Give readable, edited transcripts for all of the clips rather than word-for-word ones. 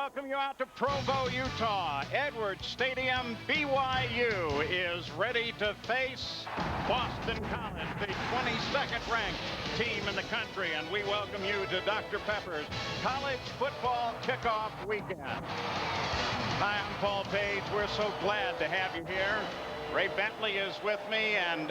welcome you out to Provo, Utah. Edwards Stadium. BYU is ready to face Boston College, the 22nd ranked team in the country. And we welcome you to Dr. Pepper's College Football Kickoff Weekend. Hi, I'm Paul Page. We're so glad to have you here. Ray Bentley is with me, and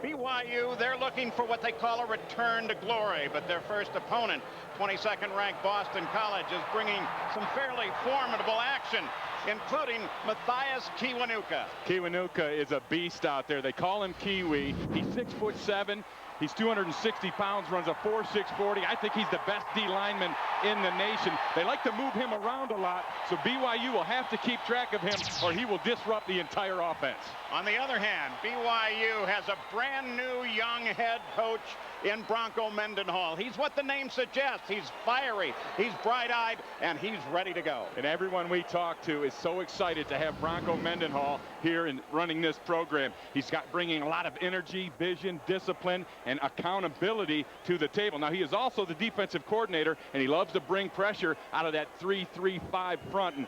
BYU, they're looking for what they call a return to glory, but their first opponent, 22nd ranked Boston College, is bringing some fairly formidable action, including Matthias Kiwanuka. Kiwanuka is a beast out there. They call him Kiwi. He's 6'7". He's 260 pounds, runs a 4.6 40. I think he's the best D lineman in the nation. They like to move him around a lot, so BYU will have to keep track of him or he will disrupt the entire offense. On the other hand, BYU has a brand new young head coach in Bronco Mendenhall. He's what the name suggests. He's fiery, he's bright-eyed, and he's ready to go. And everyone we talk to is so excited to have Bronco Mendenhall here and running this program. He's bringing a lot of energy, vision, discipline, and accountability to the table. Now, he is also the defensive coordinator, and he loves to bring pressure out of that 3-3-5 front. And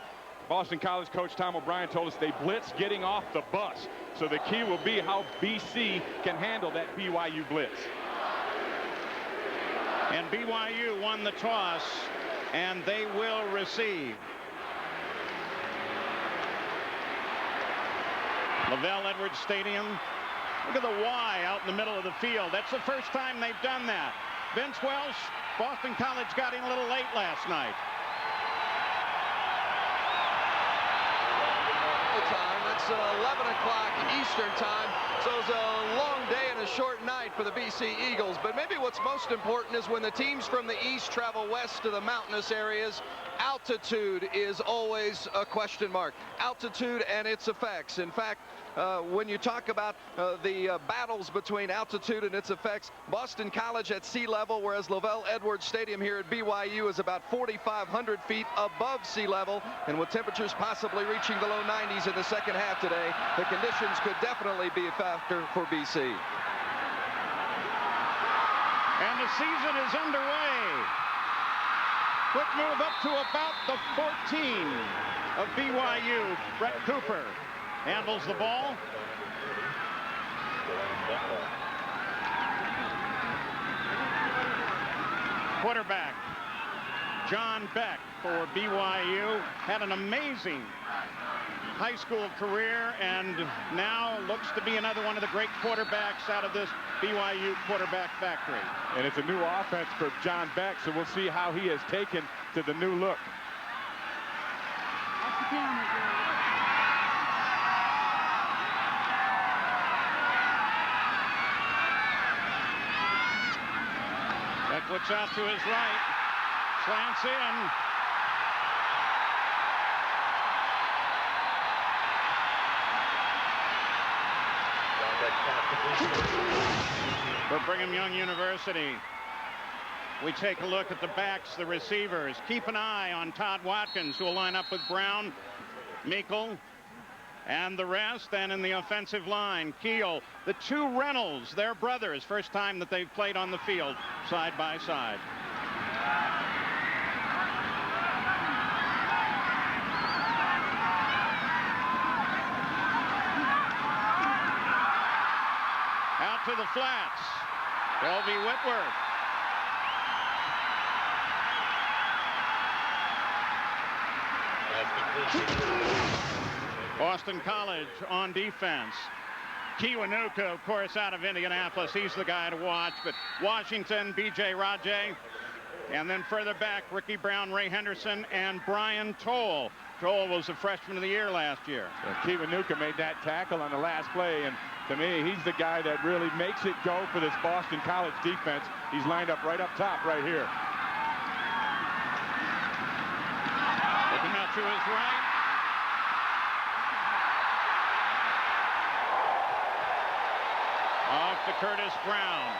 Boston College coach Tom O'Brien told us they blitz getting off the bus. So the key will be how BC can handle that BYU blitz. And BYU won the toss, and they will receive. Lavelle Edwards Stadium. Look at the Y out in the middle of the field. That's the first time they've done that. Vince Welsh, Boston College got in a little late last night. It's 11 o'clock Eastern time, so it's a long day and a short night for the BC Eagles. But maybe what's most important is when the teams from the east travel west to the mountainous areas, altitude is always a question mark. Altitude and its effects. In fact, when you talk about the battles between altitude and its effects, Boston College at sea level, whereas Lavelle Edwards Stadium here at BYU is about 4,500 feet above sea level, and with temperatures possibly reaching the low 90s in the second half today, the conditions could definitely be a factor for BC. And the season is underway. Quick move up to about the 14 of BYU. Brett Cooper handles the ball. Quarterback John Beck for BYU had an amazing high school career and now looks to be another one of the great quarterbacks out of this BYU quarterback factory. And it's a new offense for John Beck, so we'll see how he has taken to the new look. Beck looks out to his right, slants in. For Brigham Young University, we take a look at the backs, the receivers. Keep an eye on Todd Watkins, who will line up with Brown, Meikle, and the rest. And in the offensive line, Keel, the two Reynolds, their brothers, first time that they've played on the field side by side. Out to the flats, Colby Whitworth. Boston College on defense. Kiwanuka, of course, out of Indianapolis. He's the guy to watch. But Washington, B.J. Rajay. And then further back, Ricky Brown, Ray Henderson, and Brian Toll. Toll was the freshman of the year last year. So Kiwanuka made that tackle on the last play, and to me, he's the guy that really makes it go for this Boston College defense. He's lined up right up top right here. Looking out to his right. Off to Curtis Brown.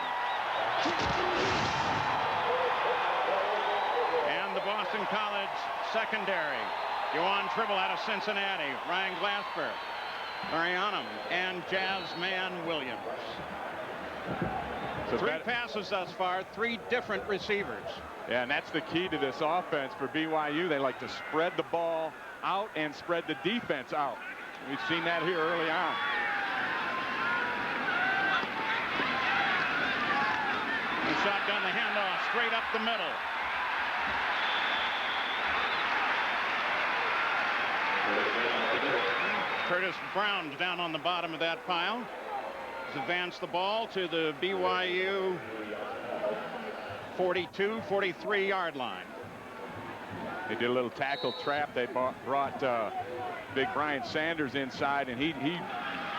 And the Boston College secondary. Juwan Tribble out of Cincinnati. Ryan Glasper, Marianum, and Jazzman Williams. So 3 passes thus far, 3 different receivers. Yeah, and that's the key to this offense for BYU. They like to spread the ball out and spread the defense out. We've seen that here early on. The shotgun, the handoff straight up the middle. Curtis Brown's down on the bottom of that pile. He's advanced the ball to the BYU 42, 43-yard line. They did a little tackle trap. They brought big Brian Sanders inside, and he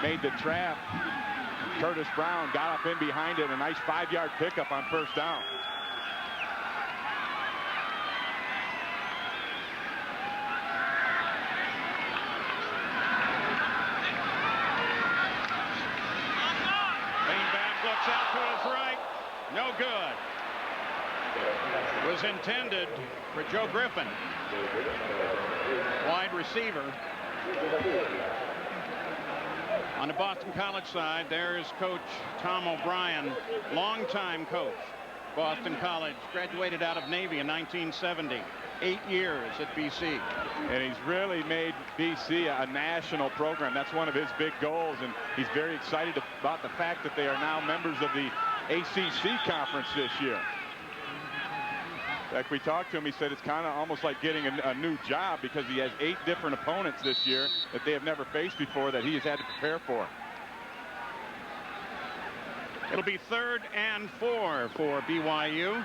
made the trap. Curtis Brown got up in behind it. A nice 5-yard pickup on first down. Looks out to his right. No good. It was intended for Joe Griffin, wide receiver. On the Boston College side, there's Coach Tom O'Brien, longtime coach. Boston College, graduated out of Navy in 1970. 8 years at BC. And he's really made BC a national program. That's one of his big goals, and he's very excited about the fact that they are now members of the ACC conference this year. In fact, we talked to him. He said it's kind of almost like getting a new job because he has 8 different opponents this year that they have never faced before that he has had to prepare for. It'll be 3rd and 4 for BYU.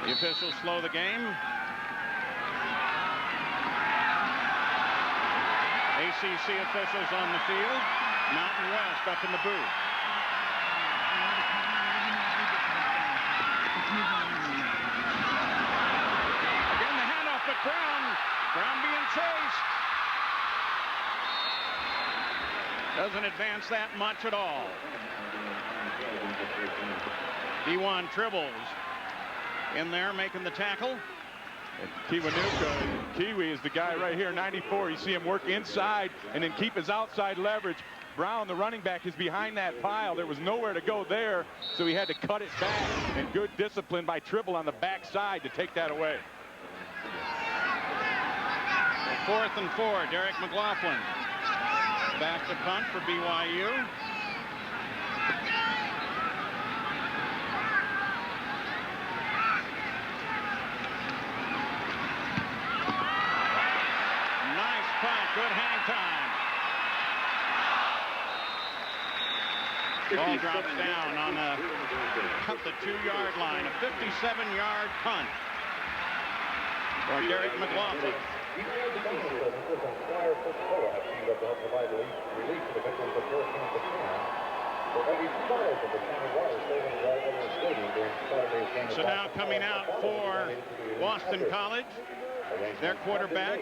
The officials slow the game. ACC officials on the field. Mountain West up in the booth. Again, the handoff, but Brown being chased. Doesn't advance that much at all. D1 Tribbles in there making the tackle. Kiwi is the guy right here, 94. You see him work inside and then keep his outside leverage. Brown, the running back, is behind that pile. There was nowhere to go there, so he had to cut it back. And good discipline by Tribble on the backside to take that away. 4th and 4, Derek McLaughlin. Back to punt for BYU. Good hang time. Ball drops down on the 2-yard line. A 57-yard punt for Derek McLaughlin. So now coming out for Boston College, their quarterback,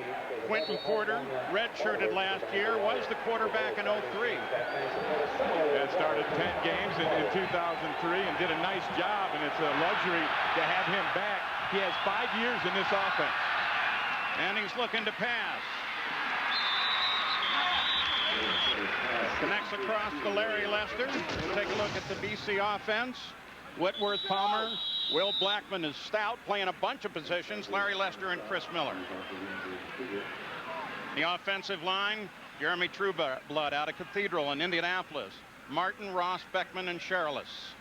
Quentin Porter, redshirted last year, was the quarterback in 03. Yeah, started 10 games in 2003 and did a nice job, and it's a luxury to have him back. He has 5 years in this offense. And he's looking to pass. Connects across to Larry Lester. We'll take a look at the BC offense. Whitworth Palmer, Will Blackman is stout, playing a bunch of positions. Larry Lester and Chris Miller. The offensive line, Jeremy Trueblood out of Cathedral in Indianapolis. Martin, Ross, Beckman, and Sherrillis.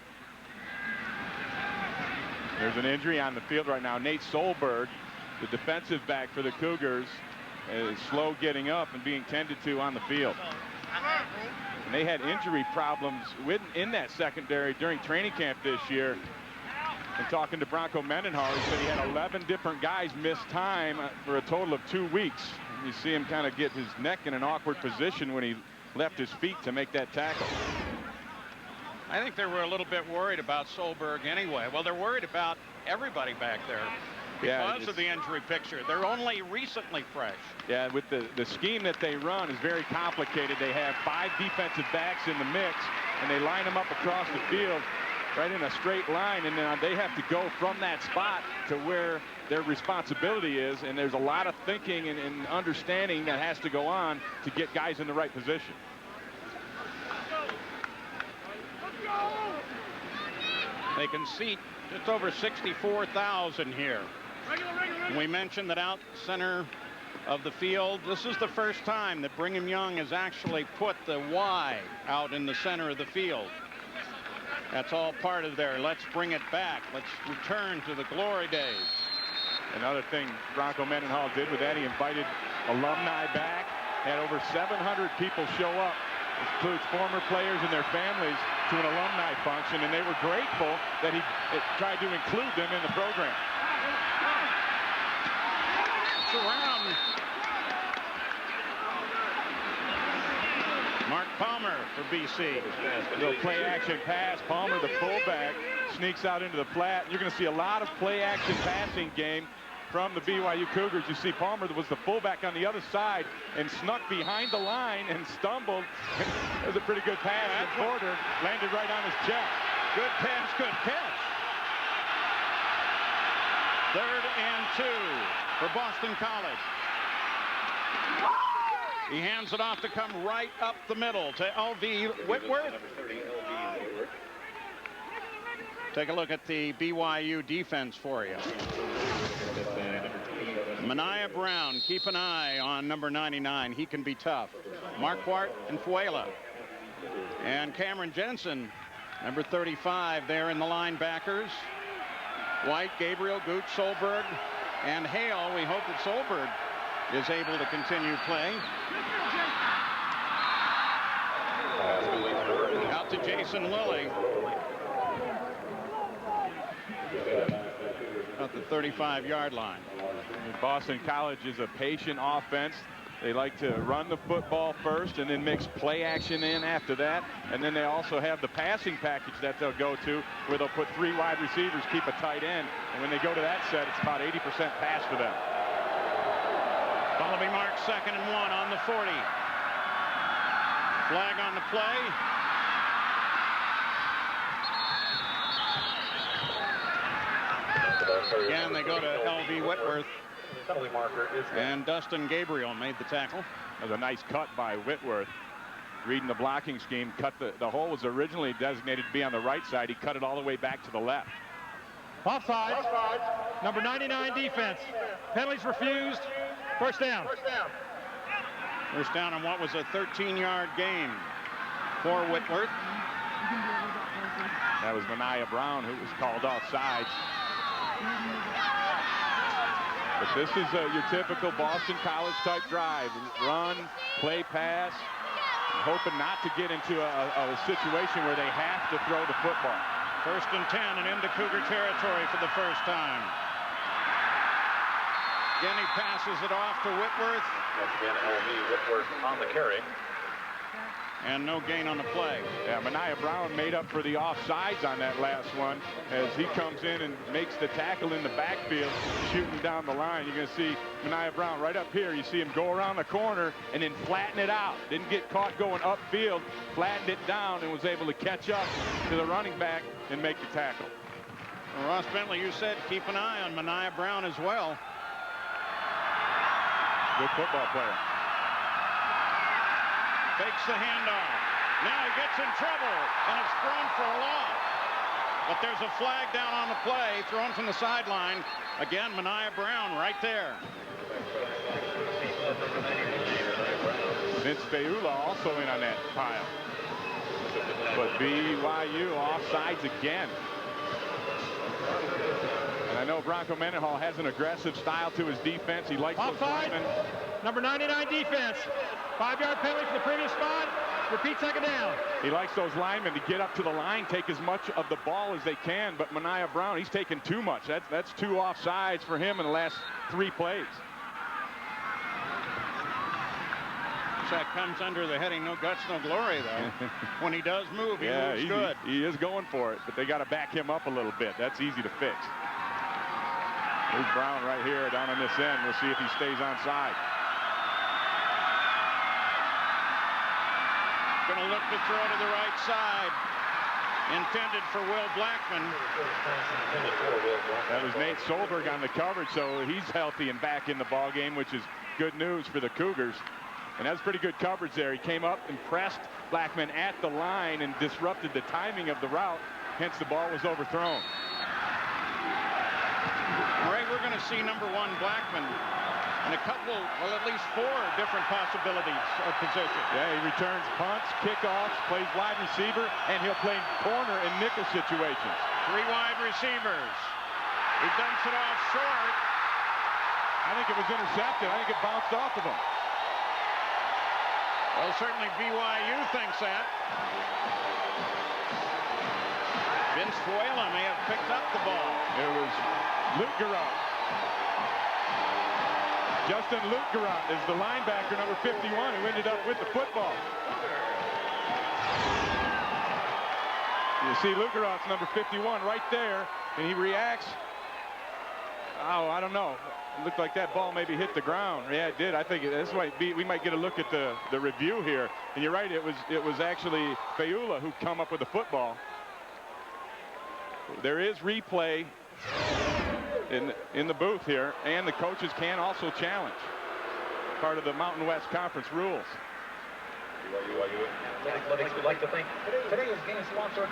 There's an injury on the field right now. Nate Solberg, the defensive back for the Cougars, is slow getting up and being tended to on the field. And they had injury problems in that secondary during training camp this year. And talking to Bronco Mendenhall, he said he had 11 different guys miss time for a total of 2 weeks. And you see him kind of get his neck in an awkward position when he left his feet to make that tackle. I think they were a little bit worried about Solberg anyway. Well, they're worried about everybody back there because of the injury picture. They're only recently fresh. Yeah, with the scheme that they run is very complicated. They have 5 defensive backs in the mix, and they line them up across the field right in a straight line, and then they have to go from that spot to where their responsibility is, and there's a lot of thinking and understanding that has to go on to get guys in the right position. They can seat just over 64,000 here. We mentioned that out center of the field, this is the first time that Brigham Young has actually put the Y out in the center of the field. That's all part of their let's bring it back. Let's return to the glory days. Another thing Bronco Mendenhall did with that, he invited alumni back, had over 700 people show up. This includes former players and their families to an alumni function, and they were grateful that he tried to include them in the program. It's around. Mark Palmer for BC. Little play action pass. Palmer, the fullback, sneaks out into the flat. You're going to see a lot of play action passing game from the BYU Cougars. You see Palmer was the fullback on the other side and snuck behind the line and stumbled. It was a pretty good pass. The border landed right on his chest. Good pass, good catch. 3rd and 2 for Boston College. He hands it off to come right up the middle to L.V. Whitworth. Take a look at the BYU defense for you. Mania Brown, keep an eye on number 99. He can be tough. Marquardt and Fuela. And Cameron Jensen, number 35, there in the linebackers. White, Gabriel, Gooch, Solberg, and Hale. We hope that Solberg is able to continue playing. Out to Jason Lilly. At the 35-yard line. Boston College is a patient offense. They like to run the football first and then mix play action in after that. And then they also have the passing package that they'll go to where they'll put 3 wide receivers, keep a tight end. And when they go to that set, it's about 80% pass for them. Wallaby mark 2nd and 1 on the 40. Flag on the play. Again, they go to L.V. Whitworth. And Dustin Gabriel made the tackle. That was a nice cut by Whitworth. Reading the blocking scheme, cut the hole was originally designated to be on the right side. He cut it all the way back to the left. Offside. Number 99 defense. Penalties refused. First down. First down on what was a 13-yard gain for Whitworth. That was Mania Brown who was called offside. But this is your typical Boston College type drive. Run, play, pass, hoping not to get into a situation where they have to throw the football. 1st and 10 and into Cougar territory for the first time. Again, he passes it off to Whitworth. Once again, L.V. Whitworth on the carry. And no gain on the play. Yeah, Mania Brown made up for the offsides on that last one as he comes in and makes the tackle in the backfield, shooting down the line. You're going to see Mania Brown right up here. You see him go around the corner and then flatten it out. Didn't get caught going upfield, flattened it down and was able to catch up to the running back and make the tackle. Well, Ross Bentley, you said keep an eye on Mania Brown as well. Good football player. Fakes the handoff. Now he gets in trouble, and it's thrown for a loss. But there's a flag down on the play, thrown from the sideline. Again, Mania Brown right there. Vince Beula also in on that pile. But BYU offsides again. And I know Bronco Mendenhall has an aggressive style to his defense. He likes those linemen. Number 99 defense. 5-yard penalty for the previous spot. Repeat 2nd down. He likes those linemen to get up to the line, take as much of the ball as they can. But Mania Brown, he's taking too much. That's 2 offsides for him in the last 3 plays. That comes under the heading no guts, no glory, though. When he does move, he moves good. He is going for it, but they got to back him up a little bit. That's easy to fix. There's Brown right here down on this end. We'll see if he stays onside. Going to look to throw to the right side. Intended for Will Blackman. That was Nate Solberg on the coverage, so he's healthy and back in the ball game, which is good news for the Cougars. And that's pretty good coverage there. He came up and pressed Blackman at the line and disrupted the timing of the route. Hence, the ball was overthrown. All right, we're going to see number 1 Blackman in a couple, well, at least 4 different possibilities of position. Yeah, he returns punts, kickoffs, plays wide receiver, and he'll play corner in nickel situations. 3 wide receivers. He dumps it off short. I think it was intercepted. I think it bounced off of him. Well, certainly BYU thinks that. Vince Fuela may have picked up the ball. It was Luke Garrett. Justin Luke Garrett is the linebacker, number 51, who ended up with the football. You see Luke Garrett's number 51 right there, and he reacts. Oh, I don't know. It looked like that ball maybe hit the ground. Yeah, it did. I think that's why we might get a look at the review here. And you're right, it was actually Fuela who come up with the football. There is replay in the booth here, and the coaches can also challenge. Part of the Mountain West Conference rules. We'd like to thank today's game sponsor.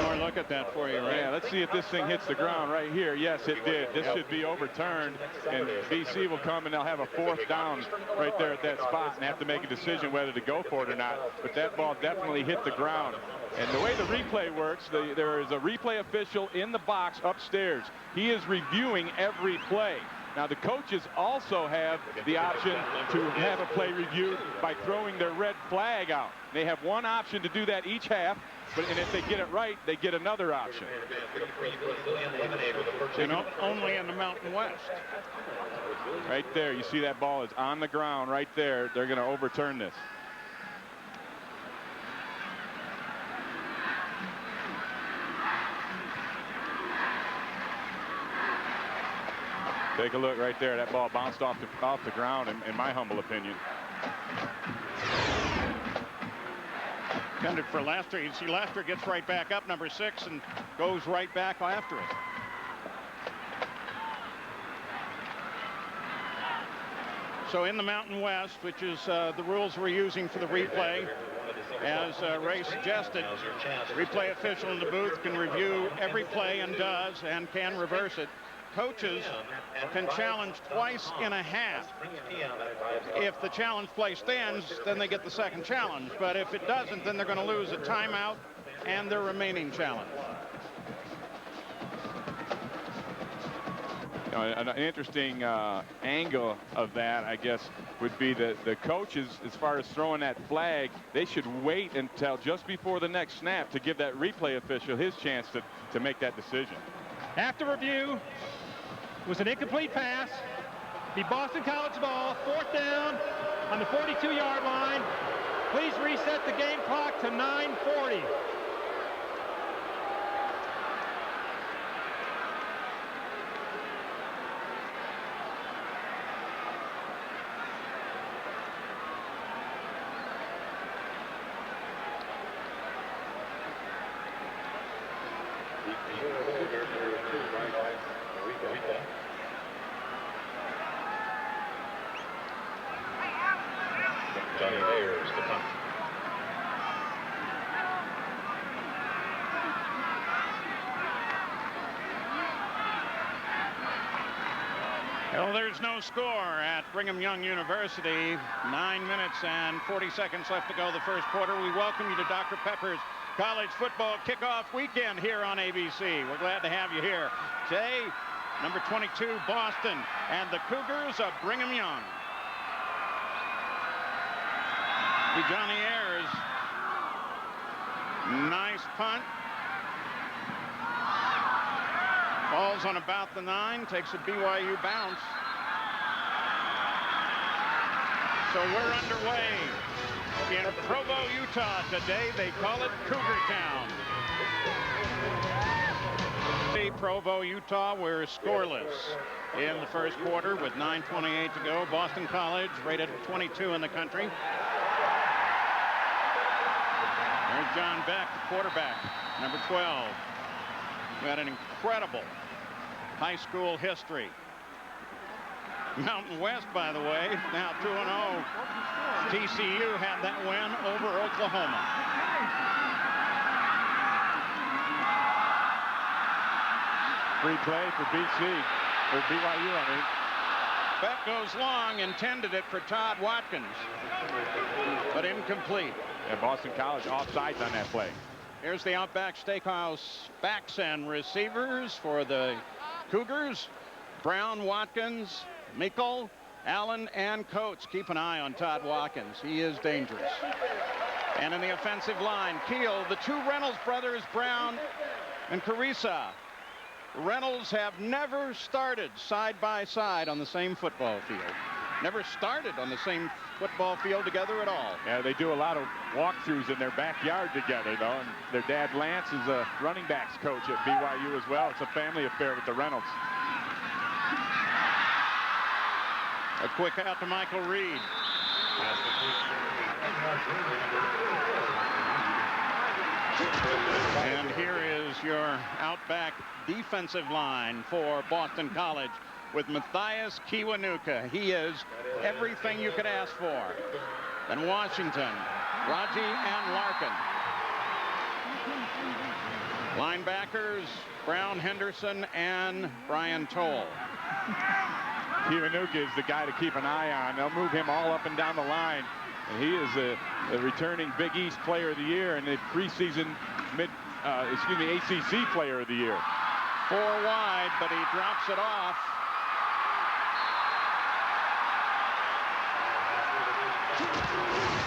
More look at that for you, right? Yeah, let's see if this thing hits the ground right here. Yes, it did. This should be overturned, and BC will come and they'll have a 4th down right there at that spot and have to make a decision whether to go for it or not. But that ball definitely hit the ground. And the way the replay works, there is a replay official in the box upstairs. He is reviewing every play. Now, the coaches also have the option to have a play reviewed by throwing their red flag out. They have one option to do that each half, and if they get it right, they get another option. And only in the Mountain West. Right there, you see that ball is on the ground right there. They're going to overturn this. Take a look right there. That ball bounced off the ground, in my humble opinion. Intended for Laster. You see Laster gets right back up, number 6, and goes right back after it. So in the Mountain West, which is the rules we're using for the replay, as Ray suggested, replay official in the booth can review every play and does, and can reverse it. Coaches can challenge twice in a half. If the challenge play stands, then they get the second challenge. But if it doesn't, then they're going to lose a timeout and their remaining challenge. You know, an interesting angle of that, I guess, would be that the coaches, as far as throwing that flag, they should wait until just before the next snap to give that replay official his chance to make that decision. After review, it was an incomplete pass. Be Boston College ball, 4th down on the 42-yard line. Please reset the game clock to 9:40. Well, there's no score at Brigham Young University. 9 minutes and 40 seconds left to go the first quarter. We welcome you to Dr. Pepper's College Football Kickoff Weekend here on ABC. We're glad to have you here. Today, number 22, Boston, and the Cougars of Brigham Young. Johnny Ayers. Nice punt. Falls on about the 9, takes a BYU bounce. So we're underway in Provo, Utah. Today they call it Cougar Town. Provo, Utah, we're scoreless in the first quarter with 9:28 to go. Boston College rated 22 in the country. There's John Beck, the quarterback, number 12. We had an incredible high school history. Mountain West, by the way, now 2-0. TCU had that win over Oklahoma. Free play for BC, or BYU, I mean. That goes long, intended it for Todd Watkins, but incomplete. And Boston College offsides on that play. Here's the Outback Steakhouse backs and receivers for the Cougars. Brown, Watkins, Meikle, Allen, and Coates. Keep an eye on Todd Watkins. He is dangerous. And in the offensive line, Keel, the two Reynolds brothers, Brown and Carissa. Reynolds have never started side by side on the same football field. Never started on the same football field together at all. Yeah, they do a lot of walkthroughs in their backyard together, though. And their dad, Lance, is a running backs coach at BYU as well. It's a family affair with the Reynolds. A quick out to Michael Reed. And here is your Outback defensive line for Boston College with Matthias Kiwanuka. He is everything you could ask for. Then Washington, Raji, and Larkin. Linebackers, Brown, Henderson, and Brian Toll. Kiwanuka is the guy to keep an eye on. They'll move him all up and down the line. And he is a returning Big East Player of the Year and the preseason ACC Player of the Year. 4 wide, but he drops it off.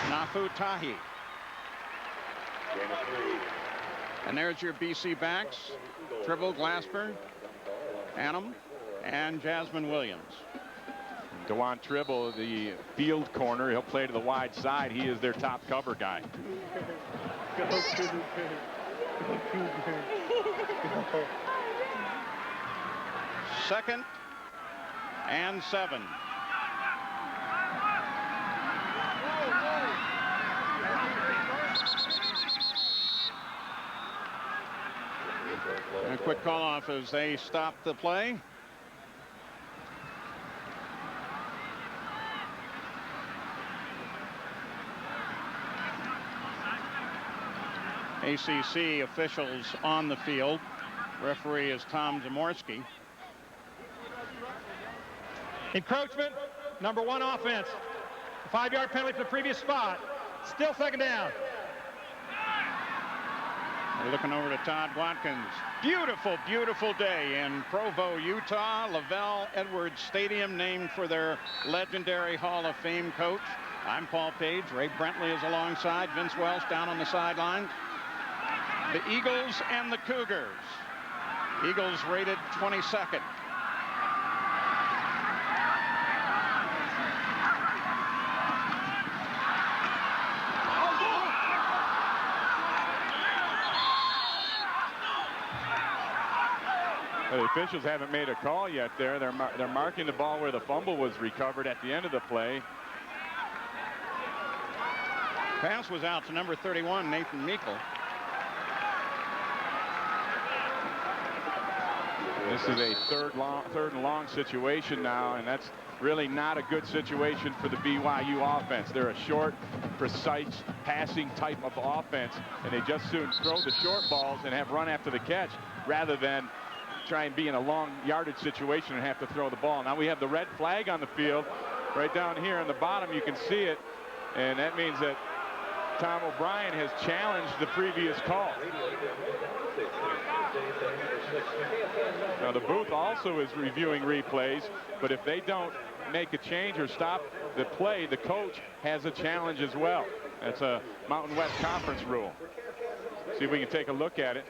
Nafu Tahi. And there's your BC backs. Tribble, Glasper, Annam, and Jasmine Williams. Dewan Tribble, the field corner. He'll play to the wide side. He is their top cover guy. Second and 7. A quick call off as they stop the play. ACC officials on the field. Referee is Tom Zamorsky. Encroachment, number 1 offense. A 5-yard penalty for the previous spot. Still second down. We're looking over to Todd Watkins. Beautiful, beautiful day in Provo, Utah. Lavelle Edwards Stadium, named for their legendary Hall of Fame coach. I'm Paul Page. Ray Brentley is alongside. Vince Welsh down on the sideline. The Eagles and the Cougars. Eagles rated 22nd. Well, the officials haven't made a call yet there. They're marking the ball where the fumble was recovered at the end of the play. Pass was out to number 31, Nathan Meikle. This is a third and long situation now, and that's really not a good situation for the BYU offense. They're a short, precise passing type of offense, and they just soon throw the short balls and have run after the catch rather than try and be in a long yardage situation and have to throw the ball. Now we have the red flag on the field right down here on the bottom. You can see it, and that means that Tom O'Brien has challenged the previous call. Now the booth also is reviewing replays, but if they don't make a change or stop the play, the coach has a challenge as well. That's a Mountain West Conference rule. See if we can take a look at it,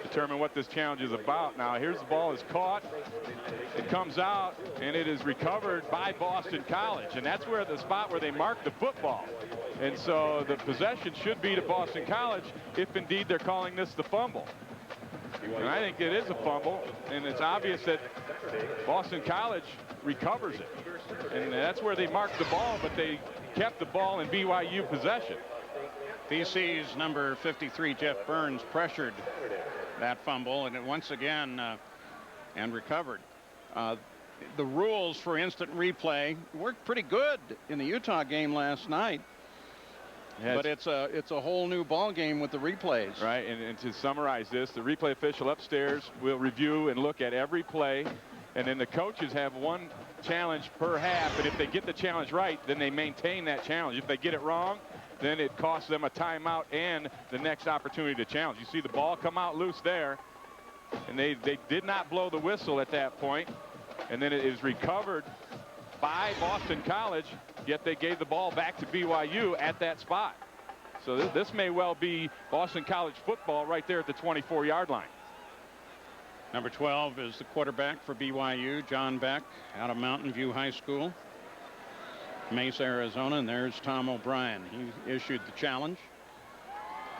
determine what this challenge is about. Now here's the ball is caught, it comes out, and it is recovered by Boston College, and that's where the spot where they marked the football. And so the possession should be to Boston College if indeed they're calling this the fumble. And I think it is a fumble, and it's obvious that Boston College recovers it. And that's where they marked the ball, but they kept the ball in BYU possession. BC's number 53, Jeff Burns, pressured that fumble, and it once again and recovered. the rules for instant replay worked pretty good in the Utah game last night. Yes. But it's a whole new ball game with the replays. Right, and to summarize this, the replay official upstairs will review and look at every play, and then the coaches have one challenge per half, and if they get the challenge right, then they maintain that challenge. If they get it wrong, then it costs them a timeout and the next opportunity to challenge. You see the ball come out loose there, and they did not blow the whistle at that point, and then it is recovered by Boston College, yet they gave the ball back to BYU at that spot. So this may well be Boston College football right there at the 24-yard line. Number 12 is the quarterback for BYU, John Beck, out of Mountain View High School, Mesa, Arizona, and there's Tom O'Brien. He issued the challenge.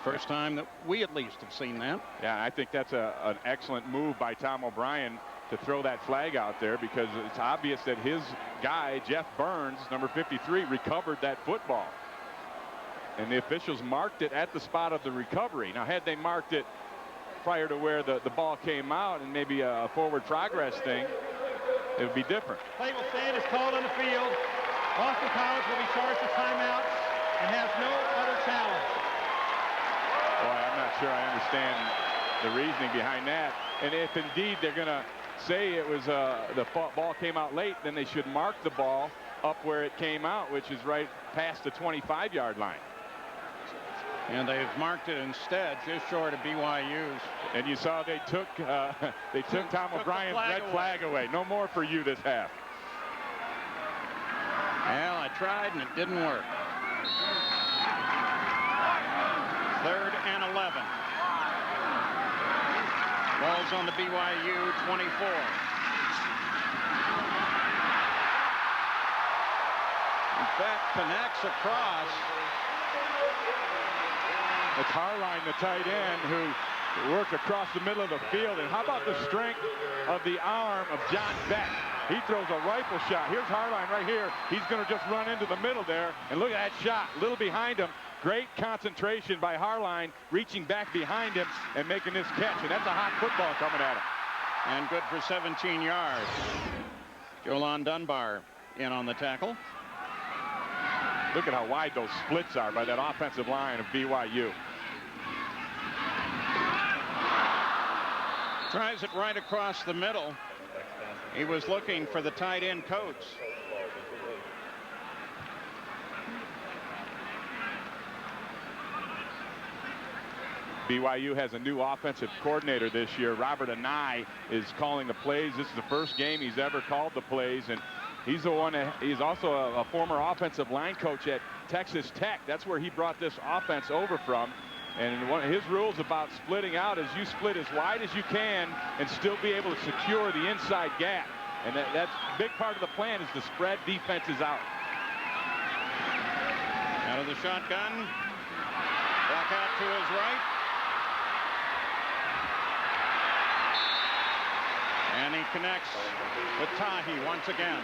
First time that we at least have seen that. Yeah, I think that's an excellent move by Tom O'Brien to throw that flag out there, because it's obvious that his guy, Jeff Burns, number 53, recovered that football. And the officials marked it at the spot of the recovery. Now, had they marked it prior to where the ball came out and maybe a forward progress thing, it would be different. Play will stand is called on the field. Boston College will be charged a timeout and has no other challenge. Boy, I'm not sure I understand the reasoning behind that. And if indeed they're going to say it was the ball came out late, then they should mark the ball up where it came out, which is right past the 25-yard line. And they've marked it instead just short of BYU's. And you saw they took Tom O'Brien's red flag away. No more for you this half. Well, I tried and it didn't work. 3rd and 11. Ball's on the BYU 24. In fact, connects across. It's Harline, the tight end, who worked across the middle of the field. And how about the strength of the arm of John Beck? He throws a rifle shot. Here's Harline right here. He's going to just run into the middle there. And look at that shot, a little behind him. Great concentration by Harline, reaching back behind him and making this catch. And that's a hot football coming at him. And good for 17 yards. Jolan Dunbar in on the tackle. Look at how wide those splits are by that offensive line of BYU. Tries it right across the middle. He was looking for the tight end coach. BYU has a new offensive coordinator this year. Robert Anai is calling the plays. This is the first game he's ever called the plays, and he's the one. He's also a former offensive line coach at Texas Tech. That's where he brought this offense over from. And one of his rules about splitting out is you split as wide as you can and still be able to secure the inside gap. And that's a big part of the plan, is to spread defenses out. Out of the shotgun. Back out to his right. And he connects with Tahi once again.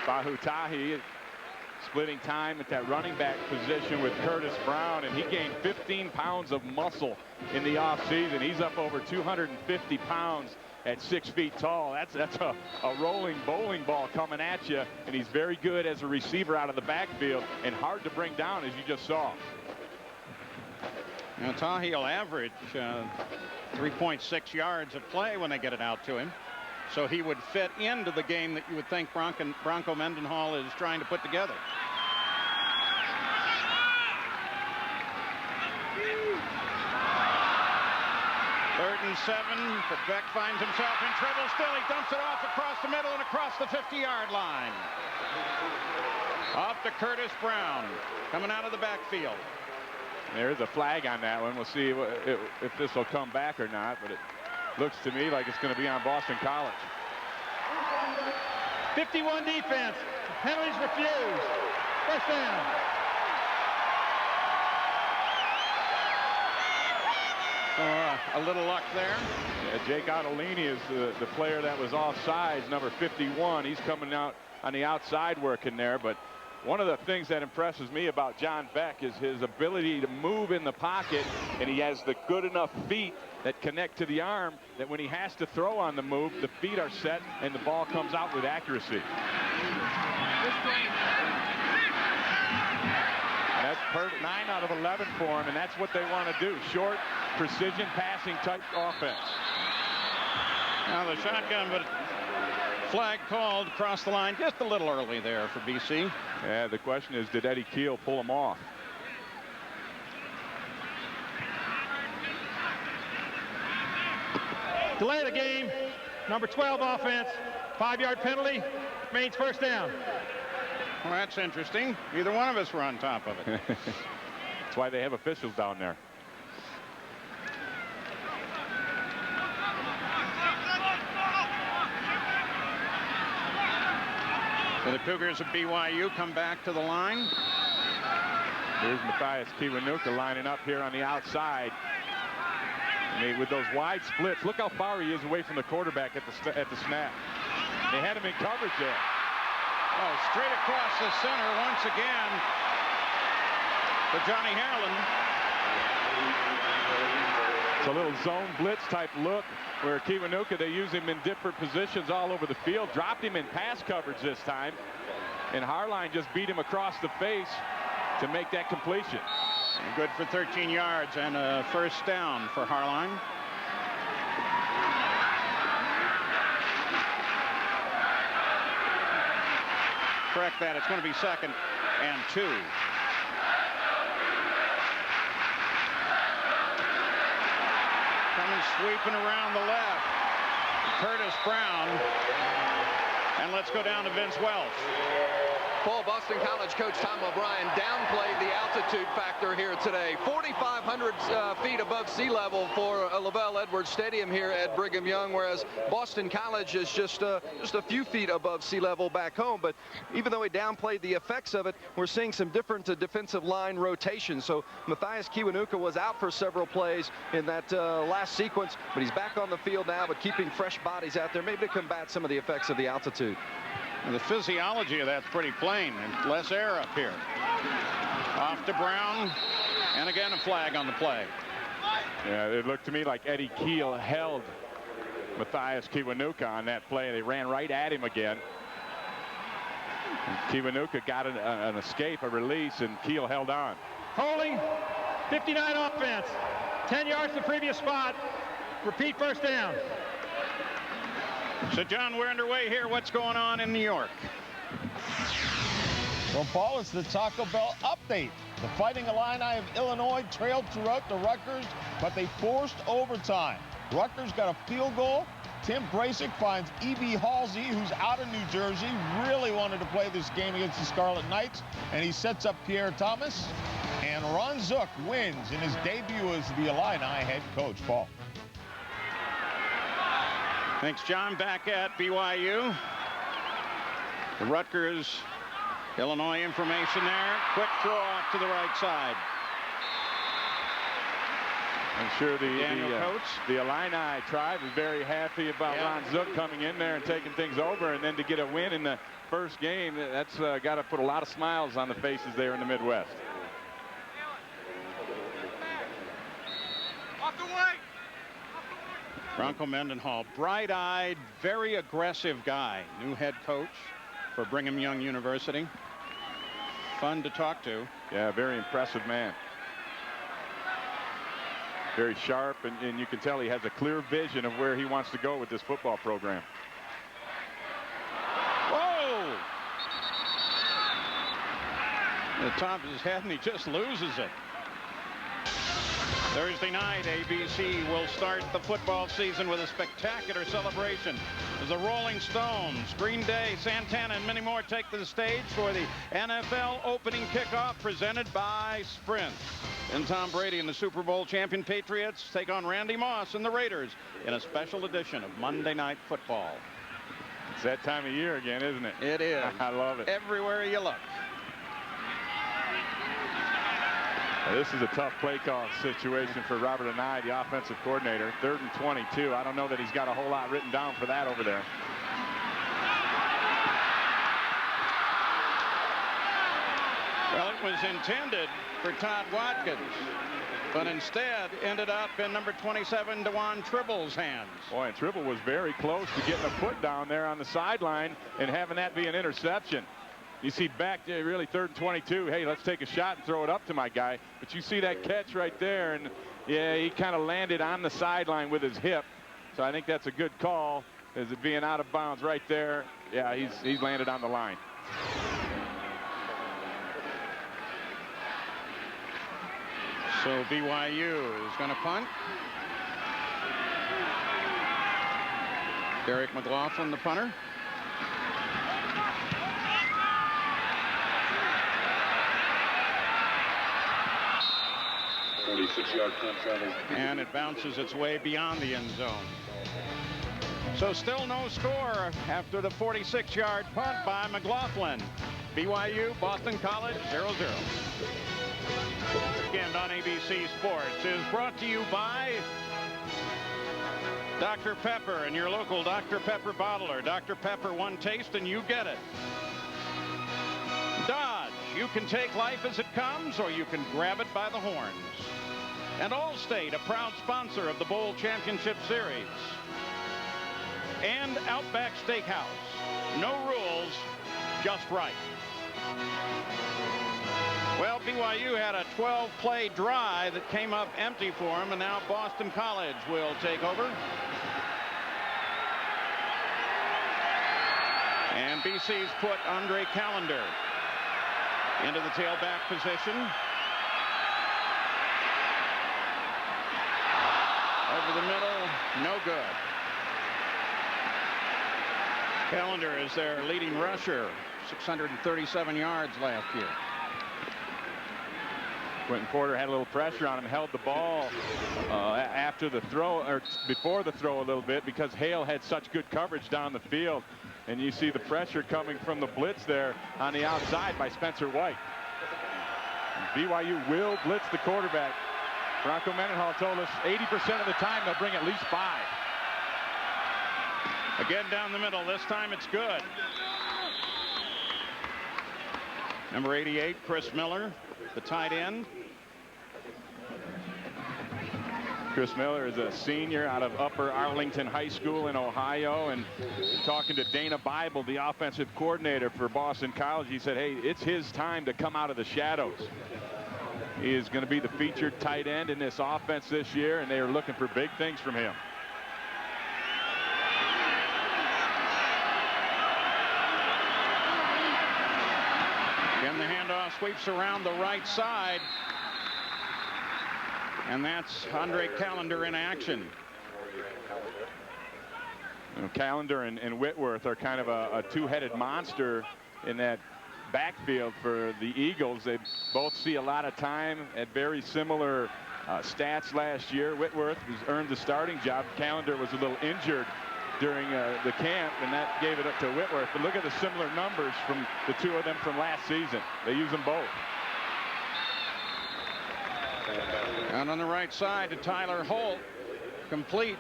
Fahu Tahi splitting time at that running back position with Curtis Brown, and he gained 15 pounds of muscle in the offseason. He's up over 250 pounds at 6 feet tall. That's a rolling bowling ball coming at you, and he's very good as a receiver out of the backfield and hard to bring down, as you just saw. Now Tahi will average 3.6 yards of play when they get it out to him. So he would fit into the game that you would think Bronco Mendenhall is trying to put together. Third and 7, but Beck finds himself in trouble still. He dumps it off across the middle and across the 50-yard line. Off to Curtis Brown, coming out of the backfield. There is a flag on that one. We'll see if this will come back or not, but it looks to me like it's going to be on Boston College. 51 defense. Penalties refused. First down. A little luck there. Yeah, Jake Ottolini is the player that was offsides, number 51. He's coming out on the outside working there, but One of the things that impresses me about John Beck is his ability to move in the pocket, and he has the good enough feet that connect to the arm that when he has to throw on the move, the feet are set and the ball comes out with accuracy. And that's perfect. 9 out of 11 for him, and that's what they want to do. Short, precision passing type offense. Now the shotgun, but flag called across the line just a little early there for BC. Yeah, the question is, did Eddie Keel pull him off? Delay the game. Number 12 offense. 5-yard penalty. Remains first down. Well, that's interesting. Neither one of us were on top of it. That's why they have officials down there. So the Cougars of BYU come back to the line. Here's Matthias Kiwanuka lining up here on the outside. With those wide splits, look how far he is away from the quarterback at the snap. They had him in coverage there. Oh, straight across the center once again for Johnny Harlan. It's a little zone blitz type look where Kiwanuka, they use him in different positions all over the field. Dropped him in pass coverage this time. And Harline just beat him across the face to make that completion. Good for 13 yards and a first down for Harline. Correct that. It's going to be 2nd and 2. Coming sweeping around the left. Curtis Brown. And let's go down to Vince Welch. Paul, Boston College coach Tom O'Brien downplayed the altitude factor here today. 4,500 feet above sea level for LaVell Edwards Stadium here at Brigham Young, whereas Boston College is just a few feet above sea level back home. But even though he downplayed the effects of it, we're seeing some different defensive line rotations. So Matthias Kiwanuka was out for several plays in that last sequence, but he's back on the field now, but keeping fresh bodies out there, maybe to combat some of the effects of the altitude. And the physiology of that's pretty plain, and less air up here. Off to Brown, and again a flag on the play. Yeah, it looked to me like Eddie Keel held Matthias Kiwanuka on that play. They ran right at him again. And Kiwanuka got an escape, a release, and Keel held on. Holding, 59 offense. 10 yards to the previous spot. Repeat first down. So, John, we're underway here. What's going on in New York? Well, Paul, it's the Taco Bell update. The Fighting Illini of Illinois trailed throughout to Rutgers, but they forced overtime. Rutgers got a field goal. Tim Brasic finds E.B. Halsey, who's out of New Jersey, really wanted to play this game against the Scarlet Knights, and he sets up Pierre Thomas. And Ron Zook wins in his debut as the Illini head coach. Paul. Thanks, John. Back at BYU. The Rutgers, Illinois information there. Quick throw off to the right side. I'm sure the Illini tribe is very happy about Ron Zook coming in there and taking things over, and then to get a win in the first game, that's got to put a lot of smiles on the faces there in the Midwest. Bronco Mendenhall, bright-eyed, very aggressive guy. New head coach for Brigham Young University. Fun to talk to. Yeah, very impressive man. Very sharp, and you can tell he has a clear vision of where he wants to go with this football program. Whoa! The top of his head, and he just loses it. Thursday night, ABC will start the football season with a spectacular celebration as the Rolling Stones, Green Day, Santana, and many more take to the stage for the NFL opening kickoff presented by Sprint. And Tom Brady and the Super Bowl champion Patriots take on Randy Moss and the Raiders in a special edition of Monday Night Football. It's that time of year again, isn't it? It is. I love it. Everywhere you look. This is a tough play call situation for Robert Anae, the offensive coordinator. 3rd and 22. I don't know that he's got a whole lot written down for that over there. was intended for Todd Watkins, but instead ended up in number 27, DeJuan Tribble's hands. Boy, and Tribble was very close to getting a foot down there on the sideline and having that be an interception. You see back there, really 3rd and 22. Hey, let's take a shot and throw it up to my guy. But you see that catch right there, and yeah, he kind of landed on the sideline with his hip. So I think that's a good call, as it being out of bounds right there. Yeah, he's landed on the line. So BYU is going to punt. Derek McLaughlin, the punter. And it bounces its way beyond the end zone. So still no score after the 46-yard punt by McLaughlin. BYU, Boston College, 0-0. Weekend on ABC Sports is brought to you by Dr. Pepper and your local Dr. Pepper bottler. Dr. Pepper, one taste and you get it. Dodge, you can take life as it comes, or you can grab it by the horns. And Allstate, a proud sponsor of the Bowl Championship Series. And Outback Steakhouse. No rules, just right. Well, BYU had a 12-play drive that came up empty for him, and now Boston College will take over. And BC's put Andre Callender into the tailback position. Over the middle, no good. Callender is their leading rusher, 637 yards last year. Quentin Porter had a little pressure on him, held the ball after the throw, or before the throw a little bit, because Hale had such good coverage down the field. And you see the pressure coming from the blitz there on the outside by Spencer White. BYU will blitz the quarterback. Bronco Mendenhall told us 80% of the time they'll bring at least 5. Again down the middle. This time it's good. Number 88, Chris Miller, the tight end. Chris Miller is a senior out of Upper Arlington High School in Ohio, and talking to Dana Bible, the offensive coordinator for Boston College, he said, hey, it's his time to come out of the shadows. He is going to be the featured tight end in this offense this year, and they are looking for big things from him. Again, the handoff sweeps around the right side. And that's Andre Callender in action. Callender and Whitworth are kind of a two-headed monster in that backfield for the Eagles. They both see a lot of time at very similar stats last year. Whitworth has earned the starting job. Callender was a little injured during the camp, and that gave it up to Whitworth. But look at the similar numbers from the two of them from last season. They use them both. And on the right side to Tyler Holt, complete.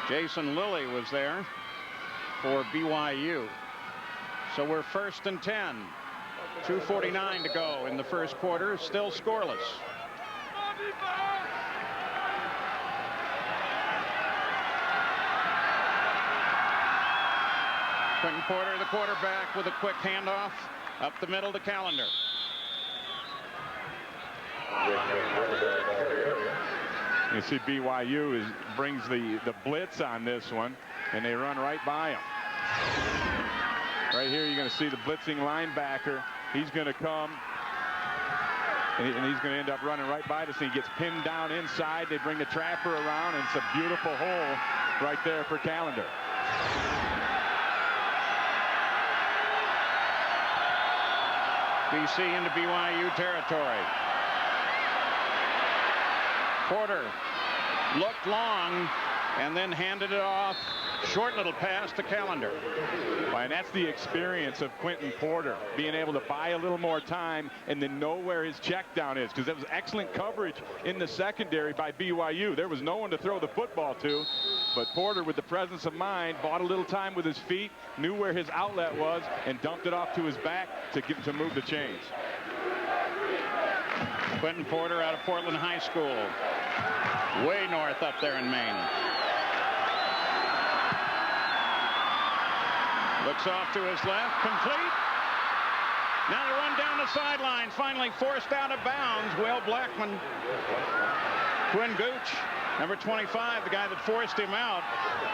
Jason Lilly was there for BYU. So we're 1st and 10. 2:49 to go in the first quarter, still scoreless. Quentin Porter, the quarterback, with a quick handoff up the middle to Callender. You see BYU brings the blitz on this one, and they run right by him. Right here you're going to see the blitzing linebacker. He's going to come, and he's going to end up running right by this. He gets pinned down inside. They bring the trapper around, and it's a beautiful hole right there for Callender. BC into BYU territory. Porter looked long, and then handed it off. Short little pass to Callender. And that's the experience of Quentin Porter, being able to buy a little more time and then know where his check down is, because that was excellent coverage in the secondary by BYU. There was no one to throw the football to, but Porter, with the presence of mind, bought a little time with his feet, knew where his outlet was, and dumped it off to his back to move the chains. Quentin Porter out of Portland High School, way north up there in Maine. Looks off to his left, complete. Now the run down the sideline, finally forced out of bounds. Will Blackman, Quinn Gooch, number 25, the guy that forced him out.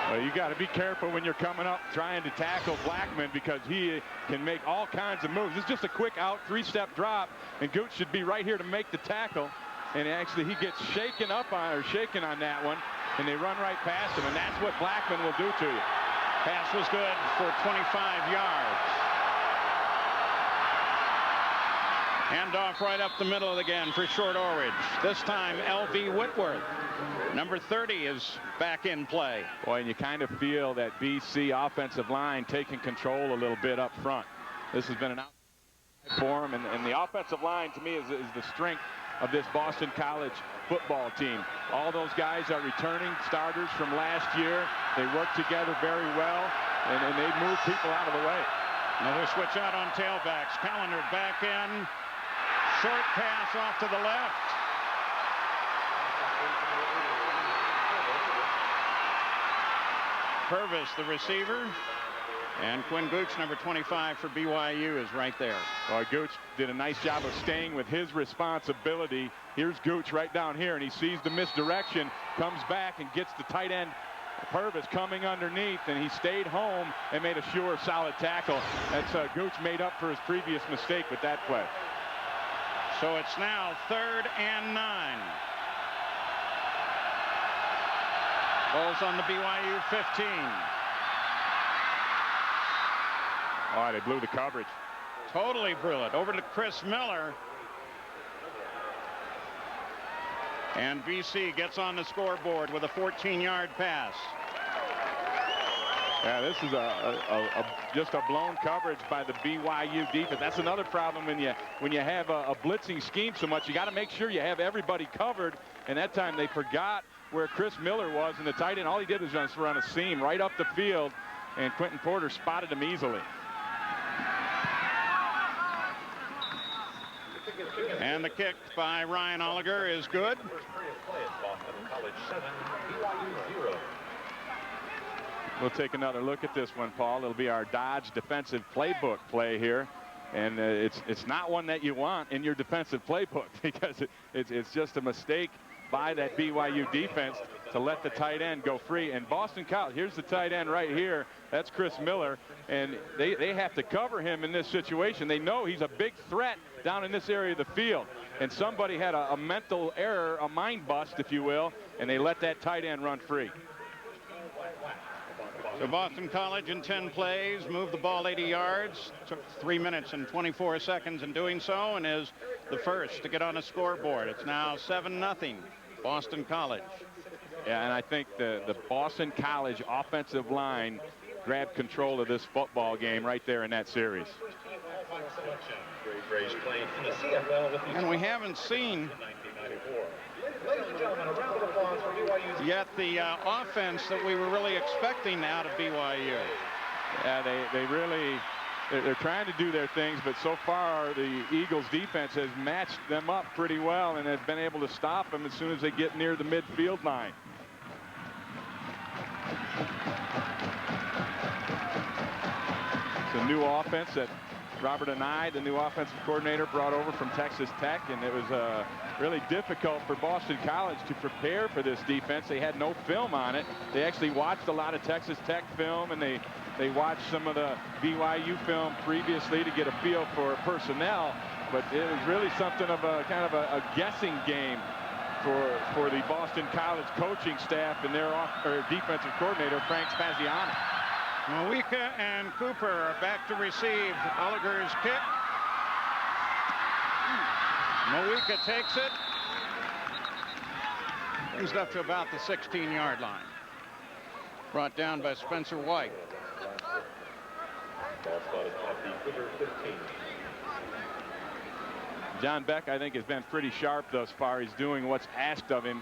Well, you got to be careful when you're coming up trying to tackle Blackman, because he can make all kinds of moves. It's just a quick out, 3-step drop, and Gooch should be right here to make the tackle. And actually, he gets shaken on that one, and they run right past him, and that's what Blackman will do to you. Pass was good for 25 yards. Handoff right up the middle again for Short Orridge. This time L.V. Whitworth, number 30, is back in play. Boy, and you kind of feel that BC offensive line taking control a little bit up front. This has been an out for him, and the offensive line, to me, is the strength of this Boston College football team. All those guys are returning starters from last year. They work together very well, and they move people out of the way. Another switch out on tailbacks. Callender back in. Short pass off to the left. Purvis, the receiver. And Quinn Gooch, number 25 for BYU, is right there. Well, Gooch did a nice job of staying with his responsibility. Here's Gooch right down here, and he sees the misdirection, comes back and gets the tight end Purvis coming underneath, and he stayed home and made a sure, solid tackle. That's Gooch made up for his previous mistake with that play. So it's now 3rd and 9. Ball's on the BYU 15. Oh, they blew the coverage. Totally blew it. Over to Chris Miller. And BC gets on the scoreboard with a 14-yard pass. Yeah, this is just a blown coverage by the BYU defense. That's another problem when you have a blitzing scheme so much. You got to make sure you have everybody covered. And that time they forgot where Chris Miller was, and the tight end, all he did was just run a seam right up the field, and Quentin Porter spotted him easily. And the kick by Ryan Oliger is good. We'll take another look at this one, Paul. It'll be our Dodge defensive playbook play here. And it's not one that you want in your defensive playbook, because it's just a mistake by that BYU defense to let the tight end go free. And Boston College, here's the tight end right here. That's Chris Miller. And they have to cover him in this situation. They know he's a big threat down in this area of the field. And somebody had a mental error, a mind bust, if you will, and they let that tight end run free. So Boston College in 10 plays, moved the ball 80 yards, took 3 minutes and 24 seconds in doing so, and is the first to get on a scoreboard. It's now 7-0, Boston College. Yeah, and I think the Boston College offensive line grabbed control of this football game right there in that series. And we haven't seen yet the offense that we were really expecting out of BYU. Yeah, they're trying to do their things, but so far the Eagles defense has matched them up pretty well and has been able to stop them as soon as they get near the midfield line. It's a new offense that Robert Anai, the new offensive coordinator, brought over from Texas Tech, and it was really difficult for Boston College to prepare for this defense. They had no film on it. They actually watched a lot of Texas Tech film, and they watched some of the BYU film previously to get a feel for personnel, but it was really something of a kind of a guessing game for the Boston College coaching staff and their defensive coordinator, Frank Spaziano. Mawika and Cooper are back to receive Oliger's kick. Mawika takes it. Brings it up to about the 16-yard line. brought down by Spencer White. John Beck, I think, has been pretty sharp thus far. He's doing what's asked of him.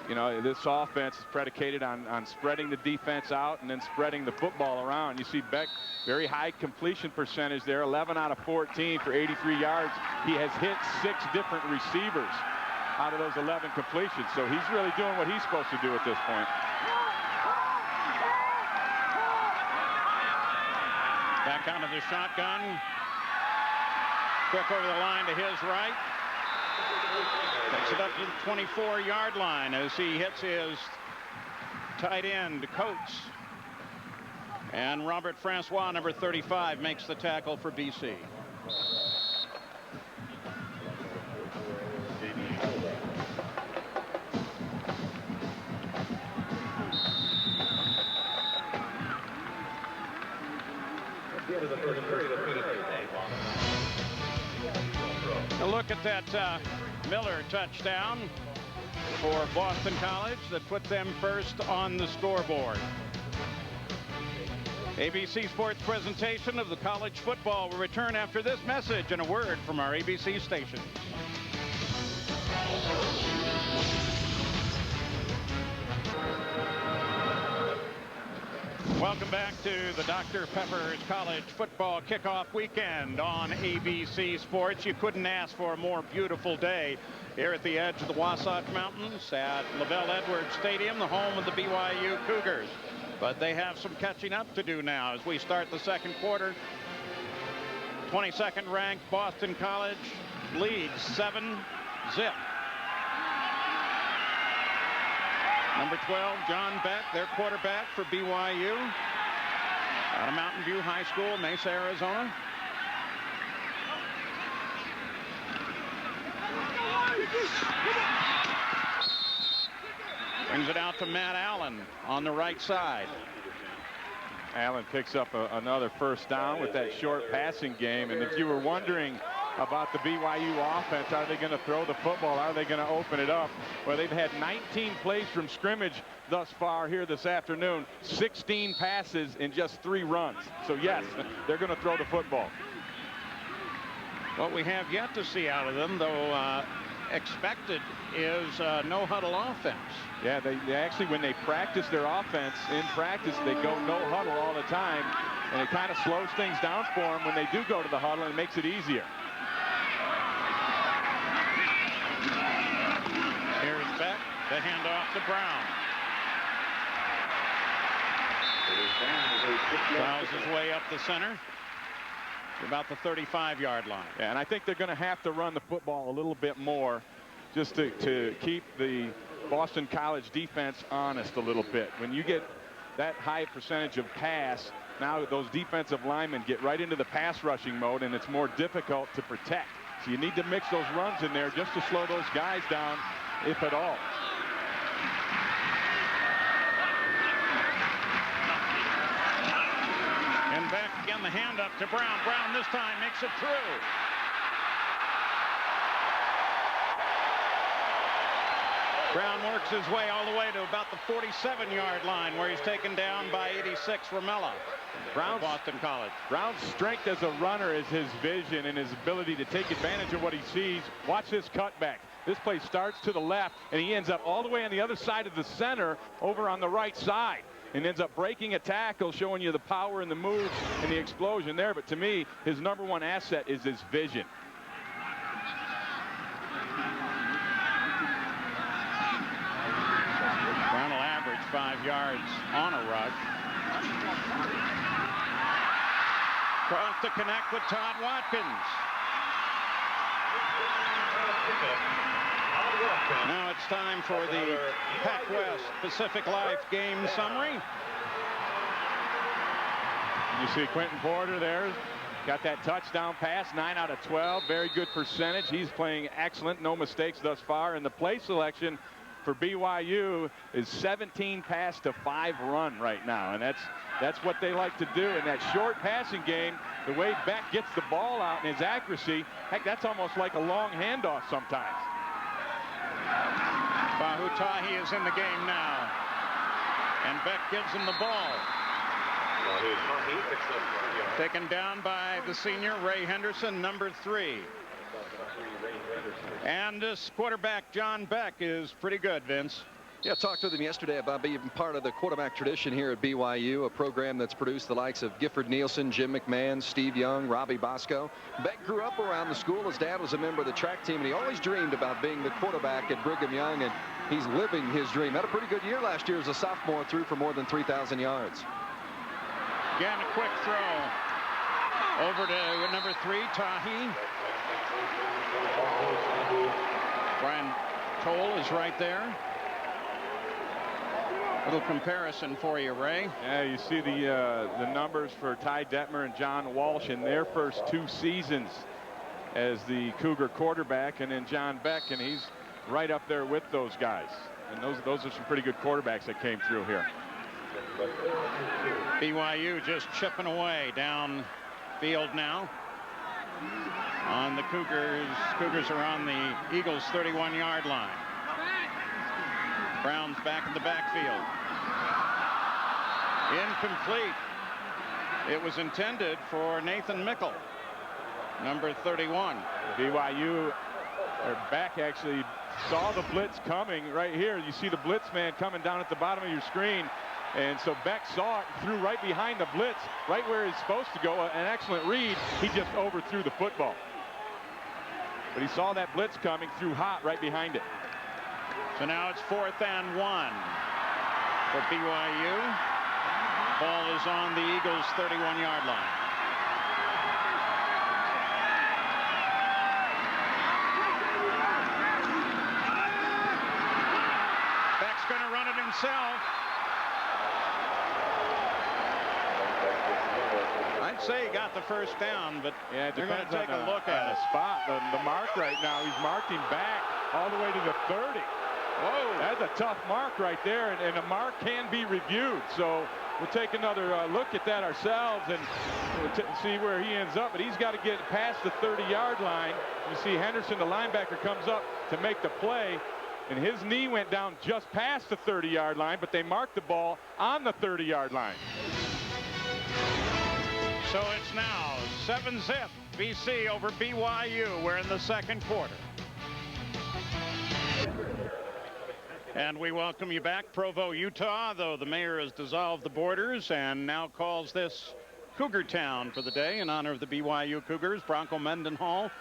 You know, this offense is predicated on spreading the defense out and then spreading the football around. You see Beck, very high completion percentage there, 11 out of 14 for 83 yards. He has hit 6 different receivers out of those 11 completions. So he's really doing what he's supposed to do at this point. Back out of the shotgun. Quick over the line to his right. Takes it up to the 24-yard line as he hits his tight end, Coates. And Robert Francois, number 35, makes the tackle for BC. A look at that Miller touchdown for Boston College that put them first on the scoreboard. ABC Sports presentation of the college football will return after this message and a word from our ABC stations. Welcome back to the Dr. Pepper's College Football Kickoff Weekend on ABC Sports. You couldn't ask for a more beautiful day here at the edge of the Wasatch Mountains at Lavelle Edwards Stadium, the home of the BYU Cougars. But they have some catching up to do now as we start the second quarter. 22nd ranked Boston College leads 7-0. Number 12, John Beck, their quarterback for BYU. Out of Mountain View High School, Mesa, Arizona. Brings it out to Matt Allen on the right side. Allen picks up another first down with that short passing game. And if you were wondering about the BYU offense, are they going to throw the football? Are they going to open it up? Well, they've had 19 plays from scrimmage thus far here this afternoon. 16 passes in just 3 runs. So, yes, they're going to throw the football. What we have yet to see out of them, though, expected is no huddle offense. Yeah, they actually, when they practice their offense in practice, they go no huddle all the time, and it kind of slows things down for them when they do go to the huddle, and it makes it easier. Here's Beck, the handoff to Brown. Plows his way up the center to about the 35-yard line. Yeah, and I think they're going to have to run the football a little bit more just to keep the Boston College defense honest a little bit. When you get that high percentage of pass, now those defensive linemen get right into the pass rushing mode, and it's more difficult to protect. So you need to mix those runs in there just to slow those guys down, if at all. And back again, the hand up to Brown. Brown this time makes it through. Brown works his way all the way to about the 47-yard line, where he's taken down by 86 Ramella. Boston College. Brown's strength as a runner is his vision and his ability to take advantage of what he sees. Watch this cutback. This play starts to the left, and he ends up all the way on the other side of the center over on the right side, and ends up breaking a tackle, showing you the power and the moves and the explosion there. But to me, his #1 asset is his vision. Brown will average 5 yards on a rush. Cross to connect with Todd Watkins. Now it's time for the Pac West Pacific Life game summary. You see Quentin Porter there. Got that touchdown pass, 9 out of 12. Very good percentage. He's playing excellent. No mistakes thus far. And the play selection for BYU is 17 pass to 5 run right now. And that's what they like to do in that short passing game. The way Beck gets the ball out and his accuracy, heck, that's almost like a long handoff sometimes. Bahutahi is in the game now. And Beck gives him the ball. Taken down by the senior, Ray Henderson, number 3. And this quarterback, John Beck, is pretty good, Vince. Yeah, I talked with him yesterday about being part of the quarterback tradition here at BYU, a program that's produced the likes of Gifford Nielsen, Jim McMahon, Steve Young, Robbie Bosco. Beck grew up around the school. His dad was a member of the track team, and he always dreamed about being the quarterback at Brigham Young, and he's living his dream. Had a pretty good year last year as a sophomore, threw for more than 3,000 yards. Again, a quick throw over to number 3, Tahi. Brian Toll is right there. Little comparison for you, Ray. Yeah, you see the numbers for Ty Detmer and John Walsh in their first 2 seasons as the Cougar quarterback, and then John Beck, and he's right up there with those guys. And those are some pretty good quarterbacks that came through here. BYU just chipping away down field now on the Cougars. Cougars are on the Eagles' 31-yard line. Brown's back in the backfield. Incomplete. It was intended for Nathan Mickle, number 31. BYU, their back actually saw the blitz coming right here. You see the blitz man coming down at the bottom of your screen. And so Beck saw it, threw right behind the blitz, right where he's supposed to go. An excellent read. He just overthrew the football. But he saw that blitz coming, threw hot right behind it. So now it's 4th and 1 for BYU. Ball is on the Eagles' 31-yard line. Beck's going to run it himself. I'd say he got the first down, but yeah, they're going to take a look at the spot. The mark right now, he's marking back all the way to the 30. Whoa, that's a tough mark right there, and a mark can be reviewed. So we'll take another look at that ourselves and we'll see where he ends up. But he's got to get past the 30-yard line. You see Henderson, the linebacker, comes up to make the play, and his knee went down just past the 30-yard line, but they marked the ball on the 30-yard line. So it's now 7-zip, BC over BYU. We're in the second quarter. And we welcome you back, Provo, Utah, though the mayor has dissolved the borders and now calls this Cougar Town for the day in honor of the BYU Cougars. Bronco Mendenhall,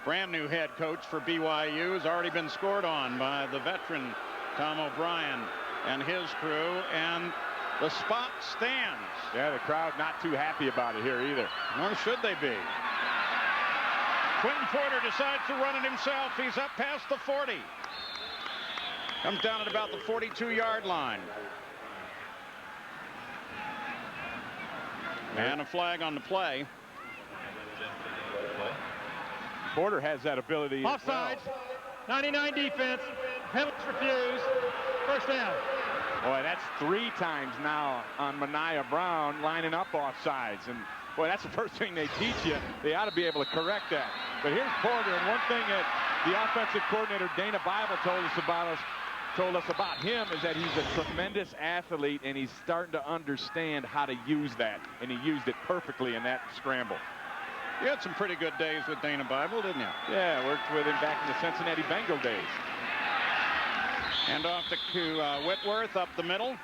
brand new head coach for BYU, has already been scored on by the veteran Tom O'Brien and his crew, and the spot stands. Yeah, the crowd not too happy about it here either. Nor should they be. Quentin Porter decides to run it himself. He's up past the 40. Comes down at about the 42-yard line. And a flag on the play. Porter has that ability. Offsides. 99 defense. Penalties refused. First down. Boy, that's 3 times now on Mania Brown lining up offsides. And boy, that's the first thing they teach you. They ought to be able to correct that. But here's Porter, and one thing that the offensive coordinator Dana Bible told us about him is that he's a tremendous athlete, and he's starting to understand how to use that, and he used it perfectly in that scramble. You had some pretty good days with Dana Bible, didn't you? Yeah, worked with him back in the Cincinnati Bengal days. And off to Whitworth up the middle.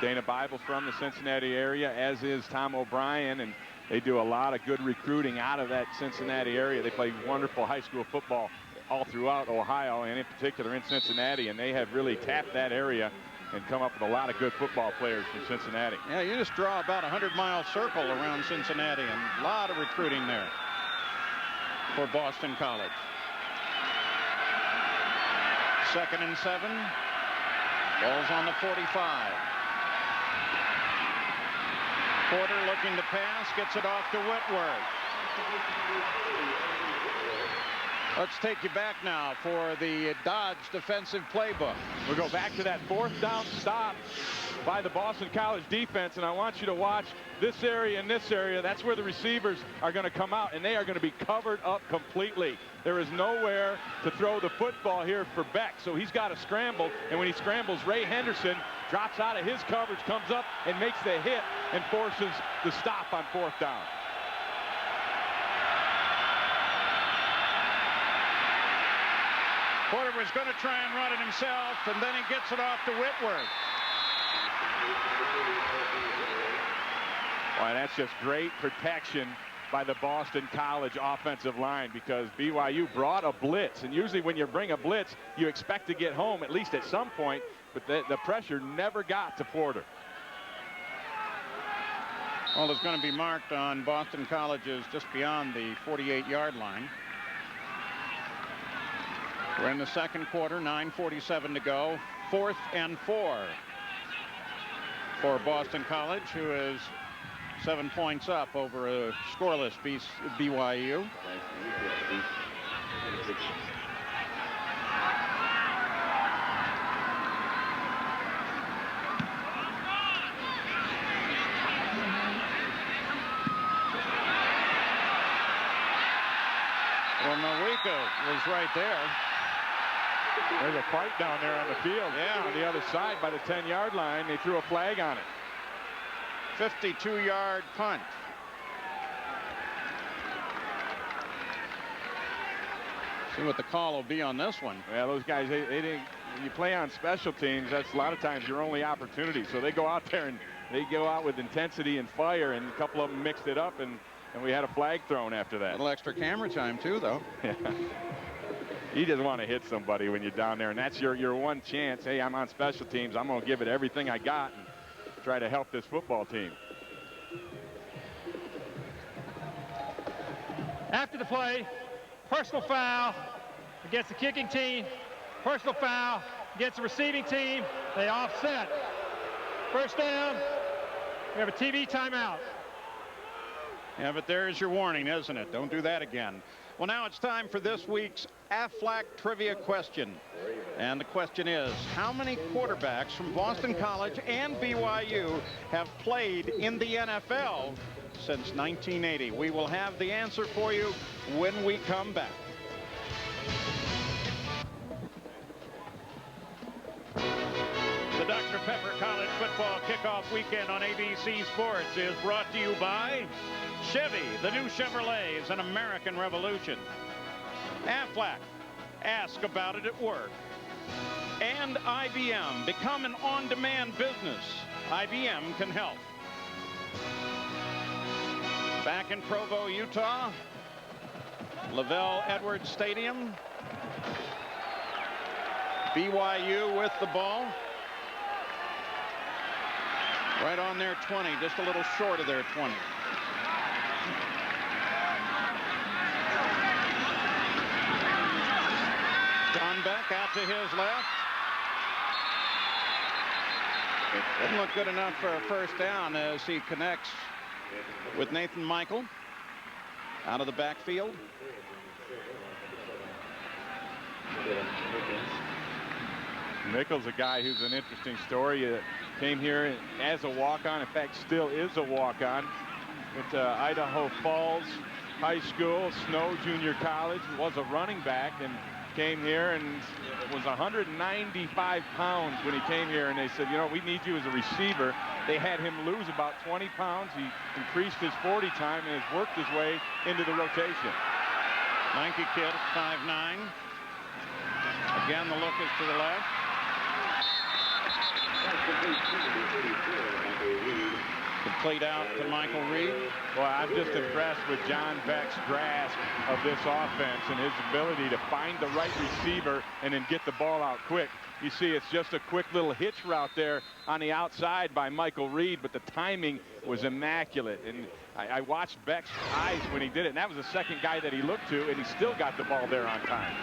Dana Bible's from the Cincinnati area, as is Tom O'Brien, and they do a lot of good recruiting out of that Cincinnati area. They play wonderful high school football all throughout Ohio, and in particular in Cincinnati, and they have really tapped that area and come up with a lot of good football players from Cincinnati. Yeah, you just draw about a 100-mile circle around Cincinnati, and a lot of recruiting there for Boston College. 2nd and 7. Ball's on the 45. Porter looking to pass, gets it off to Whitworth. Let's take you back now for the Dodge defensive playbook. We'll go back to that 4th down stop by the Boston College defense, and I want you to watch this area and this area. That's where the receivers are going to come out, and they are going to be covered up completely. There is nowhere to throw the football here for Beck, so he's got to scramble, and when he scrambles, Ray Henderson drops out of his coverage, comes up and makes the hit and forces the stop on 4th down. Porter was going to try and run it himself, and then he gets it off to Whitworth. Boy, that's just great protection by the Boston College offensive line, because BYU brought a blitz, and usually when you bring a blitz, you expect to get home at least at some point, but the pressure never got to Porter. Well, it's going to be marked on Boston College's just beyond the 48-yard line. We're in the second quarter, 9:47 to go. 4th and 4 for Boston College, who is 7 points up over a scoreless BYU. Well, Mawika was right there. There's a fight down there on the field. Yeah. On the other side by the 10-yard line. They threw a flag on it. 52-yard punt. See what the call will be on this one. Yeah, those guys, they didn't. You play on special teams, that's a lot of times your only opportunity. So they go out there and they go out with intensity and fire, and a couple of them mixed it up, and we had a flag thrown after that. A little extra camera time too, though. Yeah. You just want to hit somebody when you're down there, and that's your one chance. Hey, I'm on special teams. I'm going to give it everything I got and try to help this football team. After the play, personal foul against the kicking team, personal foul against the receiving team. They offset. First down. We have a TV timeout. Yeah, but there's your warning, isn't it? Don't do that again. Well, now it's time for this week's Aflac trivia question. And the question is, how many quarterbacks from Boston College and BYU have played in the NFL since 1980? We will have the answer for you when we come back. The Dr. Pepper College Football Kickoff Weekend on ABC Sports is brought to you by Chevy. The new Chevrolet is an American revolution. Aflac. Ask about it at work. And IBM. Become an on-demand business. IBM can help. Back in Provo, Utah. Lavelle Edwards Stadium. BYU with the ball. Right on their 20, just a little short of their 20. John Beck out to his left. Doesn't look good enough for a first down as he connects with Nathan Michael out of the backfield. Michael's a guy who's an interesting story. Came here as a walk-on, in fact still is a walk-on. Went to Idaho Falls High School, Snow Junior College, was a running back, and came here and was 195 pounds when he came here, and they said, you know, we need you as a receiver. They had him lose about 20 pounds. He increased his 40 time and has worked his way into the rotation. Lanky kid, 5'9". Again, the look is to the left. Complete out to Michael Reed. Well, I'm just impressed with John Beck's grasp of this offense and his ability to find the right receiver and then get the ball out quick. You see, it's just a quick little hitch route there on the outside by Michael Reed, but the timing was immaculate. And I watched Beck's eyes when he did it, and that was the second guy that he looked to, and he still got the ball there on time.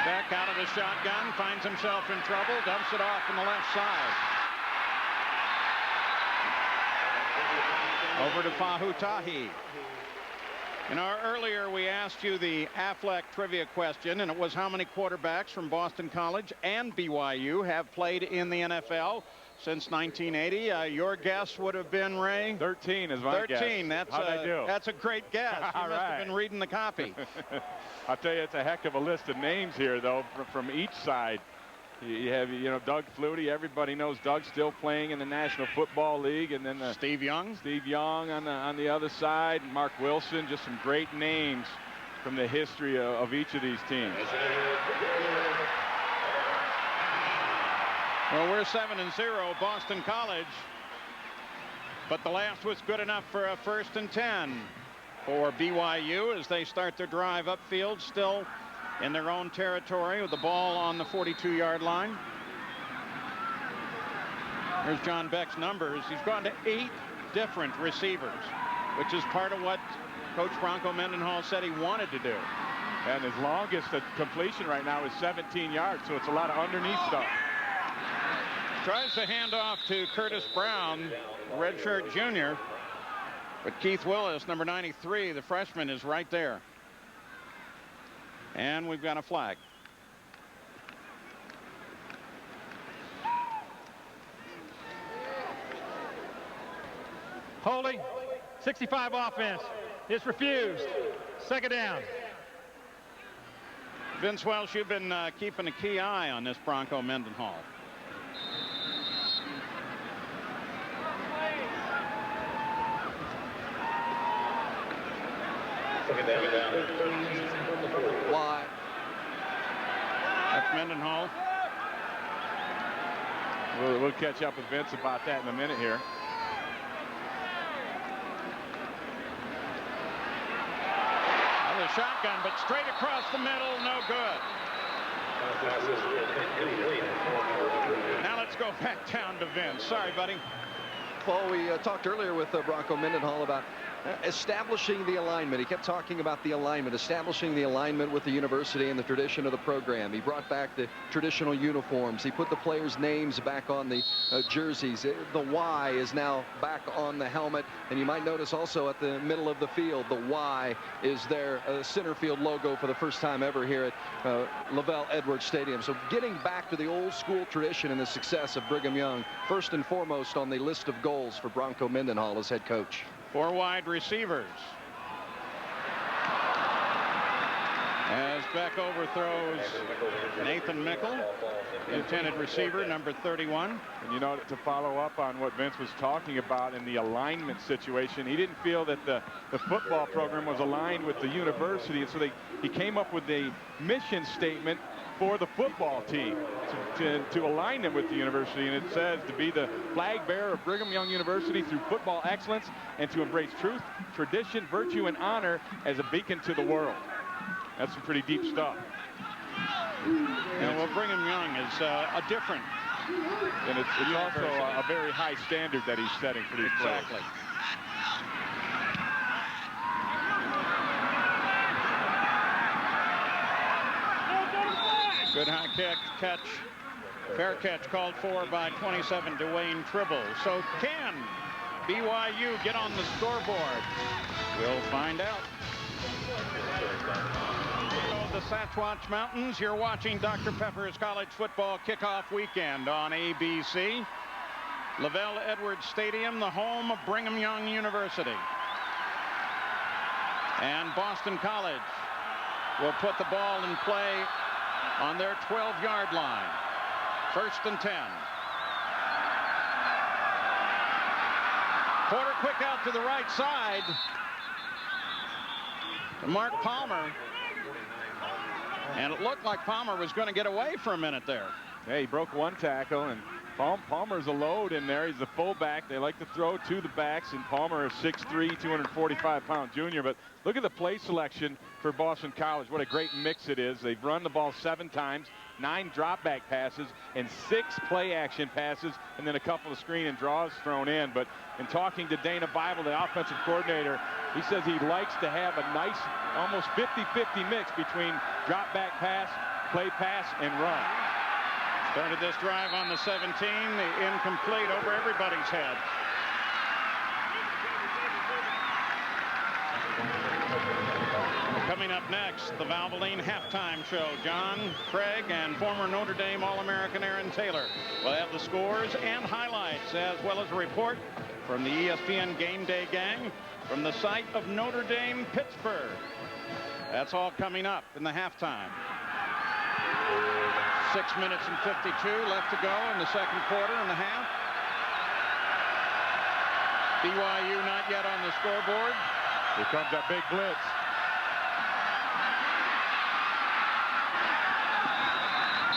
Beck out of the shotgun, finds himself in trouble, dumps it off on the left side. Over to Fahutahi. You know, earlier we asked you the Affleck trivia question, and it was how many quarterbacks from Boston College and BYU have played in the NFL since 1980. Your guess would have been, Ray? 13 is my guess. 13. That's a great guess. You All must right. have been reading the copy. I'll tell you, it's a heck of a list of names here, though, from each side. You have, Doug Flutie. Everybody knows Doug's still playing in the National Football League, and then Steve Young on the other side. Mark Wilson. Just some great names from the history of each of these teams. Well, we're 7-0, Boston College, but the last was good enough for a 1st and 10 for BYU as they start their drive upfield, still in their own territory with the ball on the 42-yard line. Here's John Beck's numbers. He's gone to 8 different receivers, which is part of what Coach Bronco Mendenhall said he wanted to do. And his longest completion right now is 17 yards, so it's a lot of underneath stuff. Tries to hand off to Curtis Brown, redshirt junior, but Keith Willis, number 93, the freshman, is right there. And we've got a flag. Holding, 65 offense. It's refused. 2nd down. Vince Welsh, you've been keeping a key eye on this Bronco Mendenhall. Why? That's Mendenhall. We'll catch up with Vince about that in a minute here. Another shotgun, but straight across the middle, no good. Now let's go back down to Vince. Sorry, buddy. Well, we talked earlier with Bronco Mendenhall about establishing the alignment. He kept talking about the alignment, establishing the alignment with the university and the tradition of the program. He brought back the traditional uniforms. He put the players' names back on the jerseys. The Y is now back on the helmet. And you might notice also at the middle of the field, the Y is their center field logo for the first time ever here at Lavelle Edwards Stadium. So getting back to the old school tradition and the success of Brigham Young, first and foremost on the list of goals for Bronco Mendenhall as head coach. 4 wide receivers. As Beck overthrows Nathan Mickle, intended receiver, number 31. And to follow up on what Vince was talking about in the alignment situation, he didn't feel that the football program was aligned with the university, and so he came up with a mission statement for the football team to align them with the university, and it says to be the flag bearer of Brigham Young University through football excellence and to embrace truth, tradition, virtue, and honor as a beacon to the world. That's some pretty deep stuff. Well, Brigham Young is a different. And it's also a very high standard that he's setting for these players. Exactly. Good high catch. Fair catch called for by 27 Dwayne Tribble. So can BYU get on the scoreboard? We'll find out. The Sasquatch Mountains, you're watching Dr. Pepper's College Football Kickoff Weekend on ABC. Lavelle Edwards Stadium, the home of Brigham Young University. And Boston College will put the ball in play on their 12-yard line. 1st and 10. Porter quick out to the right side to Mark Palmer. And it looked like Palmer was going to get away for a minute there. Yeah, he broke one tackle, and Palmer's a load in there. He's the fullback. They like to throw to the backs, and Palmer is 6'3", 245-pound junior. But look at the play selection for Boston College. What a great mix it is. They've run the ball 7 times, 9 drop-back passes, and 6 play-action passes, and then a couple of screen and draws thrown in. But in talking to Dana Bible, the offensive coordinator, he says he likes to have a nice, almost 50-50 mix between drop-back pass, play pass, and run. Started this drive on the 17, the incomplete over everybody's head. Coming up next, the Valvoline halftime show. John Craig and former Notre Dame All-American Aaron Taylor will have the scores and highlights, as well as a report from the ESPN Game Day gang from the site of Notre Dame Pittsburgh. That's all coming up in the halftime. 6 minutes and 52 left to go in the second quarter and a half. BYU not yet on the scoreboard. Here comes that big blitz.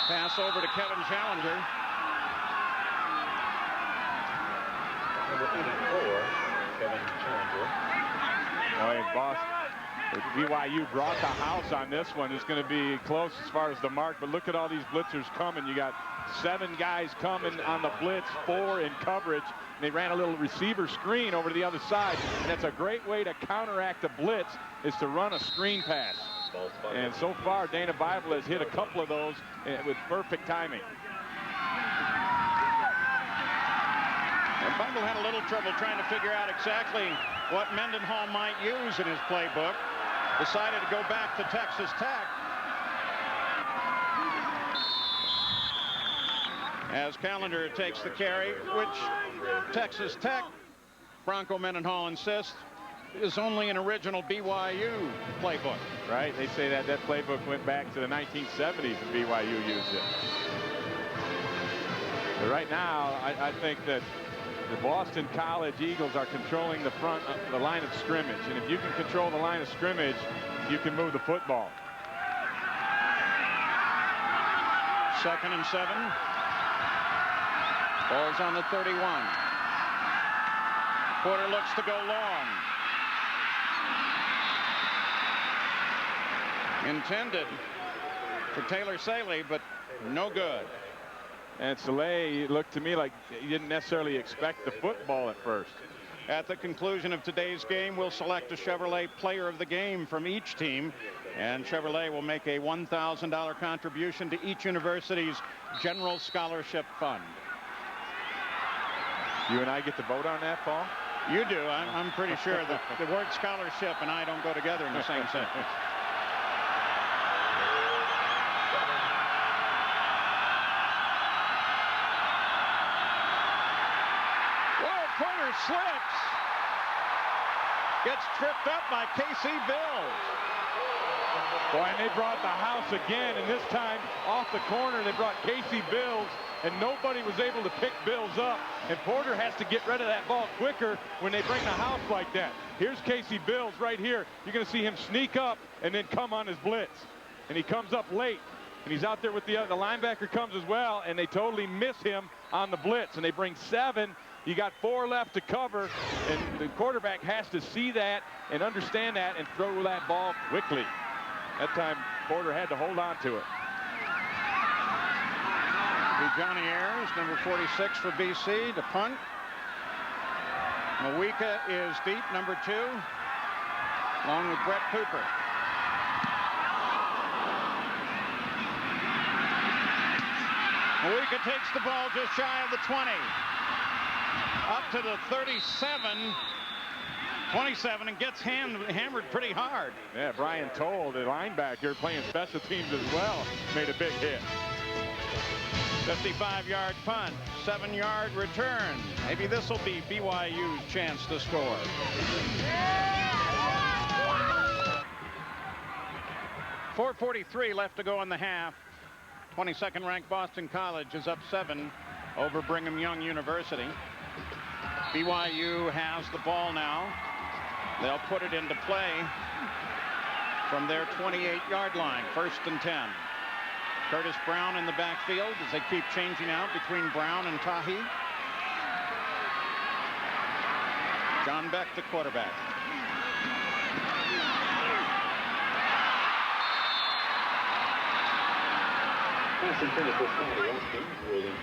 Pass over to Kevin Challenger. Number 84, Kevin Challenger. Boy, Boston. BYU brought the house on this one. It's going to be close as far as the mark, but look at all these blitzers coming. You got 7 guys coming on the blitz, 4 in coverage. And they ran a little receiver screen over to the other side. And that's a great way to counteract a blitz, is to run a screen pass. And so far, Dana Bible has hit a couple of those with perfect timing. And Bible had a little trouble trying to figure out exactly what Mendenhall might use in his playbook. Decided to go back to Texas Tech. As Callender takes the carry, which Texas Tech, Bronco Mendenhall insists, is only an original BYU playbook. Right, they say that playbook went back to the 1970s and BYU used it. But right now, I think that the Boston College Eagles are controlling the front of the line of scrimmage. And if you can control the line of scrimmage, you can move the football. 2nd and 7. Ball's on the 31. Porter looks to go long. Intended for Taylor Saley, but no good. And Saleh looked to me like he didn't necessarily expect the football at first. At the conclusion of today's game, we'll select a Chevrolet player of the game from each team, and Chevrolet will make a $1,000 contribution to each university's general scholarship fund. You and I get to vote on that, Paul? You do. I'm pretty sure that the word scholarship and I don't go together in the same sentence. Porter slips. Gets tripped up by Casey Bills. Boy, and they brought the house again, and this time off the corner they brought Casey Bills, and nobody was able to pick Bills up. And Porter has to get rid of that ball quicker when they bring the house like that. Here's Casey Bills right here. You're going to see him sneak up and then come on his blitz. And he comes up late. And he's out there with the linebacker comes as well, and they totally miss him on the blitz. And they bring 7. You got 4 left to cover, and the quarterback has to see that and understand that and throw that ball quickly. That time, Porter had to hold on to it. Johnny Ayers, number 46 for BC, to punt. Mawika is deep, number 2, along with Brett Cooper. Mawika takes the ball just shy of the 20. Up to the 37, 27, and gets hammered pretty hard. Yeah, Brian Toll, the linebacker, playing special teams as well, made a big hit. 55-yard punt, 7-yard return. Maybe this will be BYU's chance to score. .443 left to go in the half. 22nd ranked Boston College is up 7 over Brigham Young University. BYU has the ball now. They'll put it into play from their 28-yard line, 1st and 10. Curtis Brown in the backfield as they keep changing out between Brown and Tahi. John Beck, the quarterback.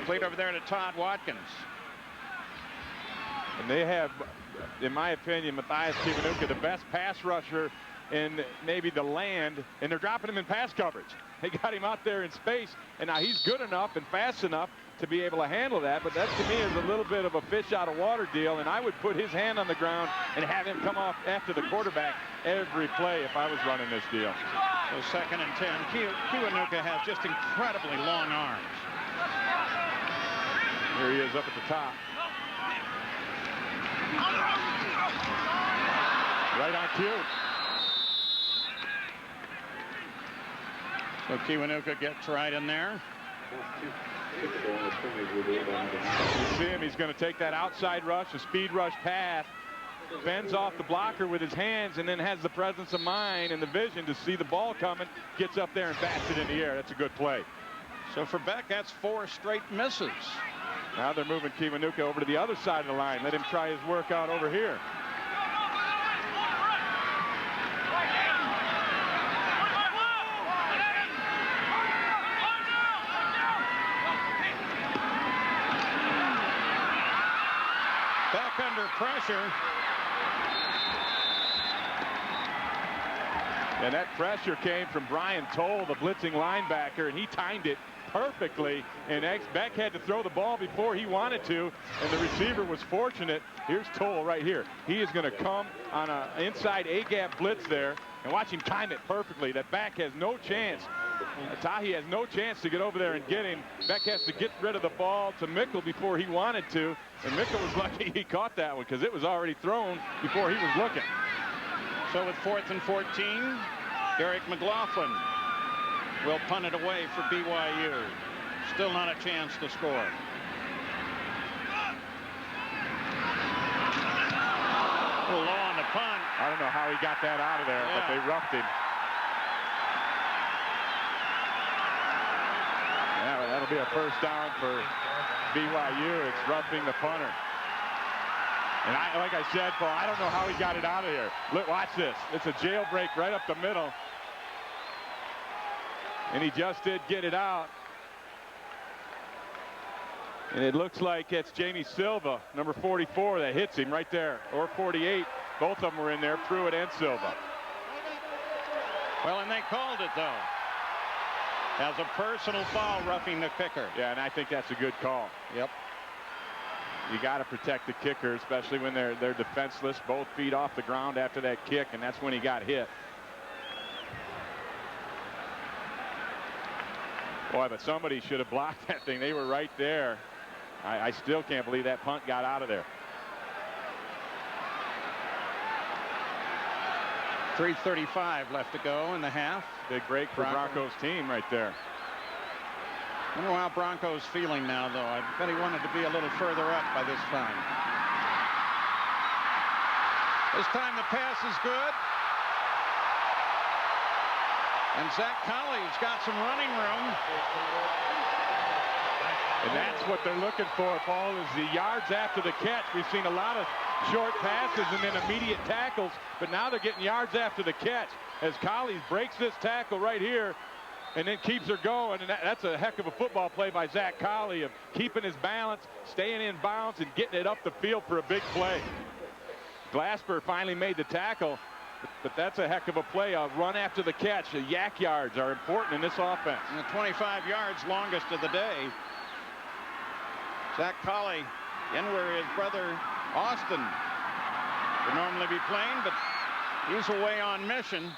Played over there to Todd Watkins. And they have, in my opinion, Matthias Kiwanuka, the best pass rusher in maybe the land, and they're dropping him in pass coverage. They got him out there in space, and now he's good enough and fast enough to be able to handle that, but that to me is a little bit of a fish out of water deal, and I would put his hand on the ground and have him come off after the quarterback every play if I was running this deal. So 2nd and 10. Kiwanuka has just incredibly long arms. Here he is up at the top. Right on cue. So Kiwanuka gets right in there. You see him, he's going to take that outside rush, a speed rush pass, bends off the blocker with his hands, and then has the presence of mind and the vision to see the ball coming, gets up there and bats it in the air. That's a good play. So for Beck, that's 4 straight misses. Now they're moving Kiwanuka over to the other side of the line. Let him try his work out over here. Beck under pressure. And that pressure came from Brian Toll, the blitzing linebacker, and he timed it perfectly. And Beck had to throw the ball before he wanted to, and the receiver was fortunate. Here's Toll right here. He is going to come on an inside A-gap blitz there, and watch him time it perfectly. That back has no chance. Tahi has no chance to get over there and get him. Beck has to get rid of the ball to Mickle before he wanted to, and Mickle was lucky he caught that one because it was already thrown before he was looking. So with 4th and 14, Derek McLaughlin will punt it away for BYU. Still not a chance to score. A little low on the punt. I don't know how he got that out of there, but they roughed him. Yeah, that'll be a first down for BYU. It's roughing the punter. And like I said, Paul, I don't know how he got it out of here. Look, watch this. It's a jailbreak right up the middle. And he just did get it out. And it looks like it's Jamie Silva, number 44, that hits him right there. Or 48. Both of them were in there, Pruitt and Silva. Well, and they called it, though, as a personal foul, roughing the kicker. Yeah, and I think that's a good call. Yep. You got to protect the kicker, especially when they're defenseless, both feet off the ground after that kick, and that's when he got hit. Boy, but somebody should have blocked that thing. They were right there. I still can't believe that punt got out of there. 3:35 left to go in the half. Big break for Broncos team right there. I wonder how Broncos feeling now, though. I bet he wanted to be a little further up by this time. This time the pass is good. And Zach Colley's got some running room. And that's what they're looking for, Paul, is the yards after the catch. We've seen a lot of short passes and then immediate tackles, but now they're getting yards after the catch as Colley breaks this tackle right here and then keeps her going. And that's a heck of a football play by Zach Colley of keeping his balance, staying in bounds, and getting it up the field for a big play. Glasper finally made the tackle, but that's a heck of a play. A run after the catch. The yak yards are important in this offense. And the 25 yards, longest of the day. Zach Colley in where his brother Austin would normally be playing, but he's away on mission.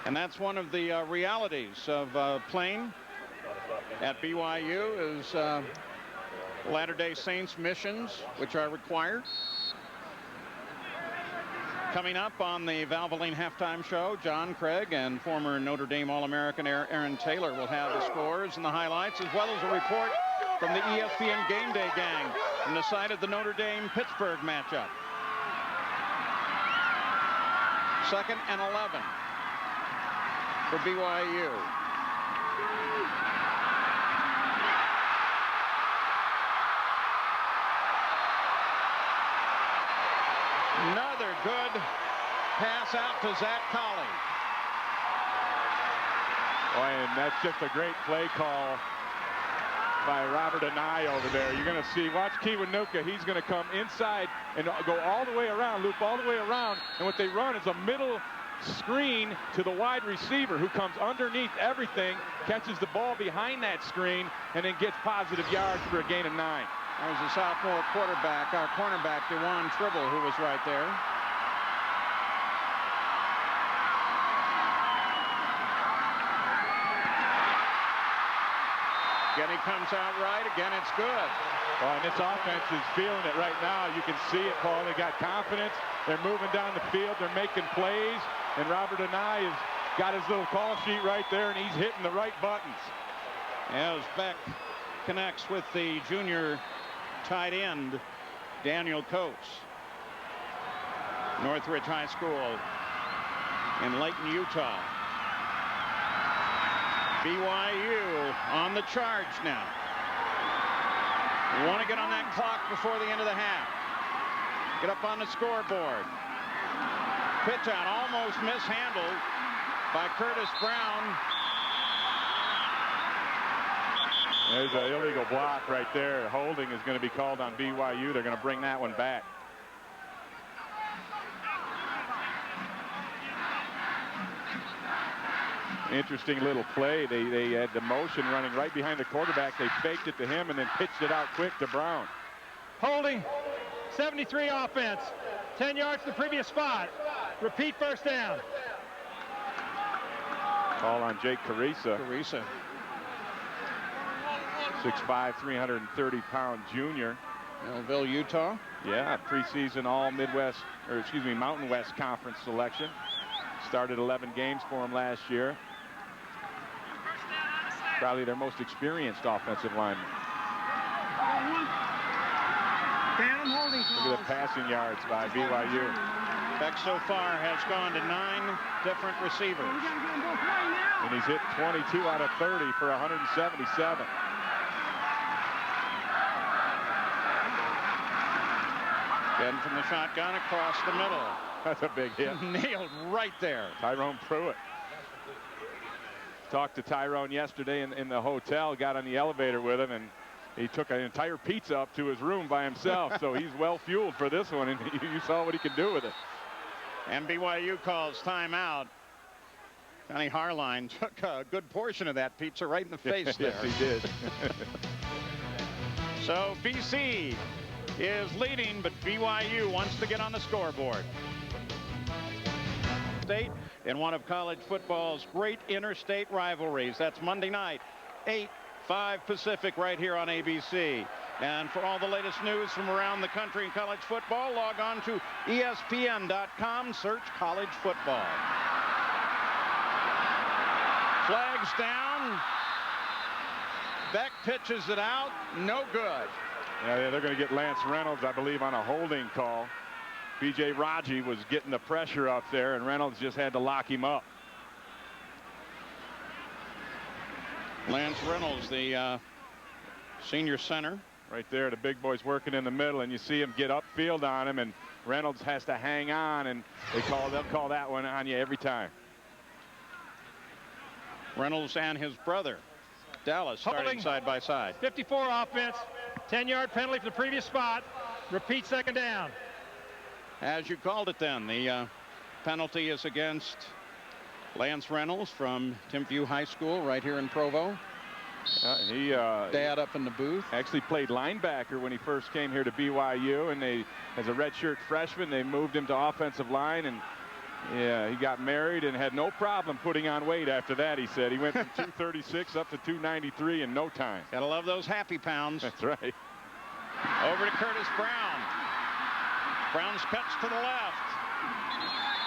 And that's one of the realities of playing at BYU is Latter-day Saints missions, which are required. Coming up on the Valvoline halftime show, John Craig and former Notre Dame All-American Aaron Taylor will have the scores and the highlights, as well as a report from the ESPN Game Day gang on the side of the Notre Dame-Pittsburgh matchup. 2nd and 11 for BYU. Another good pass out to Zach Colley. Boy, and that's just a great play call by Robert Anai over there. You're going to see, watch Kiwanuka. He's going to come inside and go all the way around, loop all the way around. And what they run is a middle screen to the wide receiver who comes underneath everything, catches the ball behind that screen, and then gets positive yards for a gain of 9. There's a sophomore quarterback, our cornerback, DeJuan Tribble, who was right there. Again, he comes out right. Again, it's good. Well, and this offense is feeling it right now. You can see it, Paul. They got confidence. They're moving down the field. They're making plays. And Robert Anai has got his little call sheet right there, and he's hitting the right buttons. As Beck connects with the junior tight end, Daniel Coates. Northridge High School in Layton, Utah. BYU on the charge now. We want to get on that clock before the end of the half. Get up on the scoreboard. Pitch out almost mishandled by Curtis Brown. There's an illegal block right there. Holding is going to be called on BYU. They're going to bring that one back. Interesting little play. They had the motion running right behind the quarterback. They faked it to him and then pitched it out quick to Brown. Holding, 73 offense, 10 yards to the previous spot. Repeat first down. Call on Jake Carissa. 6'5", 330-pound junior. Millville, Utah. Yeah, preseason all Midwest, or excuse me, Mountain West Conference selection. Started 11 games for him last year. Probably their most experienced offensive lineman. Look at the passing yards by BYU. Beck so far has gone to 9 different receivers. And he's hit 22 out of 30 for 177. Again from the shotgun across the middle. That's a big hit. Nailed right there. Tyrone Pruitt. Talked to Tyrone yesterday in the hotel, got on the elevator with him, and he took an entire pizza up to his room by himself. So he's well fueled for this one, and you saw what he can do with it. And BYU calls timeout. Johnny Harline took a good portion of that pizza right in the face there. Yes, he did. So BC is leading, but BYU wants to get on the scoreboard. State in one of college football's great interstate rivalries. That's Monday night, 8/5 Pacific, right here on ABC. And for all the latest news from around the country in college football, log on to ESPN.com, search college football. Flags down. Beck pitches it out. No good. Yeah, they're going to get Lance Reynolds, I believe, on a holding call. B.J. Raji was getting the pressure up there, and Reynolds just had to lock him up. Lance Reynolds, the senior center. Right there, the big boy's working in the middle, and you see him get upfield on him, and Reynolds has to hang on, and they'll call that one on you every time. Reynolds and his brother, Dallas, starting side by side. 54 offense, 10-yard penalty for the previous spot. Repeat second down. As you called it then, the penalty is against Lance Reynolds from Timpview High School right here in Provo. Dad up in the booth. Actually played linebacker when he first came here to BYU, and as a redshirt freshman, they moved him to offensive line, and yeah, he got married and had no problem putting on weight after that, he said. He went from 236 up to 293 in no time. Gotta love those happy pounds. That's right. Over to Curtis Brown. Brown's cuts to the left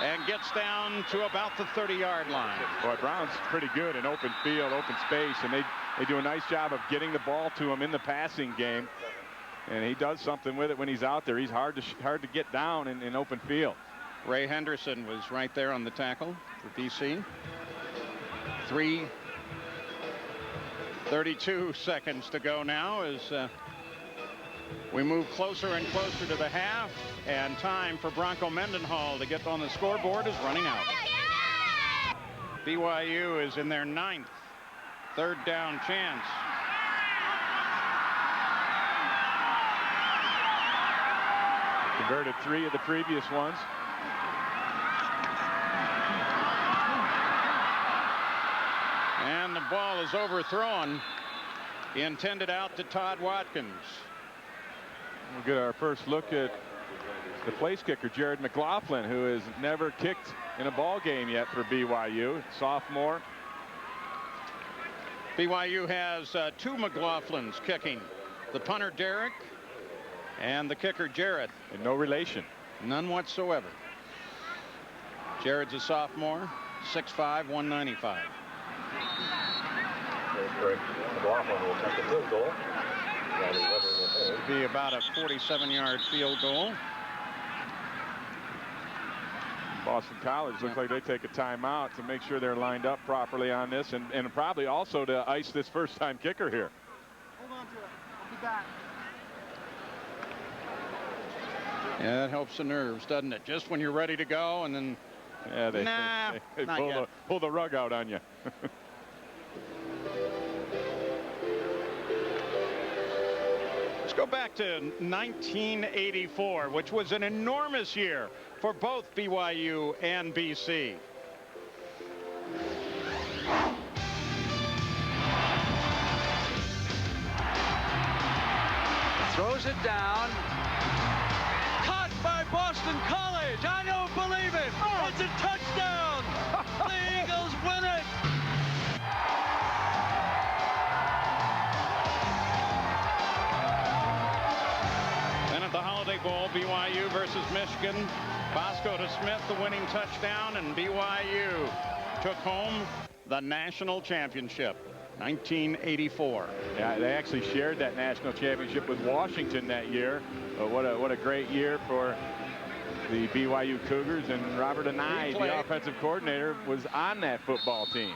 and gets down to about the 30-yard line. Boy, Brown's pretty good in open field, open space, and they do a nice job of getting the ball to him in the passing game. And he does something with it when he's out there. He's hard to get down in open field. Ray Henderson was right there on the tackle for BC. 3:32 seconds to go now as we move closer and closer to the half, and time for Bronco Mendenhall to get on the scoreboard is running out. BYU is in their 9th third down chance. Converted 3 of the previous ones. ball is overthrown. Intended out to Todd Watkins. We'll get our first look at the place kicker, Jared McLaughlin, who has never kicked in a ball game yet for BYU. Sophomore. BYU has two McLaughlins kicking. The punter, Derek, and the kicker, Jared. And no relation. None whatsoever. Jared's a sophomore, 6'5", 195. McLaughlin will take a field goal. It'll be about a 47-yard field goal. Boston College looks like they take a timeout to make sure they're lined up properly on this, and probably also to ice this first-time kicker here. Hold on to it. I'll be back. Yeah, that helps the nerves, doesn't it? Just when you're ready to go, and then yeah, they pull the rug out on you. Let's go back to 1984, which was an enormous year for both BYU and BC. Throws it down. Caught by Boston College. I don't believe it. It's a touchdown. The Eagles win it. Then at the Holiday Bowl, BYU versus Michigan. Bosco to Smith, the winning touchdown, and BYU took home the national championship. 1984. Yeah, they actually shared that national championship with Washington that year. What a great year for the BYU Cougars, and Robert Anai, the offensive coordinator, was on that football team.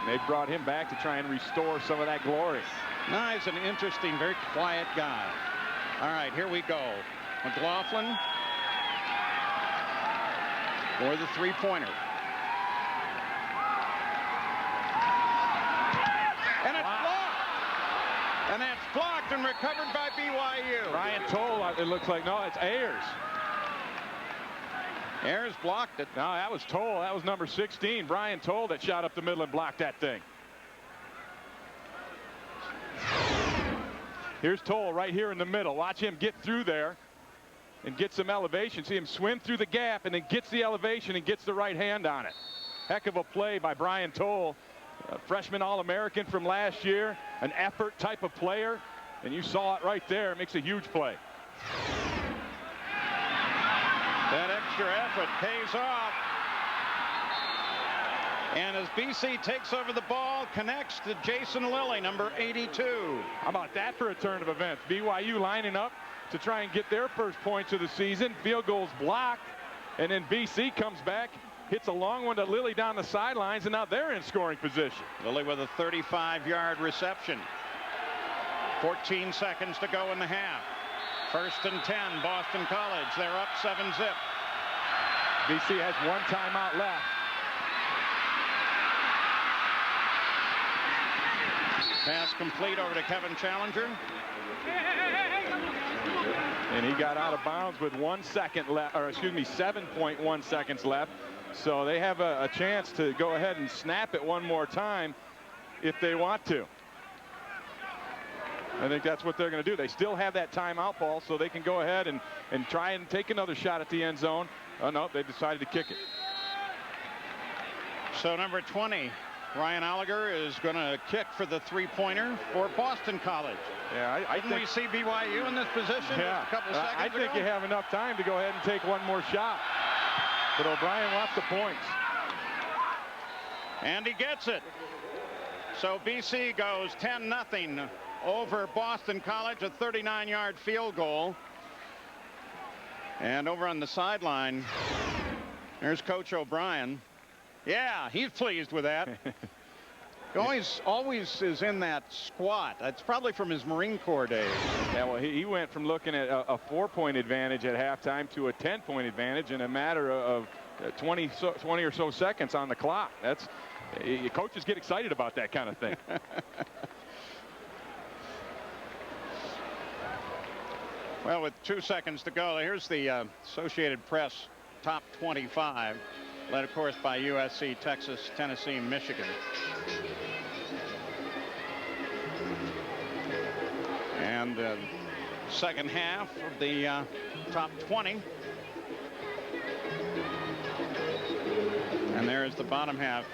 And they brought him back to try and restore some of that glory. Anai's an interesting, very quiet guy. All right, here we go. McLaughlin for the three-pointer. And it's blocked. And that's blocked and recovered by BYU. Brian Toll, it looks like. No, it's Ayers. Ayers blocked it. No, that was Toll. That was number 16, Brian Toll, that shot up the middle and blocked that thing. Here's Toll right here in the middle. Watch him get through there and get some elevation. See him swim through the gap and then gets the elevation and gets the right hand on it. Heck of a play by Brian Toll, a freshman All-American from last year, an effort type of player, and you saw it right there. It makes a huge play. That extra effort pays off. And as BC takes over the ball, connects to Jason Lilly, number 82. How about that for a turn of events? BYU lining up to try and get their first points of the season. Field goal's blocked, and then BC comes back, hits a long one to Lilly down the sidelines, and now they're in scoring position. Lilly with a 35-yard reception. 14 seconds to go in the half. 1st and 10, Boston College. They're up 7-zip. BC has one timeout left. Pass complete over to Kevin Challenger. And he got out of bounds with 1 second left, or excuse me, 7.1 seconds left. So they have a chance to go ahead and snap it one more time if they want to. I think that's what they're going to do. They still have that timeout ball, so they can go ahead and try and take another shot at the end zone. Oh, no, they decided to kick it. So number 20, Ryan Oliger, is going to kick for the three-pointer for Boston College. Yeah, I think we see BYU in this position just a couple seconds I think ago? you have enough time to go ahead and take one more shot. But O'Brien wants the points. And he gets it. So BC goes 10-0 over Boston College, a 39-yard field goal. And over on the sideline, there's Coach O'Brien. Yeah, he's pleased with that. He always is in that squat. That's probably from his Marine Corps days. Yeah, well, he went from looking at a 4-point advantage at halftime to a 10-point advantage in a matter of 20 or so seconds on the clock. Coaches get excited about that kind of thing. Well, with 2 seconds to go, here's the Associated Press top 25, led, of course, by USC, Texas, Tennessee, Michigan. And the second half of the top 20. And there's the bottom half.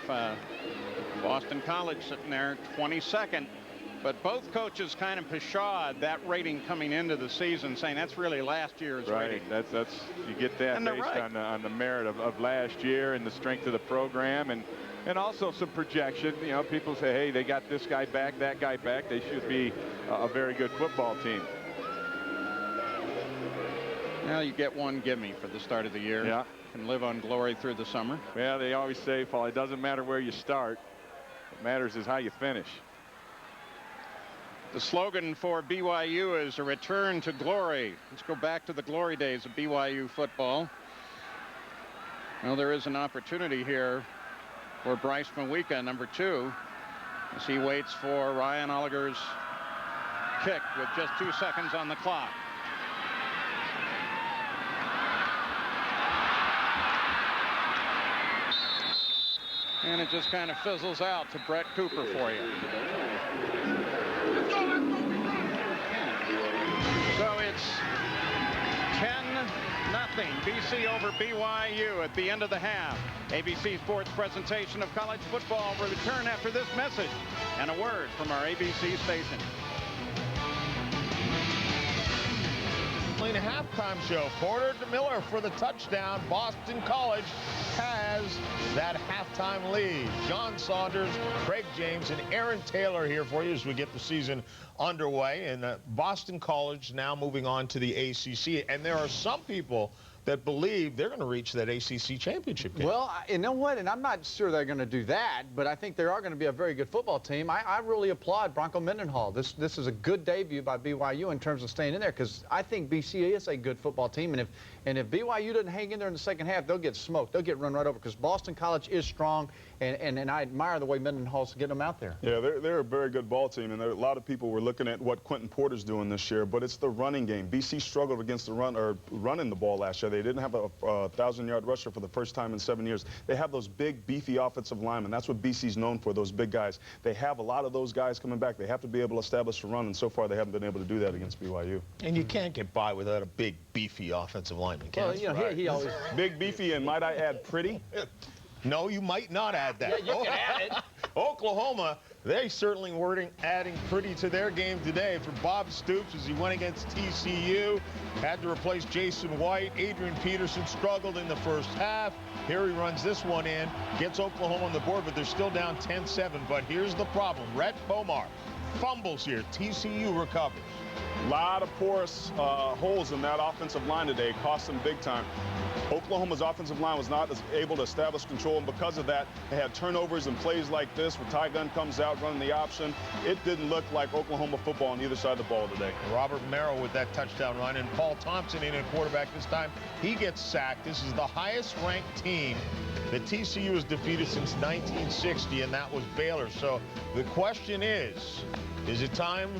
Boston College sitting there 22nd. But both coaches kind of pshawed that rating coming into the season, saying that's really last year's rating. That's you get that based on the merit of last year and the strength of the program, and also some projection. You know, people say, hey, they got this guy back, that guy back. They should be a very good football team. Well, you get one gimme for the start of the year. Yeah. Can live on glory through the summer. Well, they always say, Paul, it doesn't matter where you start. What matters is how you finish. The slogan for BYU is a return to glory. Let's go back to the glory days of BYU football. Well, there is an opportunity here for Bryce Mawika, number 2, as he waits for Ryan Oliger's kick with just 2 seconds on the clock. And it just kind of fizzles out to Brett Cooper for you. So it's 10-0 BC over BYU at the end of the half. ABC Sports presentation of college football will return after this message and a word from our ABC station. In a halftime show, Porter Miller for the touchdown. Boston College has that halftime lead. John Saunders, Craig James, and Aaron Taylor here for you as we get the season underway. And Boston College now moving on to the ACC. And there are some people that believe they're going to reach that ACC championship game. Well, you know what? And I'm not sure they're going to do that, but I think they are going to be a very good football team. I really applaud Bronco Mendenhall. This is a good debut by BYU in terms of staying in there, because I think BC is a good football team. And if BYU doesn't hang in there in the second half, they'll get smoked. They'll get run right over, because Boston College is strong, and I admire the way Mendenhall's getting them out there. Yeah, they're a very good ball team, and a lot of people were looking at what Quentin Porter's doing this year, but it's the running game. BC struggled against the run, or running the ball last year. They didn't have a 1,000-yard rusher for the first time in 7 years. They have those big, beefy offensive linemen. That's what BC's known for, those big guys. They have a lot of those guys coming back. They have to be able to establish a run, and so far they haven't been able to do that against BYU. And you can't get by without a big, beefy offensive lineman, can Well, you? you know, he always... Big, beefy, and might I add, pretty? No, you might not add that. Yeah, you can add it. Oklahoma, they certainly weren't adding pretty to their game today for Bob Stoops as he went against TCU. Had to replace Jason White. Adrian Peterson struggled in the first half. Here he runs this one in, gets Oklahoma on the board, but they're still down 10-7. But here's the problem. Rhett Bomar fumbles here. TCU recovers. A lot of porous holes in that offensive line today. Cost them big time. Oklahoma's offensive line was not able to establish control, and because of that, they had turnovers and plays like this where Ty Gunn comes out running the option. It didn't look like Oklahoma football on either side of the ball today. Robert Merrill with that touchdown run, and Paul Thompson in at quarterback this time. He gets sacked. This is the highest-ranked team that TCU has defeated since 1960, and that was Baylor. So the question is it time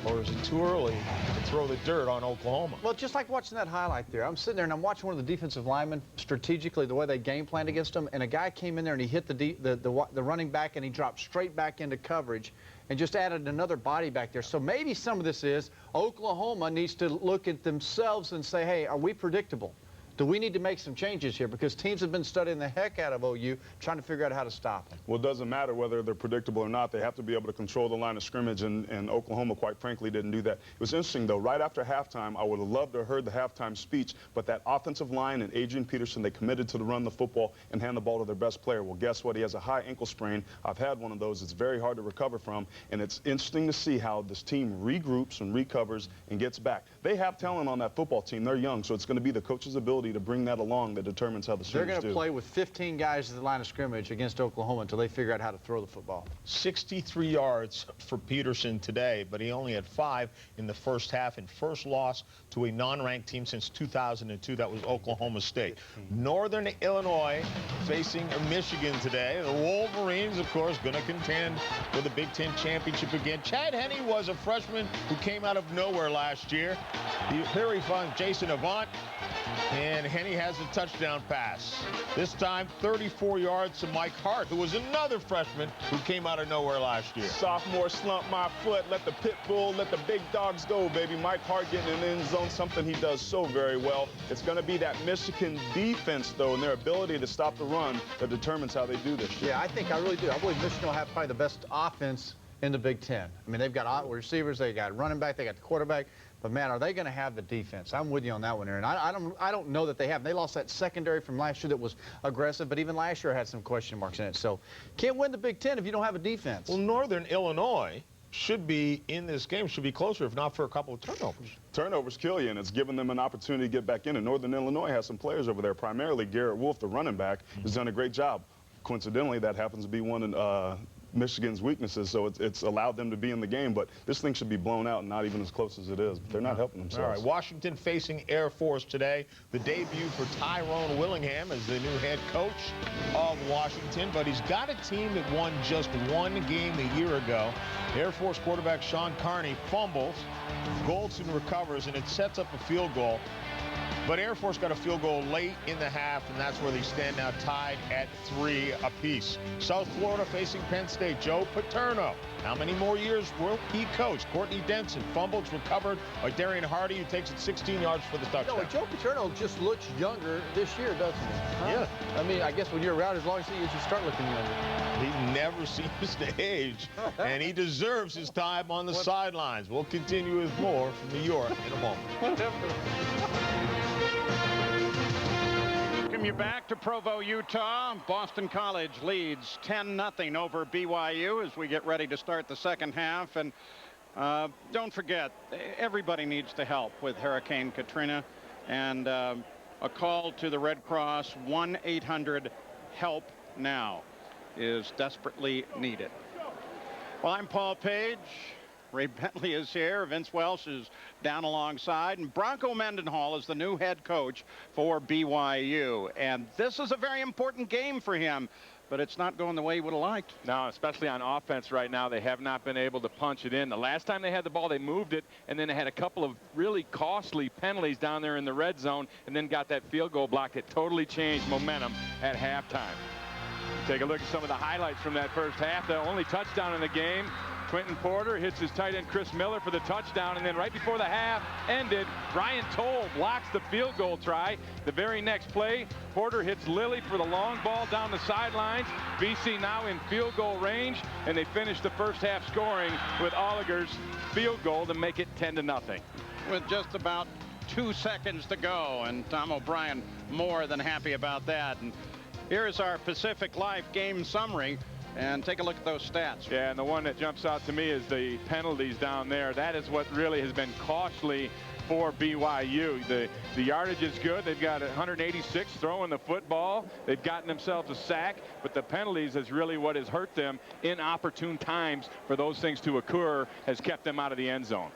or is it too early to throw the dirt on Oklahoma? Well, just like watching that highlight there, I'm sitting there and I'm watching one of the defensive linemen strategically, the way they game planned against them, and a guy came in there and he hit the running back and he dropped straight back into coverage and just added another body back there. So maybe some of this is Oklahoma needs to look at themselves and say, hey, are we predictable? Do we need to make some changes here? Because teams have been studying the heck out of OU, trying to figure out how to stop them. Well, it doesn't matter whether they're predictable or not. They have to be able to control the line of scrimmage, and Oklahoma, quite frankly, didn't do that. It was interesting, though. Right after halftime, I would have loved to have heard the halftime speech, but that offensive line and Adrian Peterson, they committed to run the football and hand the ball to their best player. Well, guess what? He has a high ankle sprain. I've had one of those. It's very hard to recover from, and it's interesting to see how this team regroups and recovers and gets back. They have talent on that football team. They're young, so it's going to be the coach's ability to bring that along that determines how the seniors do. They're going to play with 15 guys at the line of scrimmage against Oklahoma until they figure out how to throw the football. 63 yards for Peterson today, but he only had 5 in the first half, and first loss to a non-ranked team since 2002. That was Oklahoma State. Northern Illinois facing Michigan today. The Wolverines, of course, going to contend for the Big Ten championship again. Chad Henne was a freshman who came out of nowhere last year. Here he finds Jason Avant. And Henny has a touchdown pass. This time 34 yards to Mike Hart, who was another freshman who came out of nowhere last year. Sophomore slump my foot. Let the pit bull, let the big dogs go, baby. Mike Hart getting in the end zone, something he does so very well. It's going to be that Michigan defense, though, and their ability to stop the run that determines how they do this. Yeah, I really do. I believe Michigan will have probably the best offense in the Big Ten. I mean, they've got receivers, they got running back, they got the quarterback. But, man, are they going to have the defense? I'm with you on that one, Aaron. I don't know that they have. They lost that secondary from last year that was aggressive, but even last year had some question marks in it. So can't win the Big Ten if you don't have a defense. Well, Northern Illinois should be in this game, should be closer, if not for a couple of turnovers. Turnovers kill you, and it's given them an opportunity to get back in. And Northern Illinois has some players over there, primarily Garrett Wolf, the running back, who's done a great job. Coincidentally, that happens to be one of Michigan's weaknesses, so it's allowed them to be in the game. But this thing should be blown out, and not even as close as it is. But they're not helping themselves. All right, Washington facing Air Force today. The debut for Tyrone Willingham as the new head coach of Washington. But he's got a team that won just one game a year ago. Air Force quarterback Sean Carney fumbles. Goldson recovers, and it sets up a field goal. But Air Force got a field goal late in the half, and that's where they stand now tied at 3 apiece. South Florida facing Penn State. Joe Paterno. How many more years will he coach? Courtney Denson fumbles, recovered by Darian Hardy, who takes it 16 yards for the touchdown. No, Joe Paterno just looks younger this year, doesn't he? Huh? Yeah. I mean, I guess when you're around as long as he is, you start looking younger. He never seems to age, and he deserves his time on the sidelines. We'll continue with more from New York in a moment. Welcome you back to Provo, Utah. Boston College leads 10-0 over BYU as we get ready to start the second half. And don't forget, everybody needs to help with Hurricane Katrina. And a call to the Red Cross, 1-800-HELP-NOW, is desperately needed. Well, I'm Paul Page. Ray Bentley is here. Vince Welsh is down alongside. And Bronco Mendenhall is the new head coach for BYU. And this is a very important game for him. But it's not going the way he would have liked. No, especially on offense right now. They have not been able to punch it in. The last time they had the ball, they moved it, and then they had a couple of really costly penalties down there in the red zone, and then got that field goal block that totally changed momentum at halftime. Take a look at some of the highlights from that first half. The only touchdown in the game. Quentin Porter hits his tight end Chris Miller for the touchdown, and then right before the half ended, Brian Toll blocks the field goal try. The very next play, Porter hits Lilly for the long ball down the sidelines. BC now in field goal range, and they finish the first half scoring with Oliger's field goal to make it 10-0. With just about 2 seconds to go, and Tom O'Brien more than happy about that. And here's our Pacific Life game summary. And take a look at those stats. Yeah, and the one that jumps out to me is the penalties down there. That is what really has been costly for BYU. The yardage is good. They've got 186 throwing the football. They've gotten themselves a sack, but the penalties is really what has hurt them. Inopportune times for those things to occur has kept them out of the end zone.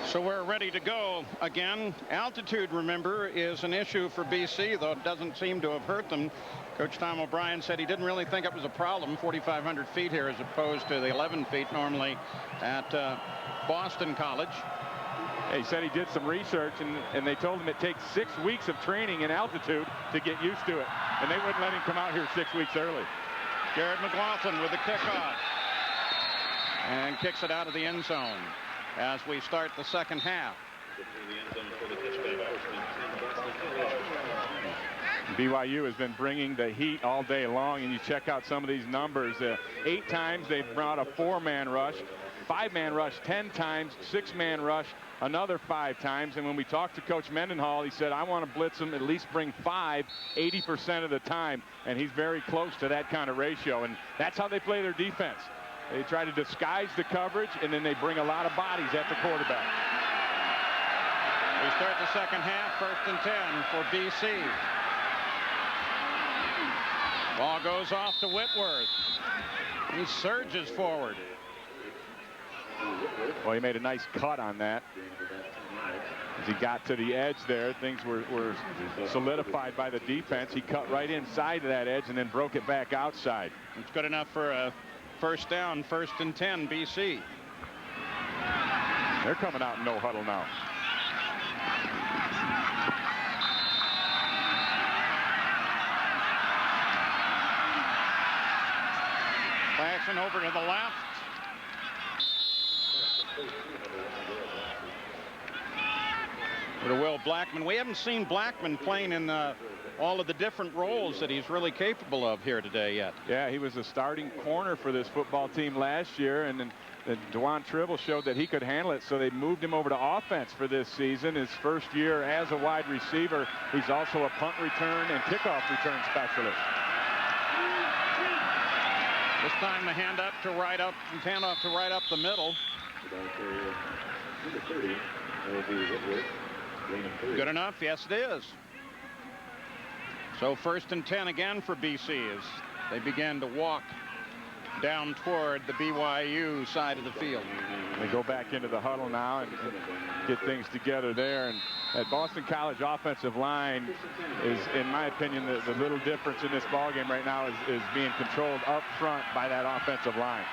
So we're ready to go again. Altitude, remember, is an issue for BC, though it doesn't seem to have hurt them. Coach Tom O'Brien said he didn't really think it was a problem, 4,500 feet here as opposed to the 11 feet normally at Boston College. He said he did some research, and they told him it takes 6 weeks of training in altitude to get used to it. And they wouldn't let him come out here 6 weeks early. Jared McLaughlin with the kickoff. And kicks it out of the end zone as we start the second half. BYU has been bringing the heat all day long, and you check out some of these numbers. 8 times they've brought a 4-man rush, 5-man rush 10 times, 6-man rush another 5 times. And when we talked to Coach Mendenhall, he said, I want to blitz them at least bring 5 80% of the time, and he's very close to that kind of ratio. And that's how they play their defense. They try to disguise the coverage, and then they bring a lot of bodies at the quarterback. We start the second half, 1st and 10 for BC. Ball goes off to Whitworth. He surges forward. Well, he made a nice cut on that. As he got to the edge there, things were solidified by the defense. He cut right inside of that edge and then broke it back outside. It's good enough for a first down, 1st and 10, BC. They're coming out in no huddle now. Flashing over to the left. To Will Blackman. We haven't seen Blackman playing in all of the different roles that he's really capable of here today yet. Yeah, he was a starting corner for this football team last year, and then Dewan Tribble showed that he could handle it, so they moved him over to offense for this season. His first year as a wide receiver. He's also a punt return and kickoff return specialist. This time the hand off to right up the middle. Good enough? Yes, it is. So 1st and 10 again for BC as they begin to walk down toward the BYU side of the field. They go back into the huddle now and get things together there. And that Boston College offensive line is, in my opinion, the little difference in this ballgame right now is being controlled up front by that offensive line.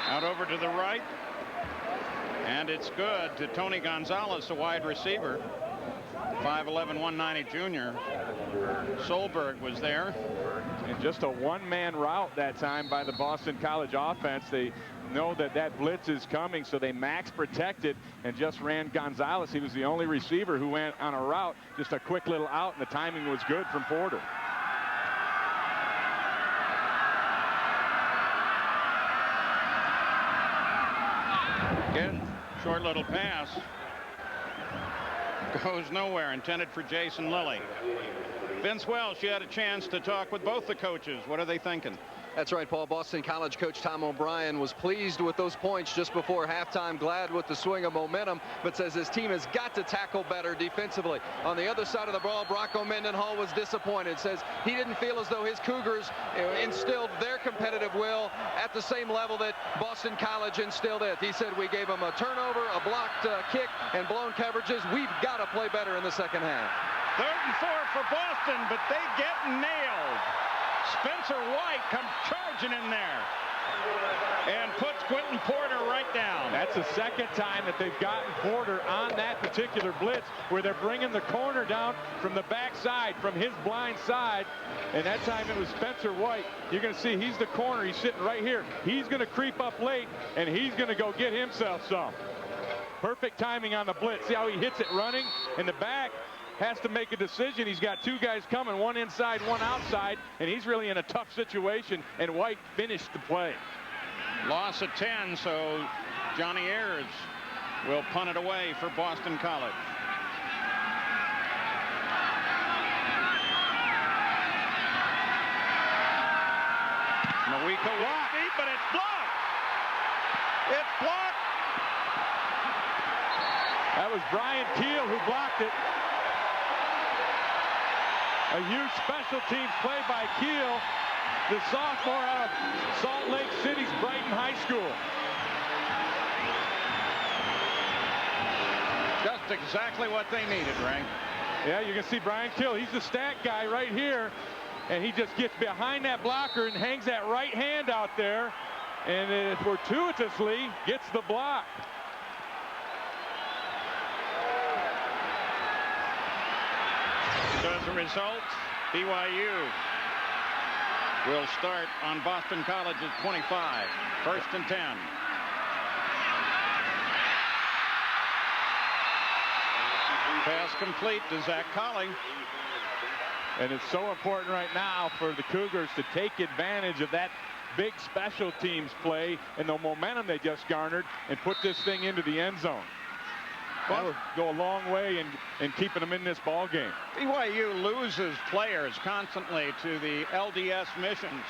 Out over to the right. And it's good to Tony Gonzalez, the wide receiver. 5'11", 190 junior. Solberg was there. And just a one-man route that time by the Boston College offense. They know that blitz is coming, so they max protected and just ran Gonzalez. He was the only receiver who went on a route, just a quick little out, and the timing was good from Porter. Again, short little pass. Goes nowhere, intended for Jason Lilly. Vince Welsh, you had a chance to talk with both the coaches. What are they thinking? That's right, Paul. Boston College coach Tom O'Brien was pleased with those points just before halftime, glad with the swing of momentum, but says his team has got to tackle better defensively. On the other side of the ball, Bronco Mendenhall was disappointed. Says he didn't feel as though his Cougars instilled their competitive will at the same level that Boston College instilled it. He said we gave them a turnover, a blocked kick, and blown coverages. We've got to play better in the second half. 3rd and 4 for Boston, but they get nailed. Spencer White comes charging in there and puts Quentin Porter right down. That's the second time that they've gotten Porter on that particular blitz, where they're bringing the corner down from the backside, from his blind side. And that time it was Spencer White. You're going to see he's the corner. He's sitting right here. He's going to creep up late, and he's going to go get himself some. Perfect timing on the blitz. See how he hits it running in the back? Has to make a decision. He's got two guys coming, one inside, one outside, and he's really in a tough situation, and White finished the play. Loss of 10, so Johnny Ayers will punt it away for Boston College. Mawika Watt, but it's blocked. It's blocked. That was Brian Keel who blocked it. A huge special teams play by Keel, the sophomore out of Salt Lake City's Brighton High School. Just exactly what they needed, Ray. Yeah, you can see Brian Keel. He's the stat guy right here, and he just gets behind that blocker and hangs that right hand out there, and fortuitously gets the block. So as a result, BYU will start on Boston College's 25. 1st and 10. Pass complete to Zach Colley. And it's so important right now for the Cougars to take advantage of that big special teams play and the momentum they just garnered and put this thing into the end zone. That would go a long way in keeping them in this ball game. BYU loses players constantly to the LDS missions.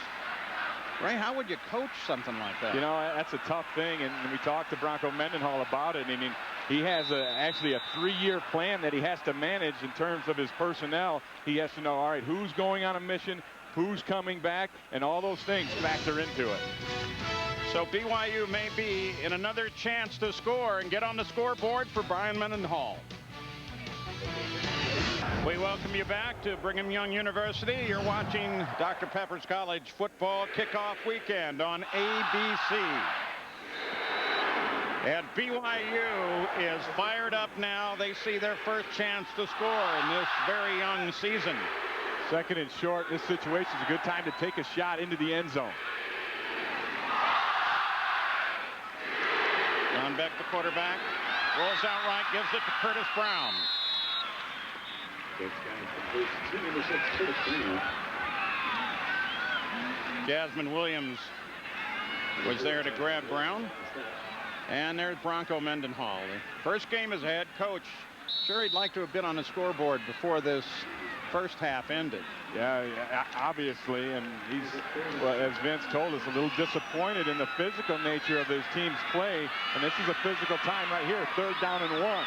Ray, how would you coach something like that? You know, that's a tough thing, and we talked to Bronco Mendenhall about it. I mean, he has actually a 3-year plan that he has to manage in terms of his personnel. He has to know, all right, who's going on a mission, who's coming back, and all those things factor into it. So BYU may be in another chance to score and get on the scoreboard for Brian Mendenhall. We welcome you back to Brigham Young University. You're watching Dr. Pepper's College Football Kickoff Weekend on ABC. And BYU is fired up now. They see their first chance to score in this very young season. Second and short. This situation is a good time to take a shot into the end zone. John Beck, the quarterback, rolls out right, gives it to Curtis Brown. Jasmine Williams was there to grab Brown. And there's Bronco Mendenhall. The first game as a head coach. Sure, he'd like to have been on the scoreboard before this first half ended. Yeah, obviously, and he's, well, as Vince told us, a little disappointed in the physical nature of his team's play. And this is a physical time right here, 3rd down and 1.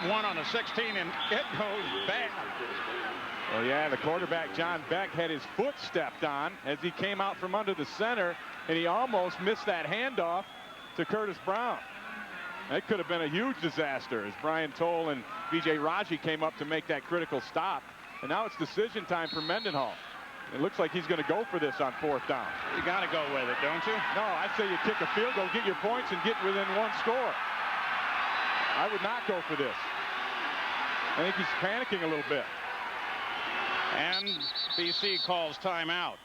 One on a 16, and it goes back. Well, yeah, the quarterback, John Beck, had his foot stepped on as he came out from under the center, and he almost missed that handoff to Curtis Brown. That could have been a huge disaster as Brian Toll and B.J. Raji came up to make that critical stop. And now it's decision time for Mendenhall. It looks like he's going to go for this on 4th down. You got to go with it, don't you? No, I say you kick a field goal, get your points, and get within 1 score. I would not go for this. I think he's panicking a little bit. And BC calls timeout.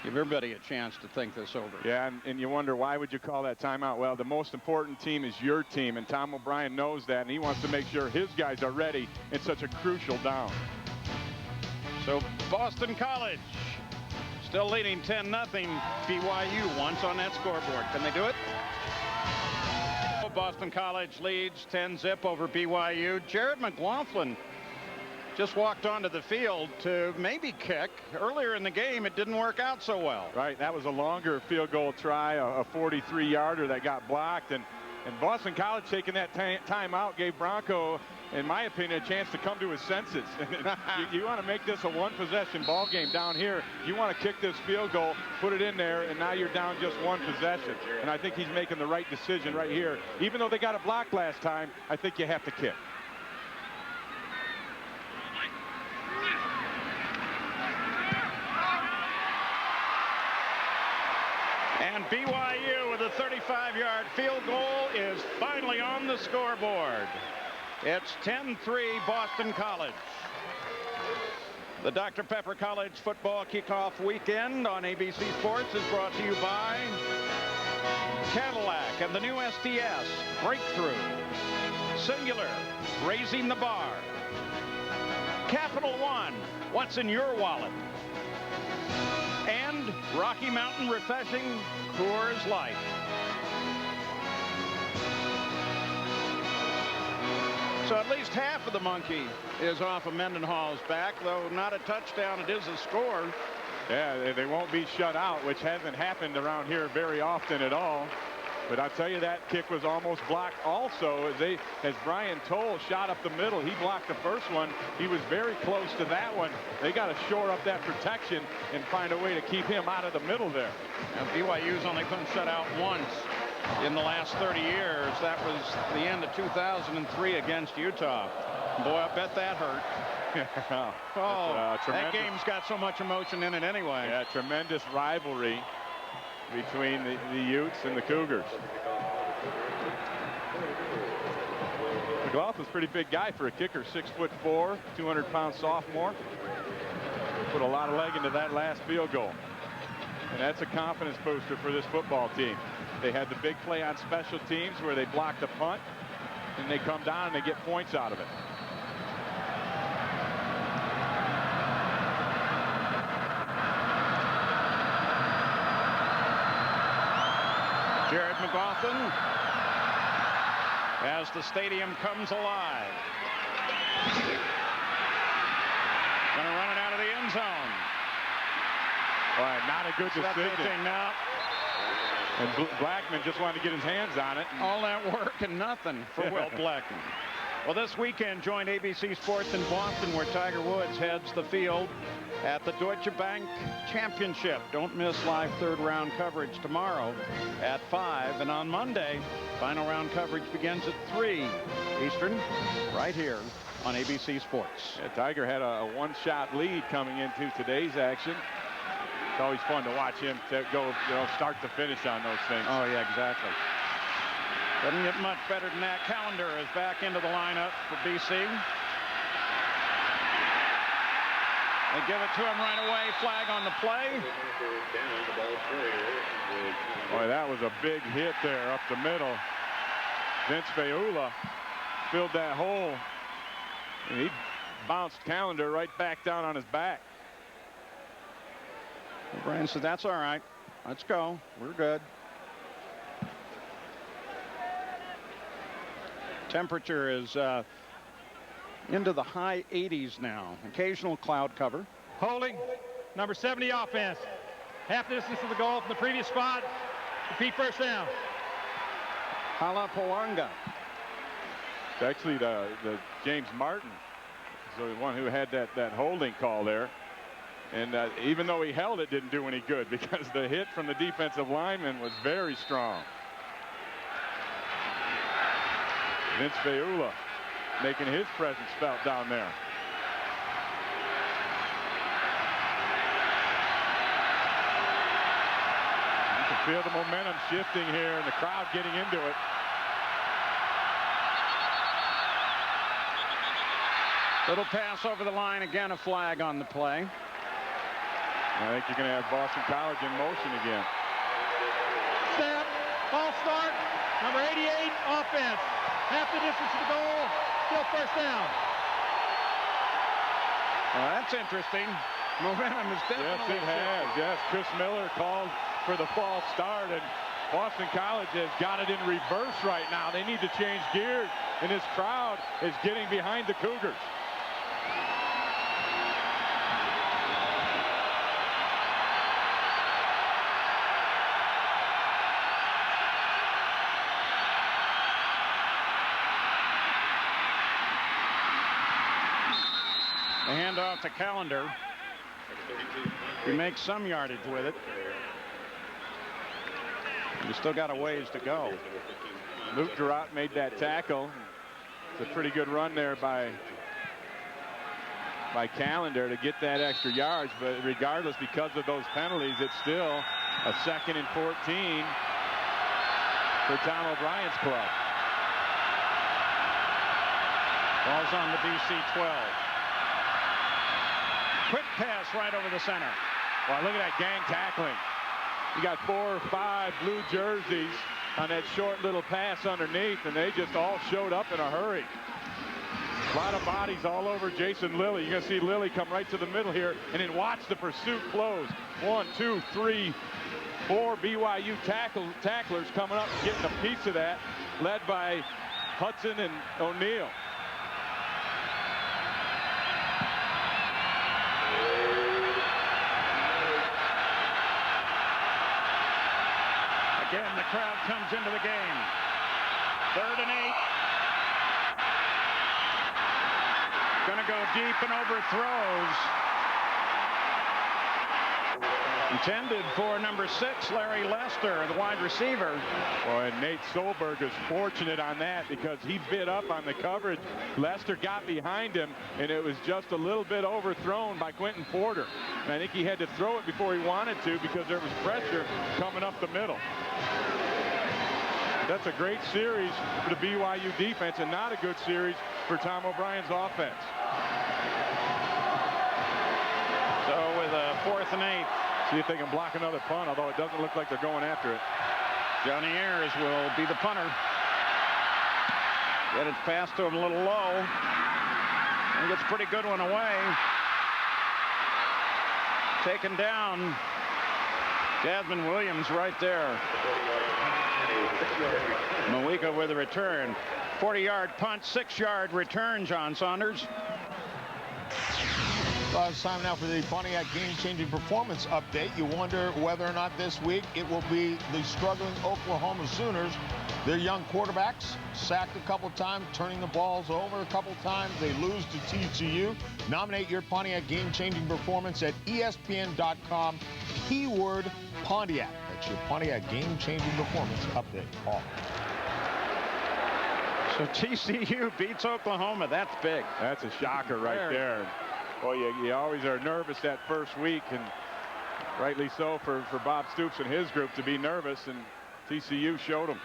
Give everybody a chance to think this over. Yeah, and you wonder, why would you call that timeout? Well, the most important team is your team, and Tom O'Brien knows that, and he wants to make sure his guys are ready in such a crucial down. So Boston College still leading 10-0. BYU once on that scoreboard. Can they do it? Boston College leads 10-0 over BYU. Jared McLaughlin just walked onto the field to maybe kick. Earlier in the game, it didn't work out so well. Right, that was a longer field goal try, a 43-yarder that got blocked. And Boston College taking that time out gave Bronco, in my opinion, a chance to come to his senses. you want to make this a 1-possession ball game down here. You want to kick this field goal, put it in there, and now you're down just 1 possession. And I think he's making the right decision right here. Even though they got a block last time, I think you have to kick. And BYU with a 35-yard field goal is finally on the scoreboard. It's 10-3 Boston College. The Dr. Pepper College football kickoff weekend on ABC Sports is brought to you by Cadillac and the new SDS, Breakthrough, Singular, Raising the Bar, Capital One, what's in your wallet? And Rocky Mountain Refreshing Coors Light. So at least half of the monkey is off of Mendenhall's back, though not a touchdown. It is a score. Yeah, they won't be shut out, which hasn't happened around here very often at all. But I'll tell you, that kick was almost blocked also as Brian Toll shot up the middle. He blocked the first one. He was very close to that one. They got to shore up that protection and find a way to keep him out of the middle there. Now, BYU's only been shut out once in the last 30 years. That was the end of 2003 against Utah. Boy, I bet that hurt. That game's got so much emotion in it anyway. Yeah, tremendous rivalry between the Utes and the Cougars. McLaughlin's a pretty big guy for a kicker, 6'4", 200-pound sophomore. Put a lot of leg into that last field goal. And that's a confidence booster for this football team. They had the big play on special teams where they blocked a punt, and they come down and they get points out of it. Jared McLaughlin as the stadium comes alive. Going to run it out of the end zone. Boy, not a good decision. Now. And Blackman just wanted to get his hands on it. All that work and nothing for Will Blackman. Well, this weekend, join ABC Sports in Boston, where Tiger Woods heads the field at the Deutsche Bank Championship. Don't miss live third-round coverage tomorrow at 5. And on Monday, final round coverage begins at 3 Eastern, right here on ABC Sports. Yeah, Tiger had a one-shot lead coming into today's action. It's always fun to watch him go, start to finish on those things. Oh, yeah, exactly. Doesn't get much better than that. Callender is back into the lineup for BC. They give it to him right away. Flag on the play. Boy, that was a big hit there up the middle. Vince Feula filled that hole, and he bounced Callender right back down on his back. Brian said, that's all right. Let's go. We're good. Temperature is into the high 80s now. Occasional cloud cover. Holding, number 70 offense. Half the distance to the goal from the previous spot. Repeat first down. Halapawanga. It's actually the James Martin is the one who had that holding call there. And even though he held it, didn't do any good because the hit from the defensive lineman was very strong. Vince Feula making his presence felt down there. You can feel the momentum shifting here and the crowd getting into it. Little pass over the line. Again, a flag on the play. I think you're going to have Boston College in motion again. Snap, ball start, number 88 offense. Half the distance to the goal, still first down. Well, that's interesting. Momentum is definitely. Yes, it has. Yes, Chris Miller called for the false start, and Boston College has got it in reverse right now. They need to change gears, and this crowd is getting behind the Cougars. A handoff to Callender. He makes some yardage with it. You still got a ways to go. Luke Durant made that tackle. It's a pretty good run there by Callender to get that extra yards, but regardless, because of those penalties, it's still a 2nd and 14 for Tom O'Brien's club. Ball's on the BC 12. Quick pass right over the center. Well, look at that gang tackling. You got 4 or 5 blue jerseys on that short little pass underneath, and they just all showed up in a hurry. A lot of bodies all over Jason Lilly. You're going to see Lilly come right to the middle here, and then watch the pursuit close. 1, 2, 3, 4 BYU tacklers coming up and getting a piece of that, led by Hudson and O'Neal. Again, the crowd comes into the game. 3rd and 8. Gonna go deep and overthrows. Intended for number 6, Larry Lester, the wide receiver. Boy, and Nate Solberg is fortunate on that because he bit up on the coverage. Lester got behind him, and it was just a little bit overthrown by Quentin Porter. And I think he had to throw it before he wanted to because there was pressure coming up the middle. That's a great series for the BYU defense and not a good series for Tom O'Brien's offense. So with a 4th and 8. See if they can block another punt, although it doesn't look like they're going after it. Johnny Ayers will be the punter. Get it past to him a little low. He gets a pretty good one away. Taken down. Jasmine Williams right there. Mawika with a return. 40-yard punt, 6-yard return, John Saunders. Well, it's time now for the Pontiac game-changing performance update. You wonder whether or not this week it will be the struggling Oklahoma Sooners. Their young quarterbacks sacked a couple times, turning the balls over a couple times. They lose to TCU. Nominate your Pontiac game-changing performance at ESPN.com, keyword Pontiac. That's your Pontiac game-changing performance update. Paul. So TCU beats Oklahoma. That's big. That's a shocker right there. Well, you always are nervous that first week, and rightly so for Bob Stoops and his group to be nervous, and TCU showed them.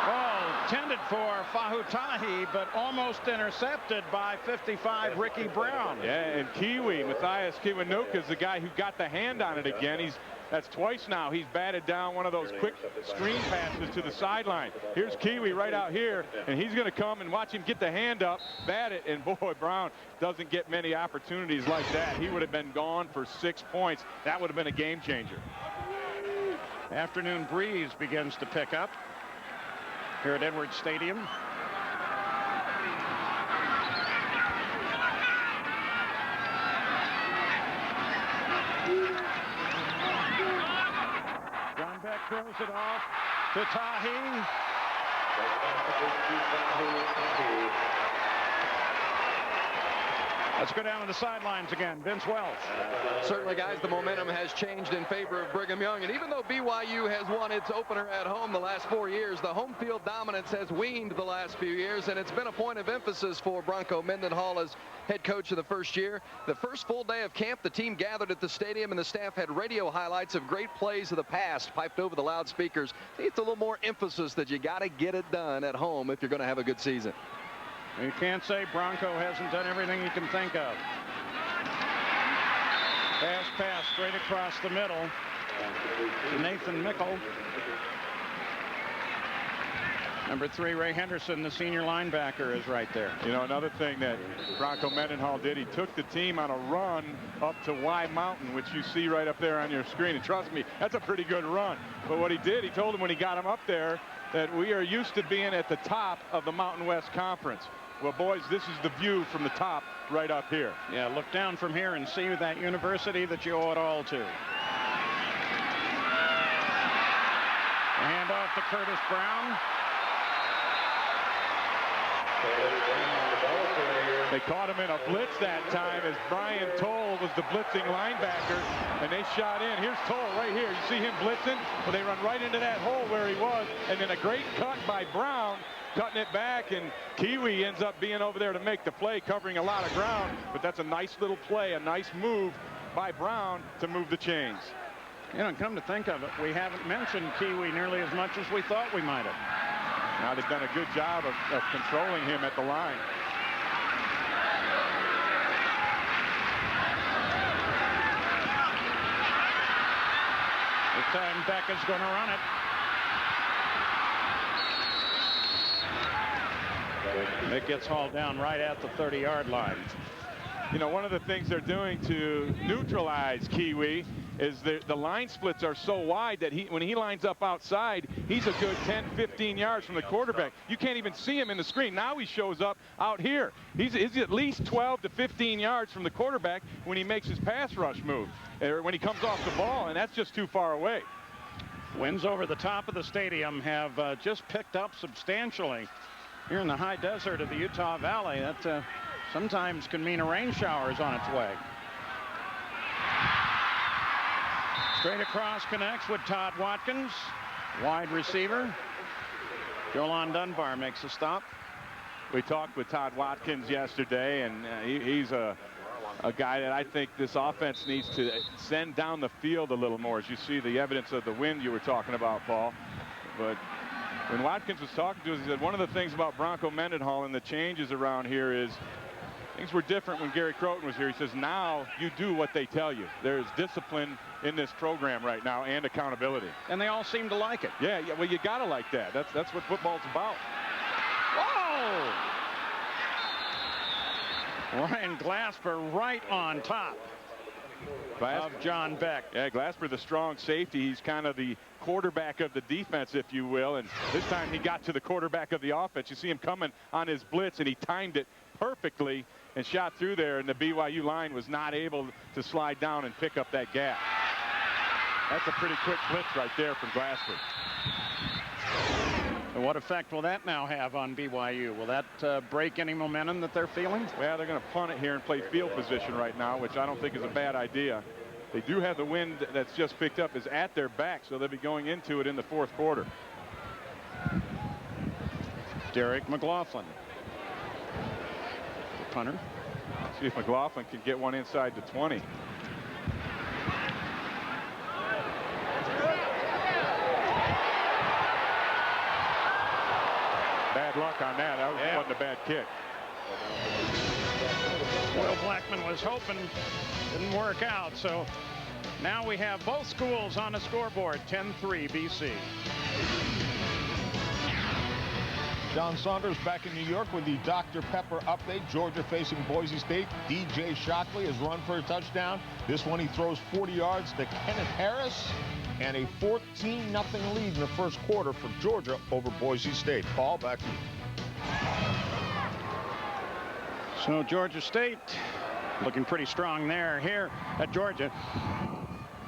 Ball intended for Fahutahi, but almost intercepted by 55 Ricky Brown. Yeah, and Kiwi, Matthias Kiwanuka, is the guy who got the hand on it again. That's twice now he's batted down one of those quick screen passes to the sideline. Here's Kiwi right out here, and he's going to come and watch him get the hand up, bat it, and boy, Brown doesn't get many opportunities like that. He would have been gone for 6 points. That would have been a game changer. Afternoon breeze begins to pick up here at Edwards Stadium. John Beck throws it off to Tahi. Let's go down to the sidelines again. Vince Welsh. Certainly, guys, the momentum has changed in favor of Brigham Young. And even though BYU has won its opener at home the last 4 years, the home field dominance has weaned the last few years. And it's been a point of emphasis for Bronco Mendenhall as head coach of the first year. The first full day of camp, the team gathered at the stadium, and the staff had radio highlights of great plays of the past piped over the loudspeakers. It's a little more emphasis that you got to get it done at home if you're going to have a good season. You can't say Bronco hasn't done everything you can think of. Pass straight across the middle to Nathan Mickle. Number 3, Ray Henderson, the senior linebacker, is right there. You know, another thing that Bronco Mendenhall did, he took the team on a run up to Y Mountain, which you see right up there on your screen. And trust me, that's a pretty good run. But what he did, he told them when he got him up there that we are used to being at the top of the Mountain West Conference. Well, boys, this is the view from the top right up here. Yeah, look down from here and see that university that you owe it all to. Hand off to Curtis Brown. They caught him in a blitz that time as Brian Toll was the blitzing linebacker, and they shot in. Here's Toll right here. You see him blitzing? Well, they run right into that hole where he was, and then a great cut by Brown, cutting it back, and Kiwi ends up being over there to make the play, covering a lot of ground. But that's a nice little play, a nice move by Brown to move the chains. You know, come to think of it, we haven't mentioned Kiwi nearly as much as we thought we might have. Now they've done a good job of controlling him at the line. This time Beck is going to run it. It gets hauled down right at the 30-yard line. You know, one of the things they're doing to neutralize Kiwi is the line splits are so wide that when he lines up outside, he's a good 10, 15 yards from the quarterback. You can't even see him in the screen. Now he shows up out here. He's at least 12 to 15 yards from the quarterback when he makes his pass rush move, or when he comes off the ball, and that's just too far away. Winds over the top of the stadium have just picked up substantially here in the high desert of the Utah Valley. That sometimes can mean a rain shower is on its way. Straight across connects with Todd Watkins, wide receiver. Jolon Dunbar makes a stop. We talked with Todd Watkins yesterday, and he's a guy that I think this offense needs to send down the field a little more, as you see the evidence of the wind you were talking about, Paul. But when Watkins was talking to us, he said one of the things about Bronco Mendenhall and the changes around here is things were different when Gary Croton was here. He says now you do what they tell you. There's discipline in this program right now and accountability. And they all seem to like it. Yeah, well, you got to like that. That's what football's about. Whoa! Ryan Glasper right on top of John Beck. Yeah, Glasper, the strong safety. He's kind of the quarterback of the defense, if you will. And this time he got to the quarterback of the offense. You see him coming on his blitz, and he timed it perfectly and shot through there, and the BYU line was not able to slide down and pick up that gap. That's a pretty quick blitz right there from Glassford. And what effect will that now have on BYU? Will that break any momentum that they're feeling? Well, they're going to punt it here and play field position right now, which I don't think is a bad idea. They do have the wind that's just picked up is at their back, so they'll be going into it in the fourth quarter. Derek McLaughlin, the punter. See if McLaughlin can get one inside the 20. Bad luck on that. That wasn't a bad kick. Will Blackman was hoping, didn't work out. So now we have both schools on the scoreboard, 10-3 BC. John Saunders back in New York with the Dr. Pepper update. Georgia facing Boise State. DJ Shockley has run for a touchdown. This one he throws 40 yards to Kenneth Harris. And a 14-0 lead in the first quarter for Georgia over Boise State. Paul, back to you. So Georgia State looking pretty strong there. Here at Georgia.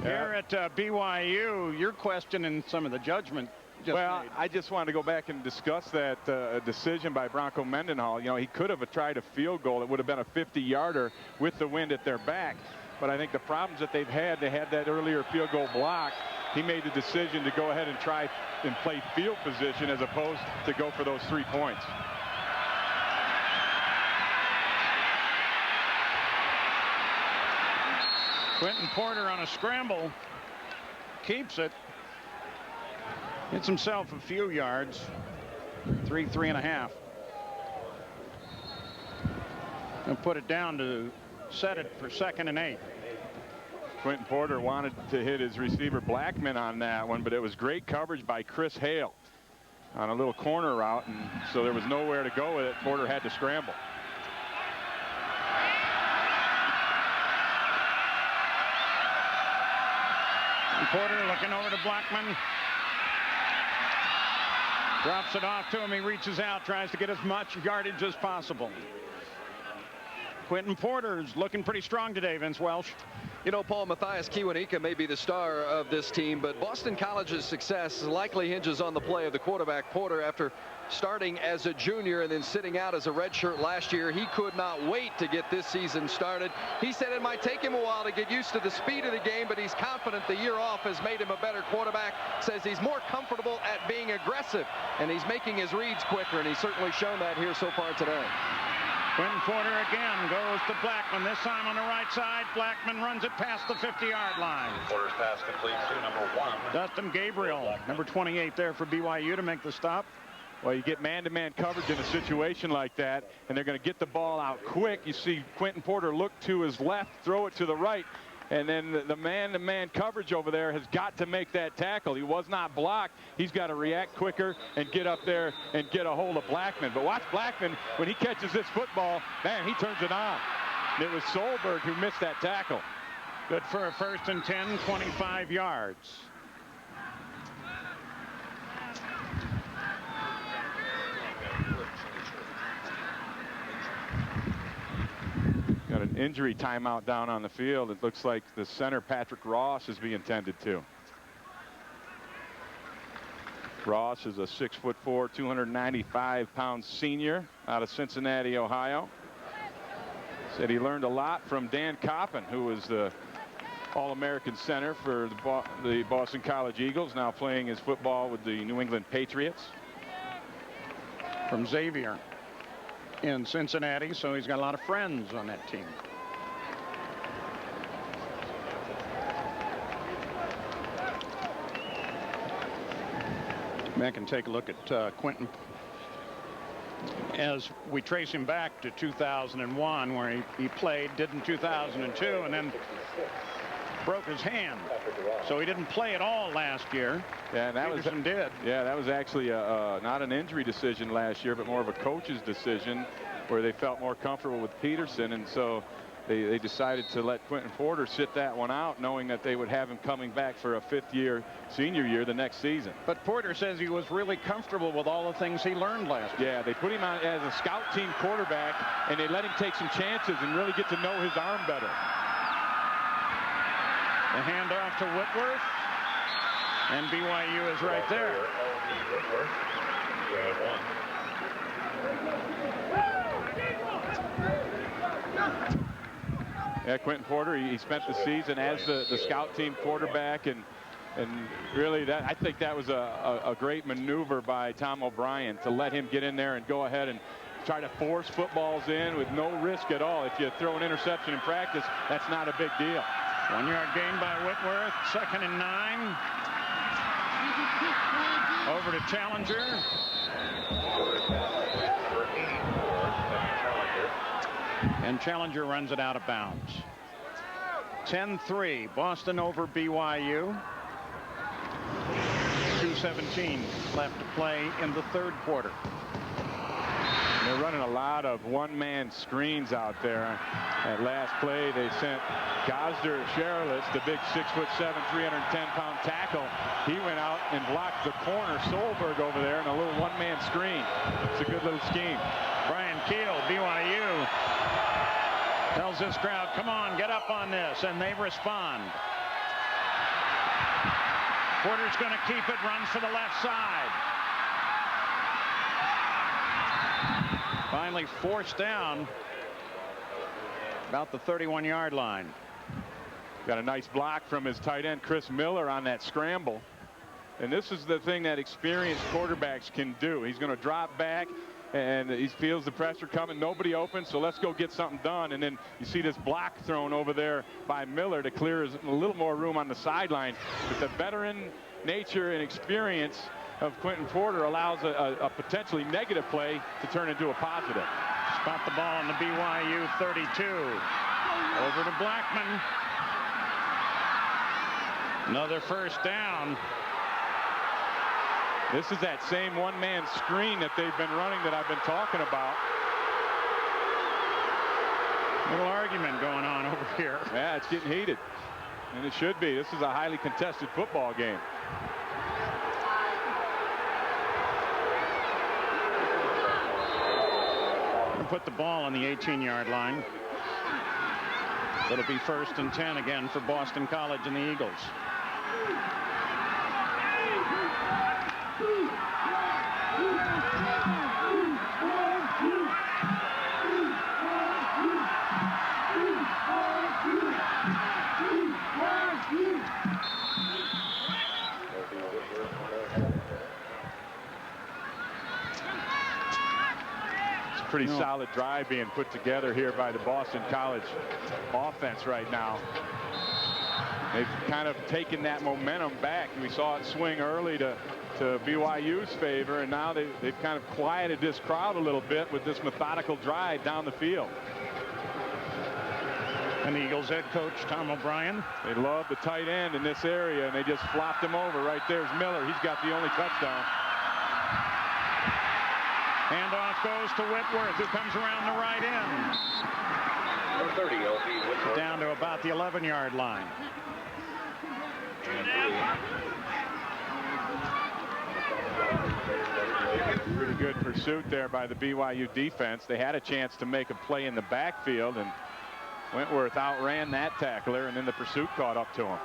Here at BYU, you're questioning some of the judgment. Well, I just wanted to go back and discuss that decision by Bronco Mendenhall. You know, he could have tried a field goal. It would have been a 50-yarder with the wind at their back. But I think the problems that they've had, they had that earlier field goal block. He made the decision to go ahead and try and play field position as opposed to go for those 3 points. Quentin Porter on a scramble. Keeps it. Gets himself a few yards. 3.5. He'll put it down to set it for 2nd and 8. Quentin Porter wanted to hit his receiver Blackman on that one, but it was great coverage by Chris Hale on a little corner route, and so there was nowhere to go with it. Porter had to scramble. And Porter looking over to Blackman. Drops it off to him. He reaches out, tries to get as much yardage as possible. Quentin Porter's looking pretty strong today, Vince Welsh. You know, Paul, Matthias Kiwanika may be the star of this team, but Boston College's success likely hinges on the play of the quarterback, Porter. After starting as a junior and then sitting out as a redshirt last year, he could not wait to get this season started. He said it might take him a while to get used to the speed of the game, but he's confident the year off has made him a better quarterback. Says he's more comfortable at being aggressive, and he's making his reads quicker, and he's certainly shown that here so far today. Quentin Porter again goes to Blackman, this time on the right side. Blackman runs it past the 50-yard line. Porter's pass complete to number 1. Dustin Gabriel, number 28 there for BYU to make the stop. Well, you get man-to-man coverage in a situation like that, and they're going to get the ball out quick. You see Quentin Porter look to his left, throw it to the right, and then the man-to-man coverage over there has got to make that tackle. He was not blocked. He's got to react quicker and get up there and get a hold of Blackman. But watch Blackman, when he catches this football, man, he turns it on. And it was Solberg who missed that tackle. Good for a 1st and 10, 25 yards. Got an injury timeout down on the field. It looks like the center, Patrick Ross, is being tended to. Ross is a 6'4", 295-pound senior out of Cincinnati, Ohio. Said he learned a lot from Dan Coppin, who was the All-American center for the Boston College Eagles, now playing his football with the New England Patriots. From Xavier in Cincinnati, so he's got a lot of friends on that team. Back and take a look at Quentin as we trace him back to 2001, where he played, did in 2002, and then broke his hand, so he didn't play at all last year. Yeah, and Peterson did. Yeah, that was actually not an injury decision last year, but more of a coach's decision, where they felt more comfortable with Peterson, and so they decided to let Quentin Porter sit that one out, knowing that they would have him coming back for a fifth-year senior year the next season. But Porter says he was really comfortable with all the things he learned last year. Yeah, they put him on as a scout team quarterback, and they let him take some chances and really get to know his arm better. The handoff to Whitworth, and BYU is right there. Yeah, Quentin Porter, he spent the season as the scout team quarterback, and really I think that was a great maneuver by Tom O'Brien to let him get in there and go ahead and try to force footballs in with no risk at all. If you throw an interception in practice, that's not a big deal. 1 yard gain by Whitworth, 2nd and 9. Over to Challenger. And Challenger runs it out of bounds. 10-3, Boston over BYU. 2:17 left to play in the third quarter. They're running a lot of one-man screens out there. That last play, they sent Gosder Sherlitz, the big 6'7", 310-pound tackle. He went out and blocked the corner, Solberg over there, in a little one-man screen. It's a good little scheme. Brian Keel, BYU, tells this crowd, come on, get up on this, and they respond. Porter's going to keep it, runs to the left side. Finally forced down about the 31-yard line. Got a nice block from his tight end, Chris Miller, on that scramble. And this is the thing that experienced quarterbacks can do. He's going to drop back, and he feels the pressure coming. Nobody open, so let's go get something done. And then you see this block thrown over there by Miller to clear a little more room on the sideline. But the veteran nature and experience of Quentin Porter allows a potentially negative play to turn into a positive. Spot the ball on the BYU 32. Over to Blackman. Another first down. This is that same one-man screen that they've been running that I've been talking about. Little argument going on over here. Yeah, it's getting heated. And it should be. This is a highly contested football game. Put the ball on the 18-yard line. It'll be 1st and 10 again for Boston College and the Eagles. Pretty solid drive being put together here by the Boston College offense right now. They've kind of taken that momentum back. We saw it swing early to BYU's favor, and now they've kind of quieted this crowd a little bit with this methodical drive down the field. And the Eagles head coach Tom O'Brien. They love the tight end in this area, and they just flopped him over. Right there's Miller. He's got the only touchdown. Handoff goes to Whitworth, who comes around the right end. Number 30, LB Whitworth. Down to about the 11-yard line. Pretty good pursuit there by the BYU defense. They had a chance to make a play in the backfield, and Whitworth outran that tackler, and then the pursuit caught up to him.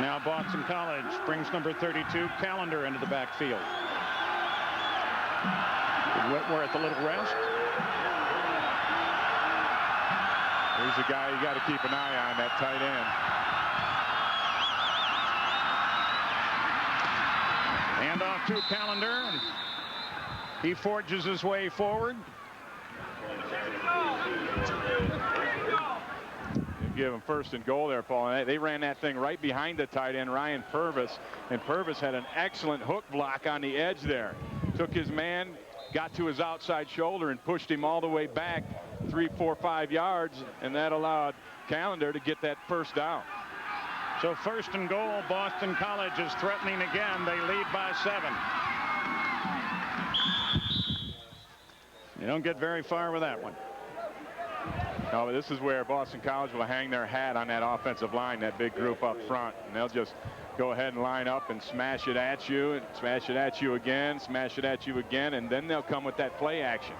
Now Boston College brings number 32, Callender, into the backfield. Whitworth a little rest. He's a guy you got to keep an eye on, that tight end. Handoff to Callender, and he forges his way forward. You give him 1st and goal there, Paul. And they ran that thing right behind the tight end, Ryan Purvis, and Purvis had an excellent hook block on the edge there. Took his man, got to his outside shoulder, and pushed him all the way back 3, 4, 5 yards, and that allowed Callender to get that first down. So 1st and goal, Boston College is threatening again. They lead by 7. You don't get very far with that one. No, this is where Boston College will hang their hat on that offensive line, that big group up front, and they'll just go ahead and line up and smash it at you, and smash it at you again, smash it at you again, and then they'll come with that play action.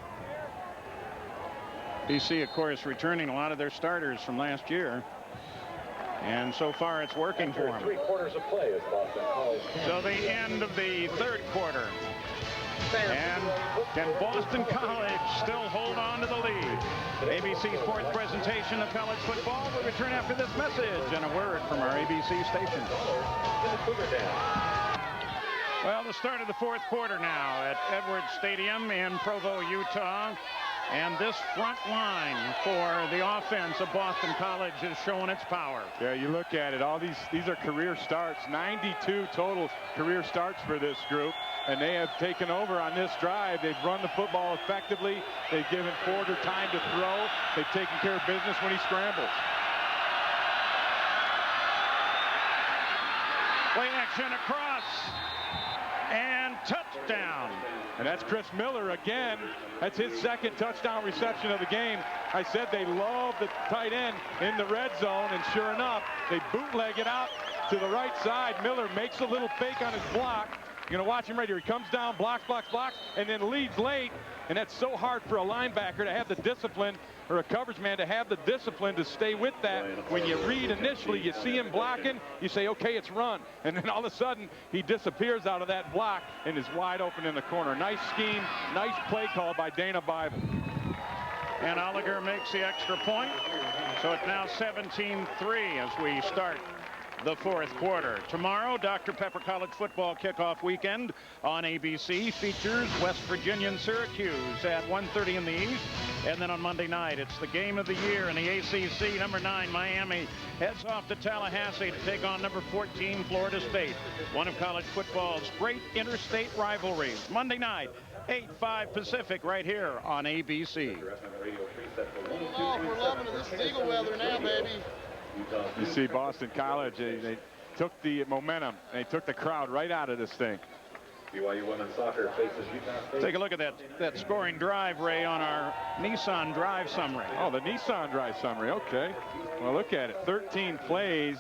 BC, of course, returning a lot of their starters from last year, and so far it's working for them. 3/4 of play is Boston College. So the end of the third quarter. And can Boston College still hold on to the lead? ABC Sports presentation of college football will return after this message and a word from our ABC station. Well, the start of the fourth quarter now at Edwards Stadium in Provo, Utah. And this front line for the offense of Boston College is showing its power. Yeah, you look at it, all these are career starts, 92 total career starts for this group, and they have taken over on this drive. They've run the football effectively. They've given Porter time to throw. They've taken care of business when he scrambles. Play action across. And touchdown. And that's Chris Miller again. That's his second touchdown reception of the game. I said they love the tight end in the red zone, and sure enough, they bootleg it out to the right side. Miller makes a little fake on his block. You're going to watch him right here. He comes down, blocks, and then leads late. And that's so hard for a linebacker to have the discipline, or a coverage man to have the discipline to stay with that. When you read initially, you see him blocking, you say, okay, it's run. And then all of a sudden, he disappears out of that block and is wide open in the corner. Nice scheme, nice play call by Dana Bible. And Oliger makes the extra point. So it's now 17-3 as we start the fourth quarter. Tomorrow, Dr. Pepper College football kickoff weekend on ABC features West Virginia and Syracuse at 1:30 in the East. And then on Monday night, it's the game of the year in the ACC. Number 9, Miami, heads off to Tallahassee to take on number 14, Florida State. One of college football's great interstate rivalries. Monday night, 8/5 Pacific, right here on ABC. Oh, we're loving it. This is Eagle weather now, baby. You see Boston College, they took the momentum. They took the crowd right out of this thing. BYU women's soccer faces Utah State. Take a look at that scoring drive, Ray, on our Nissan Drive summary. Oh, the Nissan Drive summary. Okay. Well, look at it. 13 plays.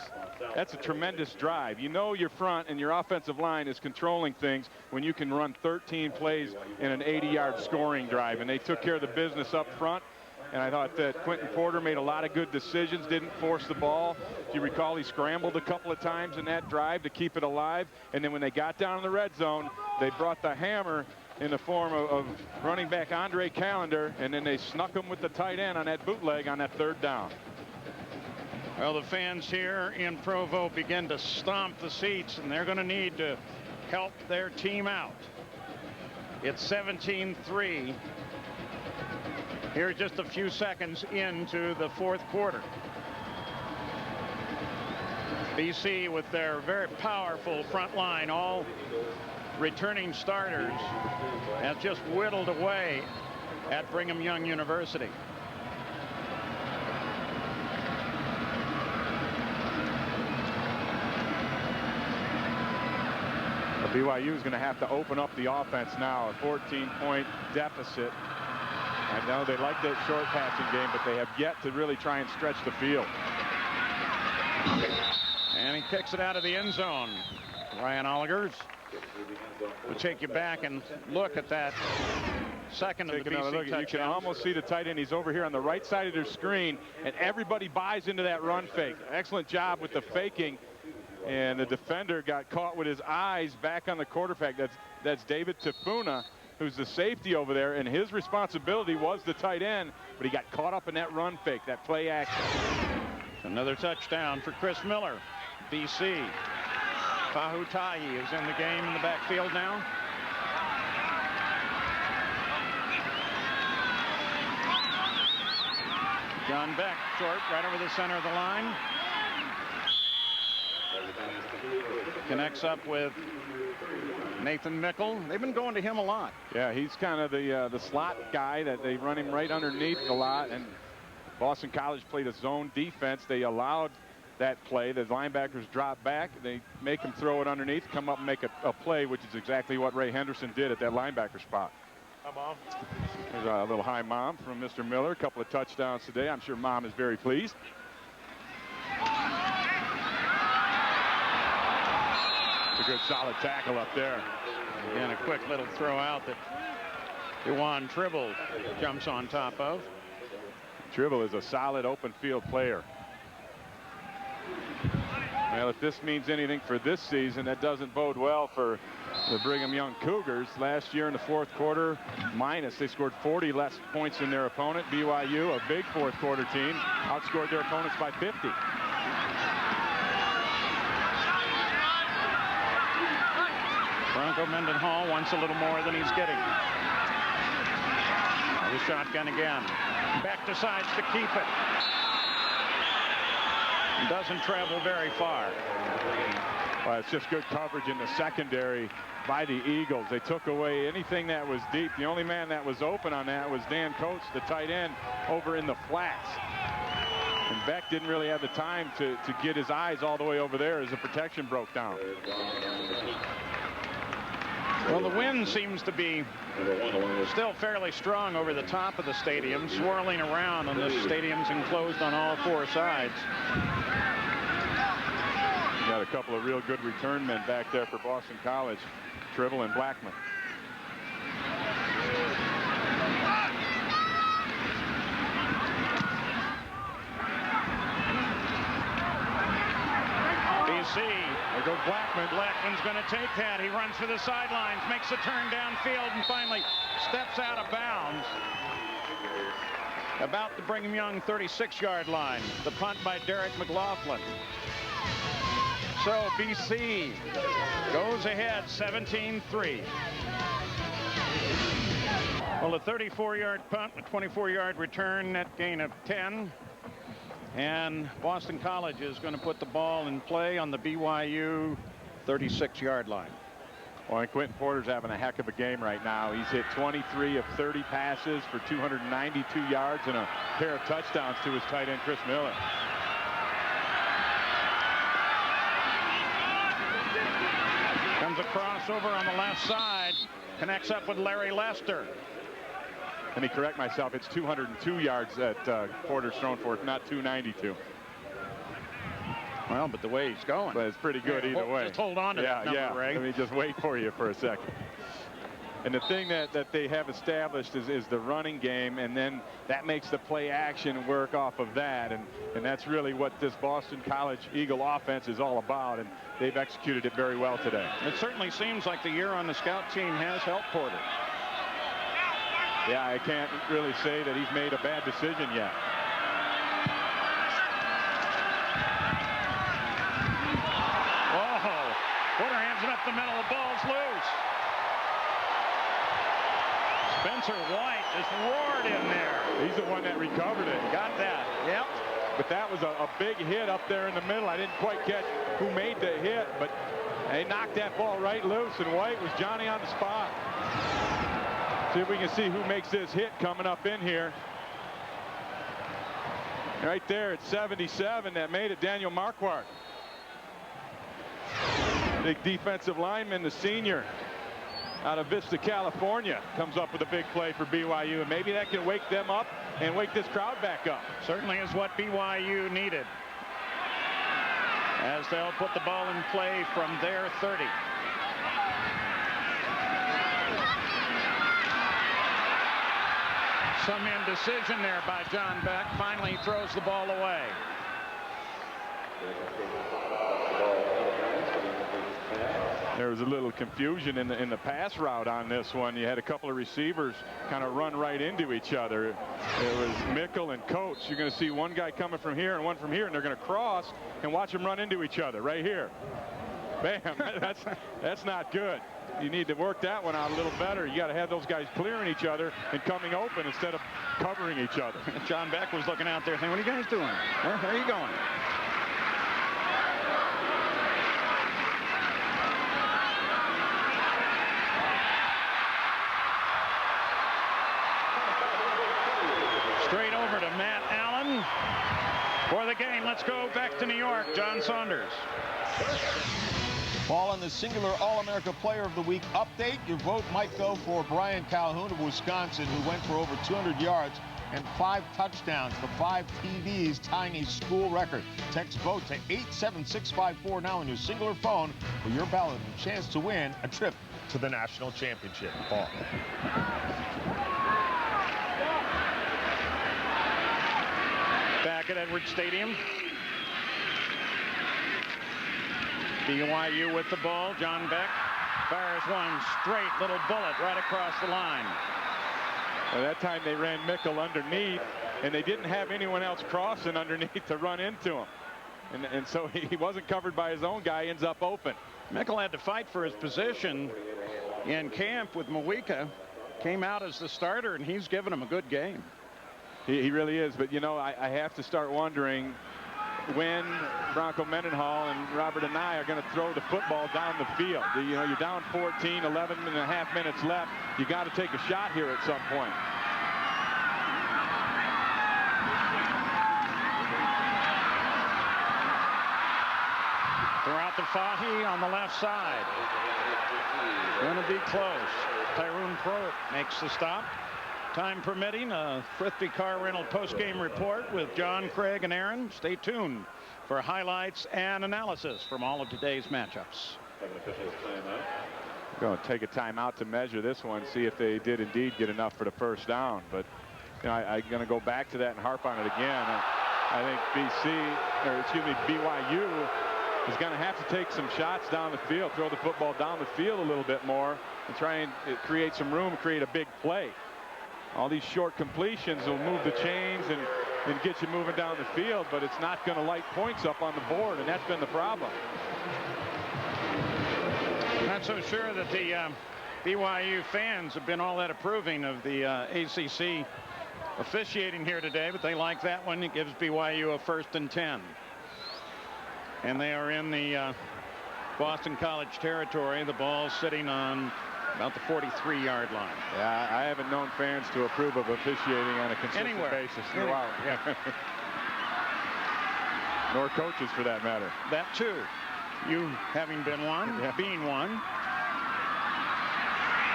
That's a tremendous drive. You know your front and your offensive line is controlling things when you can run 13 plays in an 80-yard scoring drive. And they took care of the business up front. And I thought that Quentin Porter made a lot of good decisions, didn't force the ball. If you recall, he scrambled a couple of times in that drive to keep it alive. And then when they got down in the red zone, they brought the hammer in the form of running back Andre Callender, and then they snuck him with the tight end on that bootleg on that third down. Well, the fans here in Provo begin to stomp the seats, and they're going to need to help their team out. It's 17-3. Here just a few seconds into the fourth quarter. BC with their very powerful front line, all returning starters, has just whittled away at Brigham Young University. BYU is going to have to open up the offense now, a 14-point deficit. I know they like that short passing game, but they have yet to really try and stretch the field. And he kicks it out of the end zone. Ryan Oligers will take you back and look at that second of the BC touchdown. You can almost see the tight end. He's over here on the right side of their screen, and everybody buys into that run fake. Excellent job with the faking. And the defender got caught with his eyes back on the quarterback. That's David Tafuna, who's the safety over there, and his responsibility was the tight end, but he got caught up in that run fake, that play action. Another touchdown for Chris Miller. BC. Fahutai is in the game in the backfield now. John Beck, short, right over the center of the line. Connects up with Nathan Mickle. They've been going to him a lot. Yeah, he's kind of the slot guy that they run him right underneath a lot. And Boston College played a zone defense. They allowed that play. The linebackers drop back. They make him throw it underneath, come up and make a play, which is exactly what Ray Henderson did at that linebacker spot. Hi, Mom. There's a little hi, Mom, from Mr. Miller. A couple of touchdowns today. I'm sure Mom is very pleased. A good solid tackle up there. Again, a quick little throw out that Juwan Tribble jumps on top of. Tribble is a solid open field player. Well, if this means anything for this season, that doesn't bode well for the Brigham Young Cougars. Last year in the fourth quarter, they scored 40 less points than their opponent. BYU, a big fourth quarter team, outscored their opponents by 50. Bronco Mendenhall wants a little more than he's getting. The shotgun again. Beck decides to keep it. Doesn't travel very far. Well, it's just good coverage in the secondary by the Eagles. They took away anything that was deep. The only man that was open on that was Dan Coates, the tight end, over in the flats. And Beck didn't really have the time to get his eyes all the way over there as the protection broke down. Well, the wind seems to be still fairly strong over the top of the stadium, swirling around, and the stadium's enclosed on all four sides. Got a couple of real good return men back there for Boston College, Tribble and Blackman. There goes Blackman. Blackman's going to take that. He runs for the sidelines, makes a turn downfield, and finally steps out of bounds. About the Brigham Young 36-yard line. The punt by Derek McLaughlin. So BC goes ahead 17-3. Well, a 34-yard punt, a 24-yard return, net gain of 10. And Boston College is going to put the ball in play on the BYU 36-yard line. Well, and Quentin Porter's having a heck of a game right now. He's hit 23 of 30 passes for 292 yards and a pair of touchdowns to his tight end, Chris Miller. Comes a crossover on the left side, connects up with Larry Lester. Let me correct myself. It's 202 yards that Porter's thrown for, not 292. Well, but the way he's going. But it's pretty good either way. Just hold on to that number, Ray. Let me just wait for you for a second. And the thing that they have established is the running game, and then that makes the play action work off of that. And that's really what this Boston College Eagle offense is all about, and they've executed it very well today. It certainly seems like the year on the scout team has helped Porter. Yeah, I can't really say that he's made a bad decision yet. Whoa! Porter hands it up the middle. The ball's loose. Spencer White just roared in there. He's the one that recovered it. Got that. Yep. But that was a big hit up there in the middle. I didn't quite catch who made the hit, but they knocked that ball right loose, and White was Johnny on the spot. See if we can see who makes this hit coming up in here. Right there at 77, that made it Daniel Marquardt. Big defensive lineman, the senior out of Vista, California, comes up with a big play for BYU, and maybe that can wake them up and wake this crowd back up. Certainly is what BYU needed, as they'll put the ball in play from their 30. Some indecision there by John Beck. Finally throws the ball away. There was a little confusion in the pass route on this one. You had a couple of receivers kind of run right into each other. It was Mickle and Coates. You're going to see one guy coming from here and one from here, and they're going to cross and watch them run into each other right here. Bam, that's not good. You need to work that one out a little better. You got to have those guys clearing each other and coming open instead of covering each other. John Beck was looking out there saying, what are you guys doing? Where are you going? Straight over to Matt Allen for the game. Let's go back to New York. John Saunders. Ball on the singular All-America Player of the Week update. Your vote might go for Brian Calhoun of Wisconsin, who went for over 200 yards and 5 touchdowns. The 5 TDs tying a school record. Text vote to 87654 now on your singular phone for your ballot and a chance to win a trip to the national championship. Paul. Back at Edwards Stadium. BYU with the ball. John Beck fires one straight little bullet right across the line. Well, that time they ran Mickle underneath, and they didn't have anyone else crossing underneath to run into him. And so he wasn't covered by his own guy, ends up open. Mickle had to fight for his position in camp with Mawika. Came out as the starter, and he's given him a good game. He really is, but you know, I have to start wondering when Bronco Mendenhall and Robert and I are going to throw the football down the field. You know, you're down 14, 11 and a half minutes left. You got to take a shot here at some point. Throughout the Fahy on the left side. Going to be close. Tyrone Pro makes the stop. Time permitting, a Frithby Car Rental post-game report with John, Craig, and Aaron. Stay tuned for highlights and analysis from all of today's matchups. Going to take a timeout to measure this one, see if they did indeed get enough for the first down. But you know, I'm going to go back to that and harp on it again. I think BYU is going to have to take some shots down the field, throw the football down the field a little bit more, and try and create some room, create a big play. All these short completions will move the chains and get you moving down the field, but it's not going to light points up on the board, and that's been the problem. Not so sure that the BYU fans have been all that approving of the ACC officiating here today, but they like that one. It gives BYU a 1st and 10. And they are in the Boston College territory. The ball sitting on about the 43-yard line. Yeah, I haven't known fans to approve of officiating on a consistent basis throughout. Yeah. Nor coaches, for that matter. That too. You having been one, being one.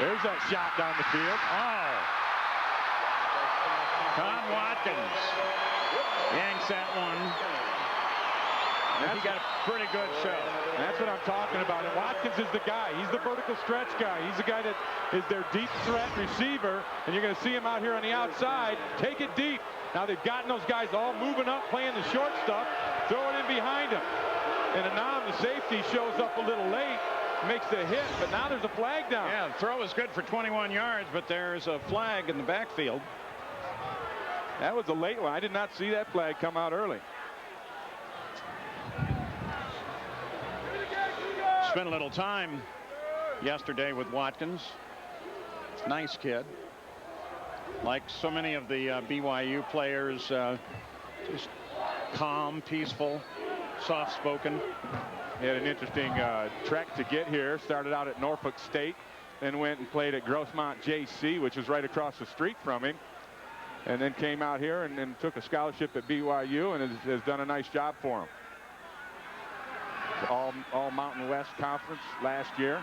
There's that shot down the field. Oh. Con Watkins yanks that one. He got a pretty good show. That's what I'm talking about. And Watkins is the guy. He's the vertical stretch guy. He's the guy that is their deep threat receiver. And you're going to see him out here on the outside. Take it deep. Now they've gotten those guys all moving up, playing the short stuff. Throw it in behind him. And Anam, the safety, shows up a little late. Makes the hit, but now there's a flag down. Yeah, the throw is good for 21 yards, but there's a flag in the backfield. That was a late one. I did not see that flag come out early. Spent a little time yesterday with Watkins. Nice kid. Like so many of the BYU players, just calm, peaceful, soft-spoken. He had an interesting trek to get here. Started out at Norfolk State, then went and played at Grossmont JC, which is right across the street from him. And then came out here and took a scholarship at BYU and has done a nice job for him. All Mountain West Conference last year.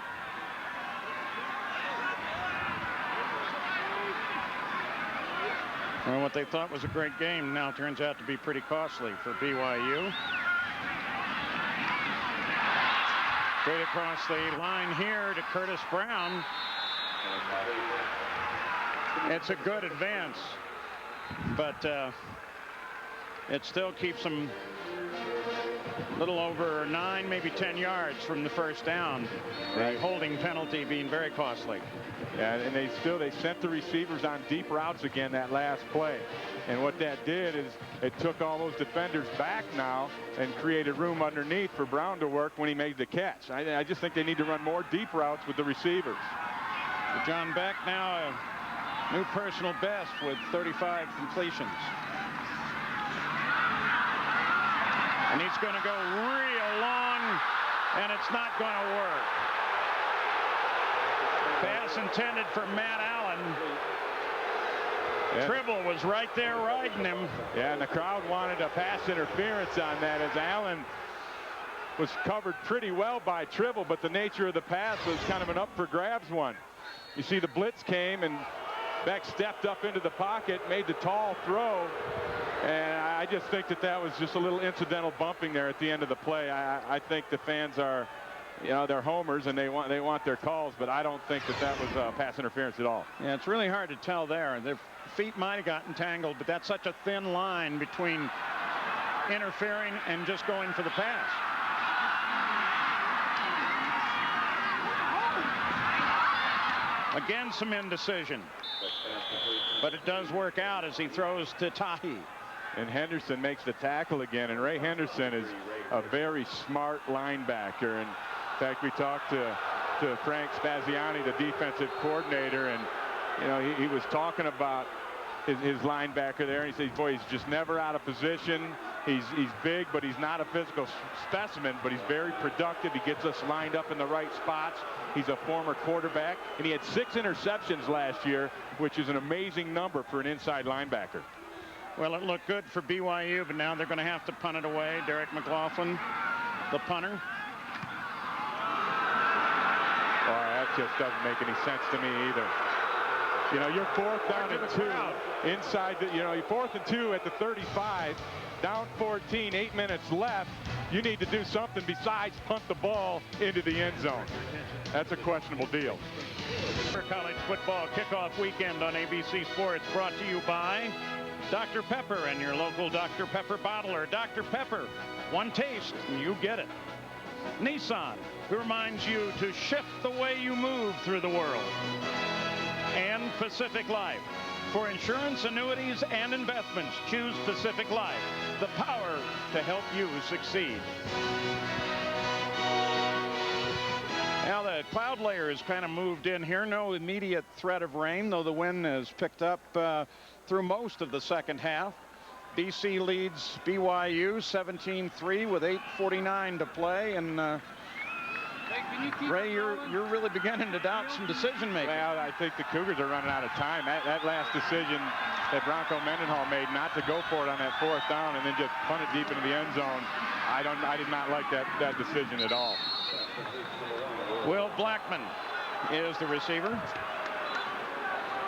Well, what they thought was a great game now turns out to be pretty costly for BYU. Straight across the line here to Curtis Brown. It's a good advance, but it still keeps them a little over 9, maybe 10 yards from the first down. Right. The holding penalty being very costly. Yeah, and they sent the receivers on deep routes again that last play. And what that did is it took all those defenders back now and created room underneath for Brown to work when he made the catch. I just think they need to run more deep routes with the receivers. John Beck now a new personal best with 35 completions. And he's going to go real long, and it's not going to work. Pass intended for Matt Allen. Yeah. Tribble was right there riding him. Yeah, and the crowd wanted a pass interference on that as Allen was covered pretty well by Tribble, but the nature of the pass was kind of an up for grabs one. You see the blitz came, and Beck stepped up into the pocket, made the tall throw, and I just think that was just a little incidental bumping there at the end of the play. I think the fans are, you know, they're homers and they want their calls, but I don't think that was pass interference at all. Yeah, it's really hard to tell there. Their feet might have gotten tangled, but that's such a thin line between interfering and just going for the pass. Again, some indecision, but it does work out as he throws to Tahi. And Henderson makes the tackle again, and Ray Henderson is a very smart linebacker. And in fact, we talked to Frank Spaziani, the defensive coordinator, and you know, he was talking about his linebacker there, and he said, boy, he's just never out of position. He's big, but he's not a physical specimen, but he's very productive. He gets us lined up in the right spots. He's a former quarterback, and he had 6 interceptions last year, which is an amazing number for an inside linebacker. Well, it looked good for BYU, but now they're going to have to punt it away. Derek McLaughlin, the punter. Boy, that just doesn't make any sense to me either. You know, you're 4th down and 2 inside the, you know, you're 4th and 2 at the 35, down 14, 8 minutes left. You need to do something besides punt the ball into the end zone. That's a questionable deal. For college football kickoff weekend on ABC Sports, brought to you by Dr. Pepper and your local Dr. Pepper bottler. Dr. Pepper, one taste and you get it. Nissan, who reminds you to shift the way you move through the world. And Pacific Life. For insurance, annuities, and investments, choose Pacific Life. The power to help you succeed. Now the cloud layer has kind of moved in here. No immediate threat of rain, though the wind has picked up through most of the second half. BC leads BYU 17-3 with 8:49 to play, and Ray, you're really beginning to doubt some decision making. Well, I think the Cougars are running out of time. That last decision that Bronco Mendenhall made not to go for it on that 4th down and then just punt it deep into the end zone, I did not like that decision at all. Will Blackman is the receiver.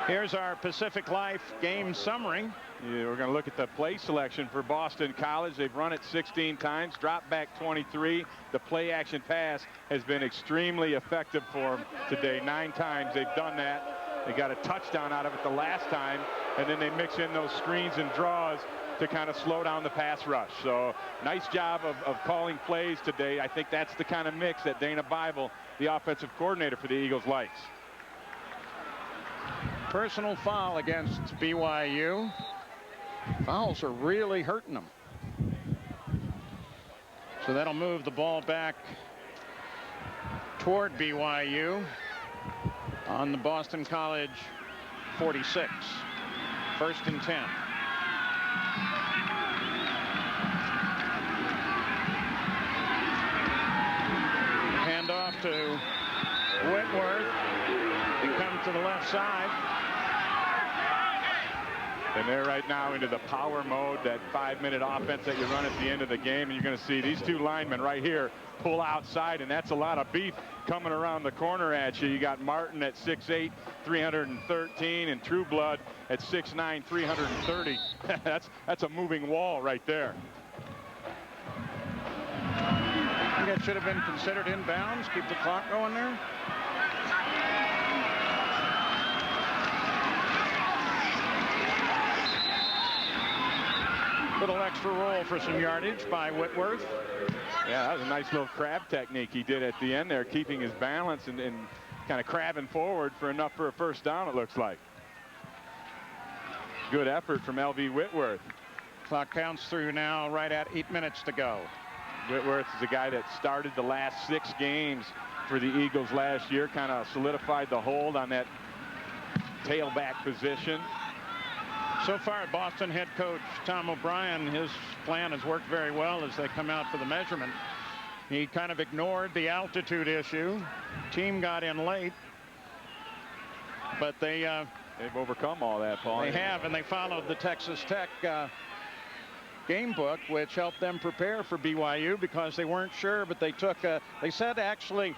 Here's our Pacific Life game summary. Yeah, we're going to look at the play selection for Boston College. They've run it 16 times, dropped back 23. The play action pass has been extremely effective for them today. 9 times they've done that. They got a touchdown out of it the last time, and then they mix in those screens and draws to kind of slow down the pass rush. So nice job of calling plays today. I think that's the kind of mix that Dana Bible, the offensive coordinator for the Eagles, likes. Personal foul against BYU. Fouls are really hurting them. So that'll move the ball back toward BYU on the Boston College 46. 1st and 10. Hand off to Whitworth. He comes to the left side. And they're right now into the power mode, that 5-minute offense that you run at the end of the game. And you're going to see these 2 linemen right here pull outside, and that's a lot of beef coming around the corner at you. You got Martin at 6'8", 313, and Trueblood at 6'9", 330. That's a moving wall right there. I think that should have been considered inbounds. Keep the clock going there. Little extra roll for some yardage by Whitworth. Yeah, that was a nice little crab technique he did at the end there, keeping his balance and kind of crabbing forward for enough for a 1st down, it looks like. Good effort from L.V. Whitworth. Clock counts through now right at 8 minutes to go. Whitworth is a guy that started the last 6 games for the Eagles last year, kind of solidified the hold on that tailback position. So far, Boston head coach Tom O'Brien, his plan has worked very well as they come out for the measurement. He kind of ignored the altitude issue. Team got in late, but they've overcome all that, Paul. They have, and they followed the Texas Tech game book, which helped them prepare for BYU because they weren't sure, but they said actually,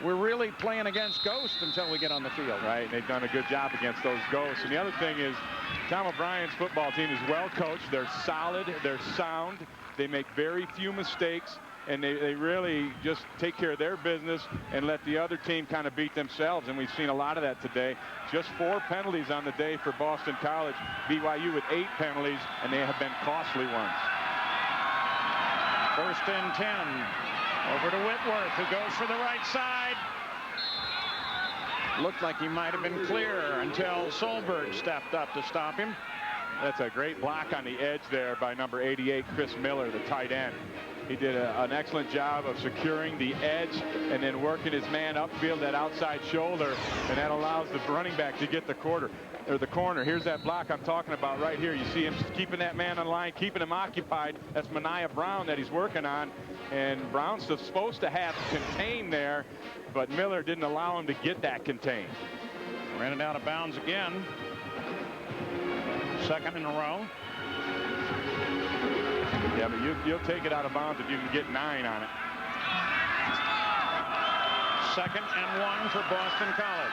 we're really playing against ghosts until we get on the field. Right, they've done a good job against those ghosts. And the other thing is, Tom O'Brien's football team is well coached. They're solid, they're sound, they make very few mistakes, and they really just take care of their business and let the other team kind of beat themselves. And we've seen a lot of that today. Just 4 penalties on the day for Boston College. BYU with 8 penalties, and they have been costly ones. 1st and 10. Over to Whitworth, who goes for the right side. Looked like he might have been clear until Solberg stepped up to stop him. That's a great block on the edge there by number 88, Chris Miller, the tight end. He did an excellent job of securing the edge and then working his man upfield, that outside shoulder, and that allows the running back to get the corner. Here's that block I'm talking about right here. You see him keeping that man on line, keeping him occupied. That's Mania Brown that he's working on. And Brown's supposed to have contained there, but Miller didn't allow him to get that contained. Ran it out of bounds again. 2nd in a row. Yeah, but you'll take it out of bounds if you can get 9 on it. 2nd and 1 for Boston College.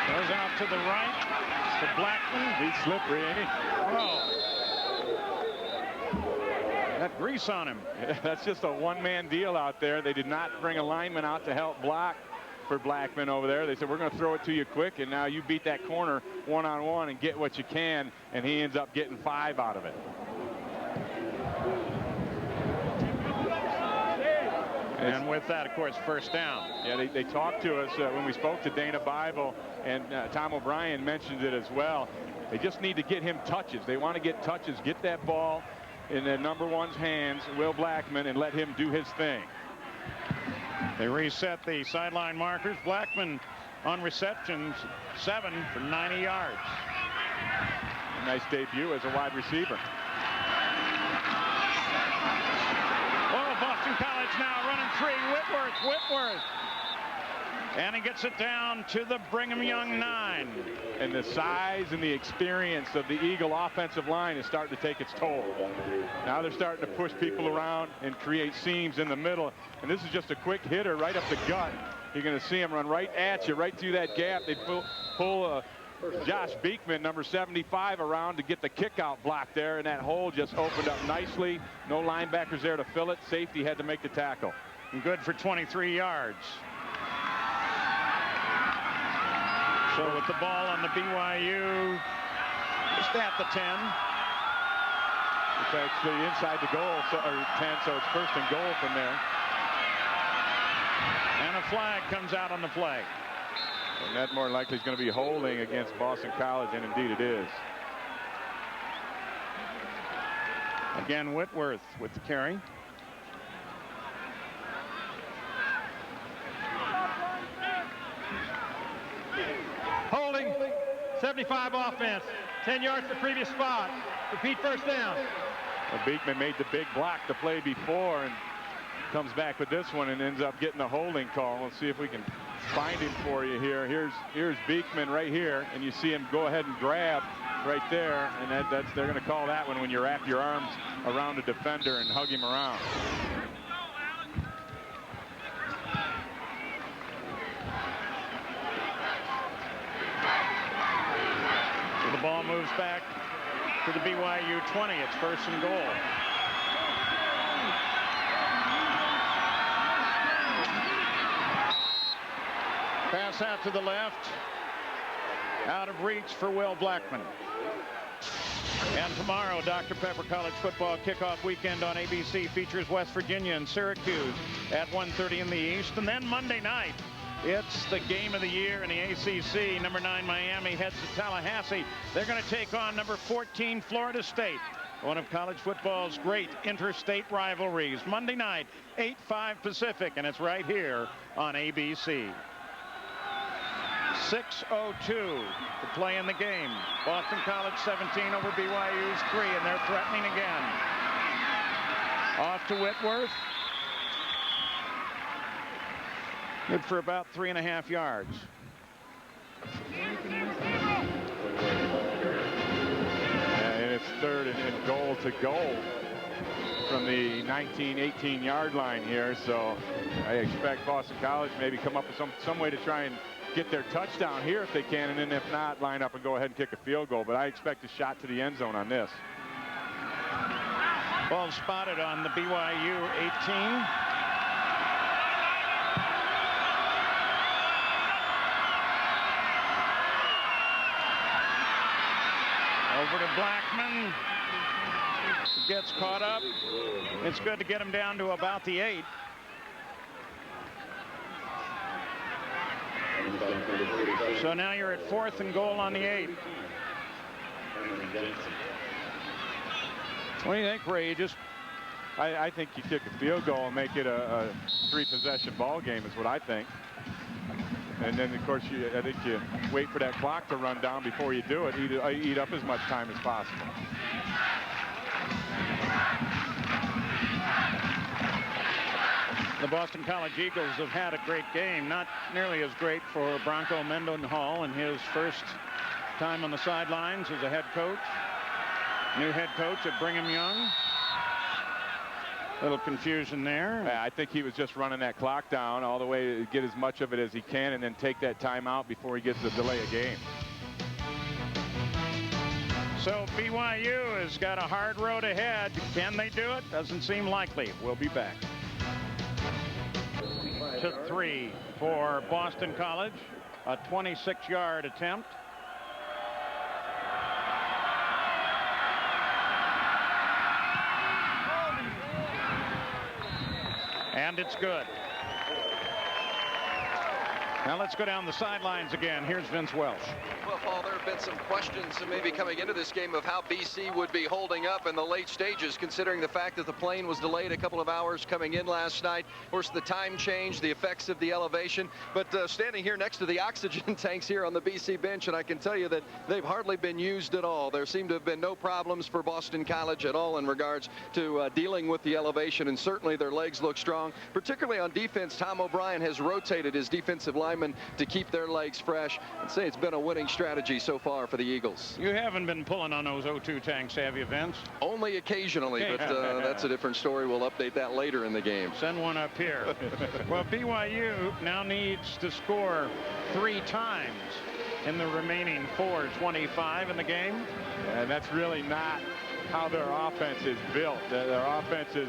Goes out to the right to Blackman. He's slippery, ain't he? Oh. Got grease on him. That's just a one-man deal out there. They did not bring a lineman out to help block for Blackman over there. They said, we're going to throw it to you quick, and now you beat that corner one-on-one and get what you can, and he ends up getting 5 out of it. And with that, of course, 1st down. Yeah, they talked to us when we spoke to Dana Bible, and Tom O'Brien mentioned it as well. They just need to get him touches. They want to get touches, get that ball in the number 1's hands, Will Blackman, and let him do his thing. They reset the sideline markers. Blackman on receptions, 7 for 90 yards. A nice debut as a wide receiver. Oh, Boston College now running 3. Whitworth. And he gets it down to the Brigham Young 9. And the size and the experience of the Eagle offensive line is starting to take its toll. Now they're starting to push people around and create seams in the middle. And this is just a quick hitter right up the gut. You're going to see him run right at you, right through that gap. They pull Josh Beekman, number 75, around to get the kick out block there. And that hole just opened up nicely. No linebackers there to fill it. Safety had to make the tackle. And good for 23 yards. So with the ball on the BYU, just at the 10. It's actually inside the goal, or 10, so it's 1st and goal from there. And a flag comes out on the play. And that more likely is going to be holding against Boston College, and indeed it is. Again, Whitworth with the carry. Holding, 75 offense, 10 yards to previous spot. Repeat 1st down. Well, Beekman made the big block the play before and comes back with this one and ends up getting a holding call. We'll see if we can find him for you here. Here's Beekman right here, and you see him go ahead and grab right there, and they're going to call that one when you wrap your arms around a defender and hug him around. So the ball moves back to the BYU 20. It's 1st and goal. Pass out to the left. Out of reach for Will Blackman. And tomorrow, Dr. Pepper College Football Kickoff Weekend on ABC features West Virginia and Syracuse at 1:30 in the East. And then Monday night, it's the game of the year in the ACC. Number 9 Miami heads to Tallahassee. They're going to take on number 14 Florida State. One of college football's great interstate rivalries. Monday night, 8/5 Pacific, and it's right here on ABC. 6:02 to play in the game. Boston College 17 over BYU's 3, and they're threatening again. Off to Whitworth. Good for about 3.5 yards. to go from the 18 yard line here. So I expect Boston College maybe come up with some way to try and get their touchdown here if they can, and then if not, line up and go ahead and kick a field goal. But I expect a shot to the end zone on this. Ball spotted on the BYU 18. Over to Blackman. Gets caught up. It's good to get him down to about the 8. So now you're at 4th and goal on the 8. What do you think, Ray? I think you kick a field goal and make it a 3-possession ball game is what I think. And then, of course, I think you wait for that clock to run down before you do it. Eat up as much time as possible. The Boston College Eagles have had a great game. Not nearly as great for Bronco Mendenhall in his first time on the sidelines as a head coach. New head coach at Brigham Young. Little confusion there. Yeah, I think he was just running that clock down all the way to get as much of it as he can and then take that time out before he gets to delay a game. So BYU has got a hard road ahead. Can they do it? Doesn't seem likely. We'll be back. To 3 for Boston College. A 26-yard attempt. And it's good. Now let's go down the sidelines again. Here's Vince Welsh. Well, Paul, there have been some questions maybe coming into this game of how BC would be holding up in the late stages, considering the fact that the plane was delayed a couple of hours coming in last night. Of course, the time change, the effects of the elevation. But standing here next to the oxygen tanks here on the BC bench, and I can tell you that they've hardly been used at all. There seem to have been no problems for Boston College at all in regards to dealing with the elevation, and certainly their legs look strong. Particularly on defense, Tom O'Brien has rotated his defensive linemen to keep their legs fresh. I'd say it's been a winning strategy so far for the Eagles. You haven't been pulling on those O2 tanks, have you, Vince? Only occasionally, but that's a different story. We'll update that later in the game. Send one up here. Well, BYU now needs to score 3 times in the remaining 4:25 in the game. And that's really not how their offense is built. Their offense is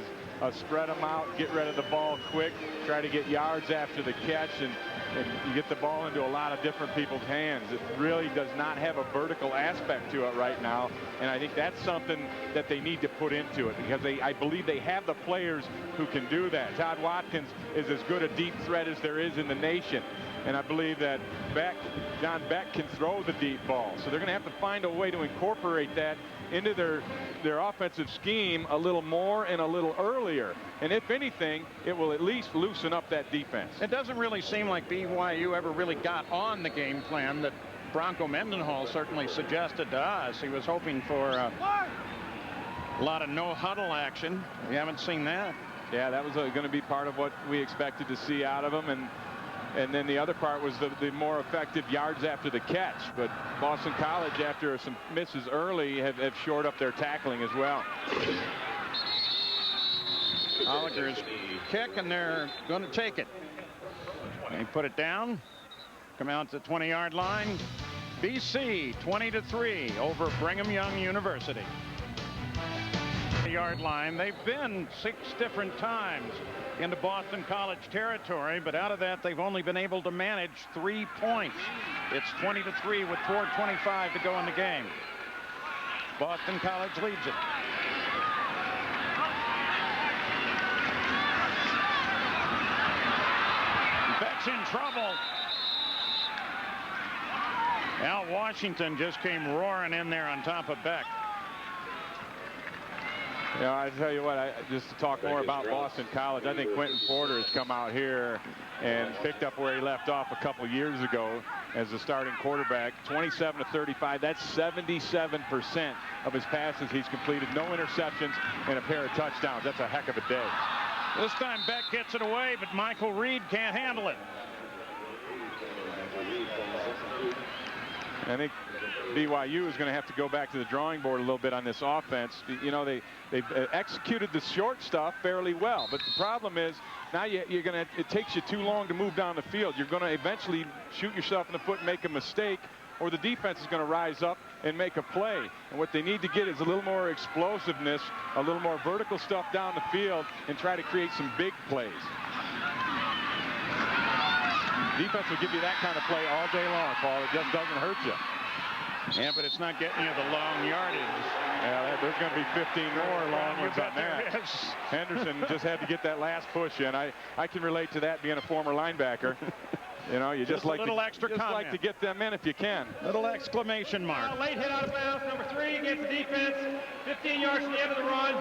spread them out, get rid of the ball quick, try to get yards after the catch, and you get the ball into a lot of different people's hands. It really does not have a vertical aspect to it right now, and I think that's something that they need to put into it, because I believe they have the players who can do that. Todd Watkins is as good a deep threat as there is in the nation, and I believe that John Beck can throw the deep ball. So they're going to have to find a way to incorporate that into their offensive scheme a little more and a little earlier. And if anything, it will at least loosen up that defense. It doesn't really seem like BYU ever really got on the game plan that Bronco Mendenhall certainly suggested to us. He was hoping for a lot of no huddle action. We haven't seen that. Yeah, that was going to be part of what we expected to see out of him. And then the other part was the more effective yards after the catch. But Boston College, after some misses early, have shored up their tackling as well. Oliver's kick, and they're going to take it. They put it down, come out to the 20-yard line. BC 20-3 over Brigham Young University. The yard line. They've been 6 different times into Boston College territory, but out of that they've only been able to manage 3 points. It's 20-3 with 4:25 to go in the game. Boston College leads it. Beck's in trouble. Al Washington just came roaring in there on top of Beck. Yeah, I tell you what, just to talk more about Boston College, I think Quentin Porter has come out here and picked up where he left off a couple years ago as a starting quarterback. 27-35, that's 77% of his passes he's completed. No interceptions and a pair of touchdowns. That's a heck of a day. This time Beck gets it away, but Michael Reed can't handle it. I think BYU is going to have to go back to the drawing board a little bit on this offense. You know, they've executed the short stuff fairly well, but the problem is now it takes you too long to move down the field. You're going to eventually shoot yourself in the foot and make a mistake, or the defense is going to rise up and make a play. And what they need to get is a little more explosiveness, a little more vertical stuff down the field, and try to create some big plays. Defense will give you that kind of play all day long, Paul. It just doesn't hurt you. Yeah, but it's not getting you the long yardage. Yeah, there's going to be 15 more long ones on that. Henderson just had to get that last push in. I can relate to that, being a former linebacker. You know, you just like to get them in if you can. Little exclamation mark. Late hit out of bounds, number 3 against the defense. 15 yards from the end of the run.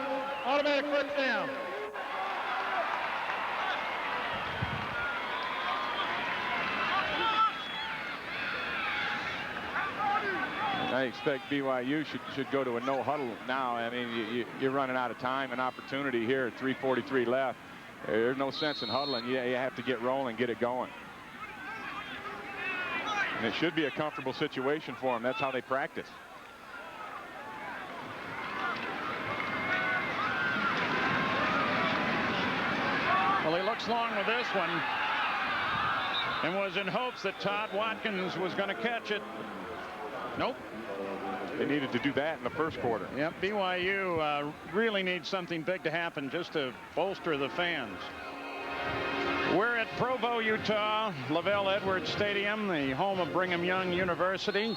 Automatic first down. I expect BYU should go to a no huddle now. I mean, you're running out of time and opportunity here. 3:43 left. There's no sense in huddling. You have to get rolling, get it going. And it should be a comfortable situation for them. That's how they practice. Well, he looks long with this one and was in hopes that Todd Watkins was going to catch it. Nope. They needed to do that in the first quarter. Yep, BYU really needs something big to happen just to bolster the fans. We're at Provo, Utah, Lavelle Edwards Stadium, the home of Brigham Young University.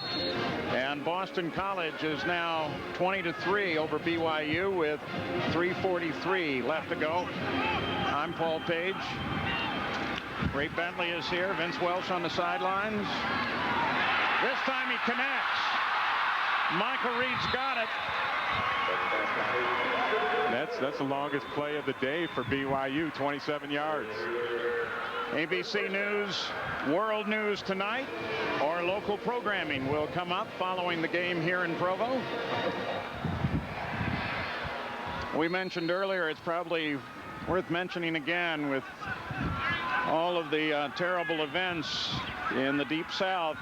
And Boston College is now 20-3 over BYU with 3:43 left to go. I'm Paul Page. Ray Bentley is here. Vince Welsh on the sidelines. This time he connects. Michael Reed's got it. That's the longest play of the day for BYU, 27 yards. ABC News, World News tonight, or local programming will come up following the game here in Provo. We mentioned earlier, it's probably worth mentioning again with all of the terrible events in the Deep South.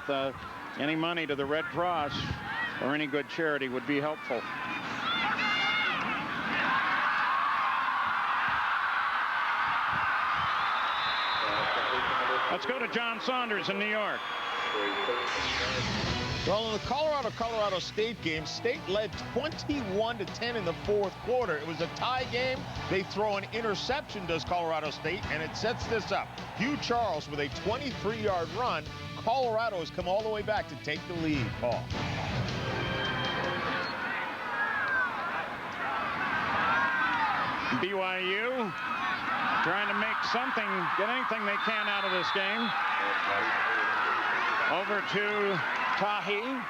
Any money to the Red Cross or any good charity would be helpful. Let's go to John Saunders in New York. Well, in the Colorado State game, State led 21-10 in the fourth quarter. It was a tie game. They throw an interception, does Colorado State, and it sets this up. Hugh Charles with a 23-yard run. Colorado has come all the way back to take the lead, Paul. BYU trying to make something, get anything they can out of this game. Over to Tahi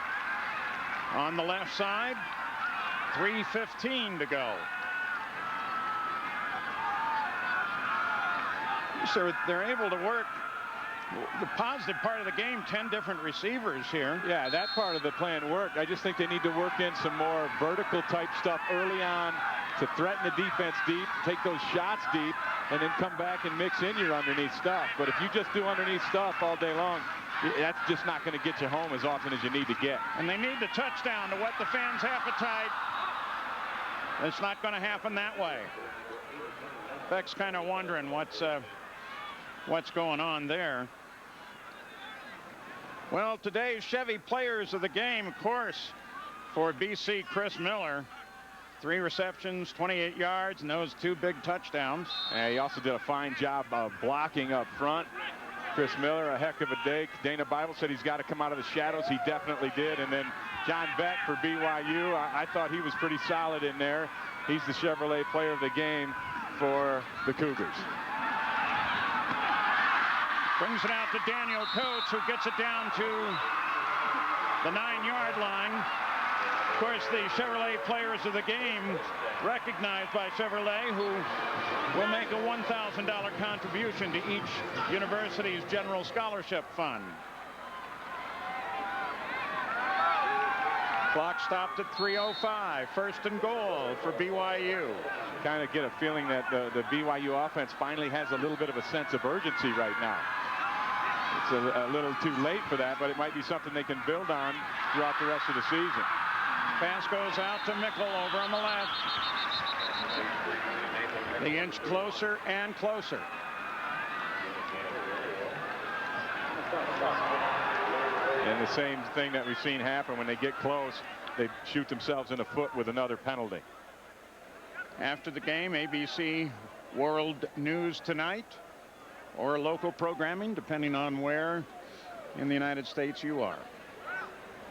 on the left side. 3:15 to go. So they're able to work the positive part of the game, 10 different receivers here. Yeah, that part of the plan worked. I just think they need to work in some more vertical type stuff early on to threaten the defense deep, take those shots deep, and then come back and mix in your underneath stuff. But if you just do underneath stuff all day long, that's just not going to get you home as often as you need to get. And they need the touchdown to whet the fans' appetite. It's not going to happen that way. Beck's kind of wondering what's going on there. Well, today's Chevy players of the game, of course, for BC, Chris Miller. 3 receptions, 28 yards, and those 2 big touchdowns. And he also did a fine job of blocking up front. Chris Miller, a heck of a day. Dana Bible said he's got to come out of the shadows. He definitely did. And then John Beck for BYU. I thought he was pretty solid in there. He's the Chevrolet player of the game for the Cougars. Brings it out to Daniel Coates, who gets it down to the 9-yard line. Of course, the Chevrolet players of the game recognized by Chevrolet, who will make a $1,000 contribution to each university's general scholarship fund. Clock stopped at 3:05. First and goal for BYU. Kind of get a feeling that the BYU offense finally has a little bit of a sense of urgency right now. it's a little too late for that, but it might be something they can build on throughout the rest of the season. Pass goes out to Mickle over on the left. The inch closer and closer. And the same thing that we've seen happen when they get close, they shoot themselves in the foot with another penalty. After the game, ABC World News Tonight or local programming, depending on where in the United States you are.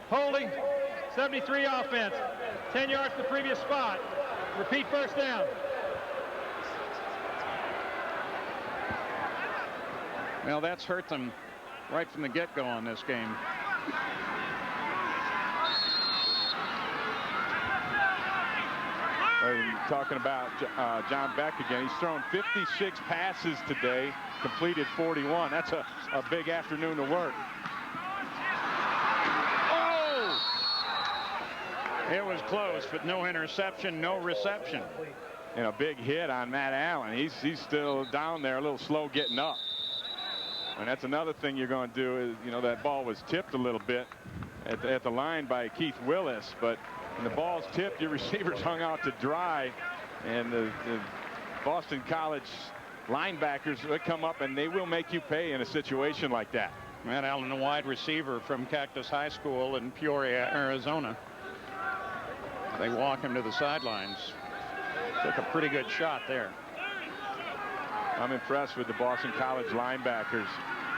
Holding, 73 offense, 10 yards to the previous spot. Repeat first down. Well, that's hurt them right from the get-go in this game. Talking about John Beck again. He's thrown 56 passes today, completed 41. That's a big afternoon to work. Oh! It was close, but no interception, no reception. And a big hit on Matt Allen. He's still down there, a little slow getting up. And that's another thing you're going to do is, you know, that ball was tipped a little bit at the line by Keith Willis, but when the ball's tipped, your receivers hung out to dry, and the Boston College linebackers will come up and they will make you pay in a situation like that. Matt Allen, a wide receiver from Cactus High School in Peoria, Arizona. They walk him to the sidelines. Took a pretty good shot there. I'm impressed with the Boston College linebackers.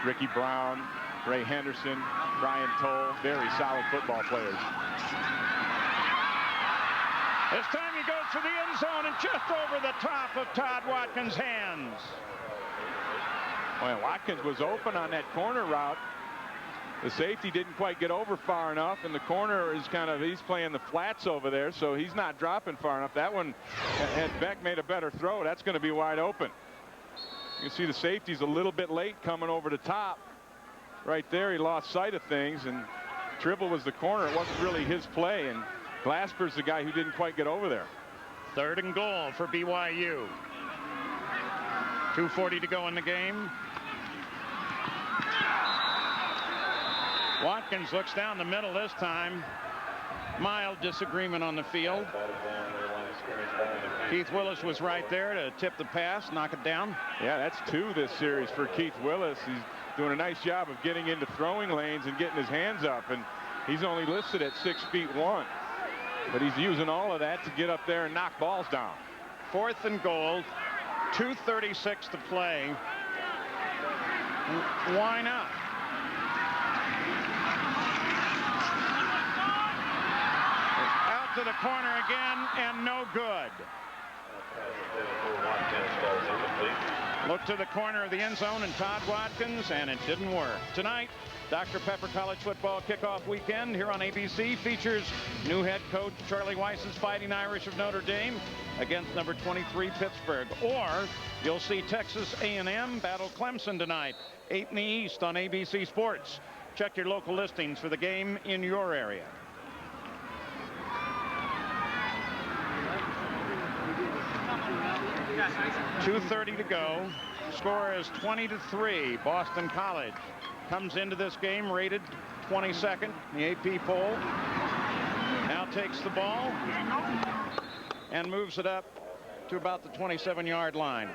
Ricky Brown, Ray Henderson, Brian Toll, very solid football players. This time he goes for the end zone and just over the top of Todd Watkins' hands. Well, Watkins was open on that corner route. The safety didn't quite get over far enough, and the corner is he's playing the flats over there, so he's not dropping far enough. That one, had Beck made a better throw, that's going to be wide open. You can see the safety's a little bit late coming over the top. Right there, he lost sight of things, and Tribble was the corner. It wasn't really his play, and Glasper's the guy who didn't quite get over there. 3rd and goal for BYU. 2:40 to go in the game. Watkins looks down the middle this time. Mild disagreement on the field. Keith Willis was right there to tip the pass, knock it down. Yeah, that's 2 this series for Keith Willis. He's doing a nice job of getting into throwing lanes and getting his hands up, and he's only listed at 6'1". But he's using all of that to get up there and knock balls down. 4th and goal, 2:36 to play. Why not? Out to the corner again, and no good. Look to the corner of the end zone and Todd Watkins, and it didn't work. Tonight, Dr. Pepper College Football Kickoff Weekend here on ABC features new head coach Charlie Weiss's Fighting Irish of Notre Dame against number 23 Pittsburgh. Or you'll see Texas A&M battle Clemson tonight, 8 in the East on ABC Sports. Check your local listings for the game in your area. .230 to go. Score is 20-3. Boston College comes into this game rated 22nd in the AP poll. Now takes the ball and moves it up to about the 27-yard line.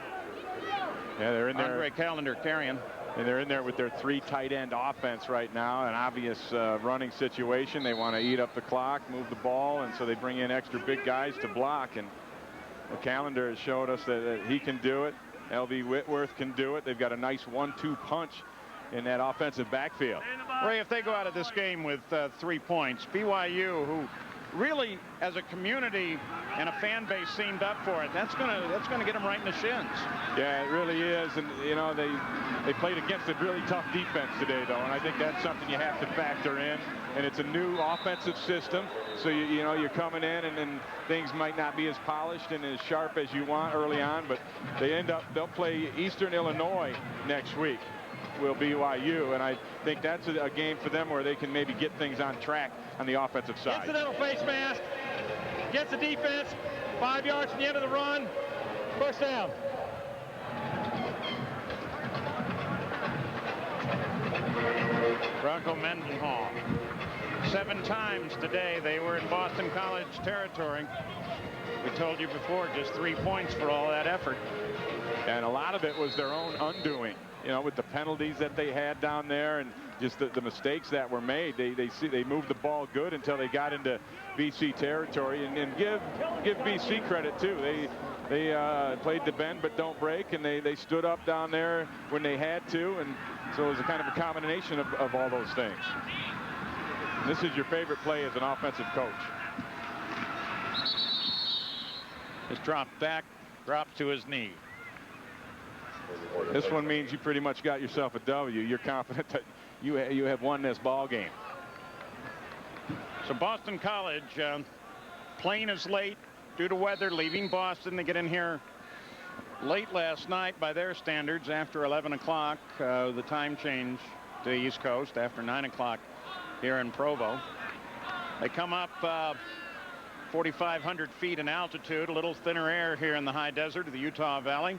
Yeah, they're in there. Andre Callender carrying. And they're in there with their 3 tight end offense right now. An obvious running situation. They want to eat up the clock, move the ball, and so they bring in extra big guys to block. And Callender has showed us that he can do it. L.V. Whitworth can do it. They've got a nice 1-2 punch in that offensive backfield. Ray, if they go out of this game with 3 points, BYU, who really, as a community and a fan base, seemed up for it, that's gonna get them right in the shins. Yeah, it really is. And you know, they played against a really tough defense today, though, and I think that's something you have to factor in. And it's a new offensive system, so you know, you're coming in and things might not be as polished and as sharp as you want early on, but they'll play Eastern Illinois next week. Will BYU, and I think that's a game for them where they can maybe get things on track on the offensive side. Incidental face mask, gets the defense, 5 yards from the end of the run, first down. Bronco Mendenhall. 7 times today they were in Boston College territory. We told you before, just 3 points for all that effort. And a lot of it was their own undoing, you know, with the penalties that they had down there and just the mistakes that were made. They moved the ball good until they got into BC territory, and give BC credit too. They played to bend but don't break, and they stood up down there when they had to, and so it was a kind of a combination of all those things. And this is your favorite play as an offensive coach. Just dropped back, dropped to his knee. This one means you pretty much got yourself a W. You're confident that you have won this ball game. So Boston College, plane is late due to weather, leaving Boston. They get in here late last night by their standards after 11 o'clock. The time change to the East Coast after 9 o'clock here in Provo. They come up 4,500 feet in altitude, a little thinner air here in the high desert of the Utah Valley.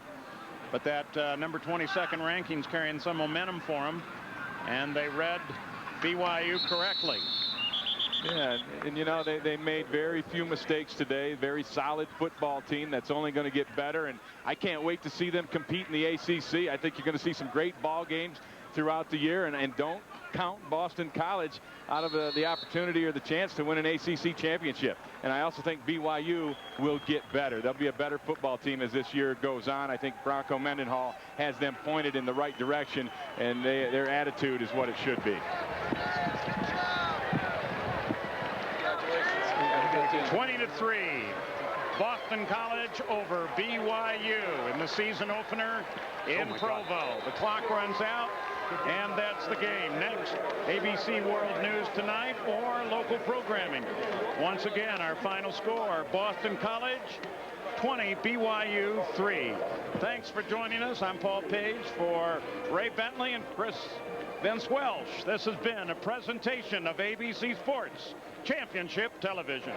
But that number 22nd ranking's carrying some momentum for them, and they read BYU correctly. Yeah, and you know, they made very few mistakes today. Very solid football team that's only going to get better, and I can't wait to see them compete in the ACC. I think you're going to see some great ball games throughout the year, and don't count Boston College out of the opportunity or the chance to win an ACC championship. And I also think BYU will get better. They'll be a better football team as this year goes on. I think Bronco Mendenhall has them pointed in the right direction, and their attitude is what it should be. 20-3. Boston College over BYU in the season opener in Provo. The clock runs out, and that's the game. Next, ABC World News Tonight or local programming. Once again, our final score, Boston College 20, BYU 3. Thanks for joining us. I'm Paul Page for Ray Bentley and Vince Welsh. This has been a presentation of ABC Sports Championship Television.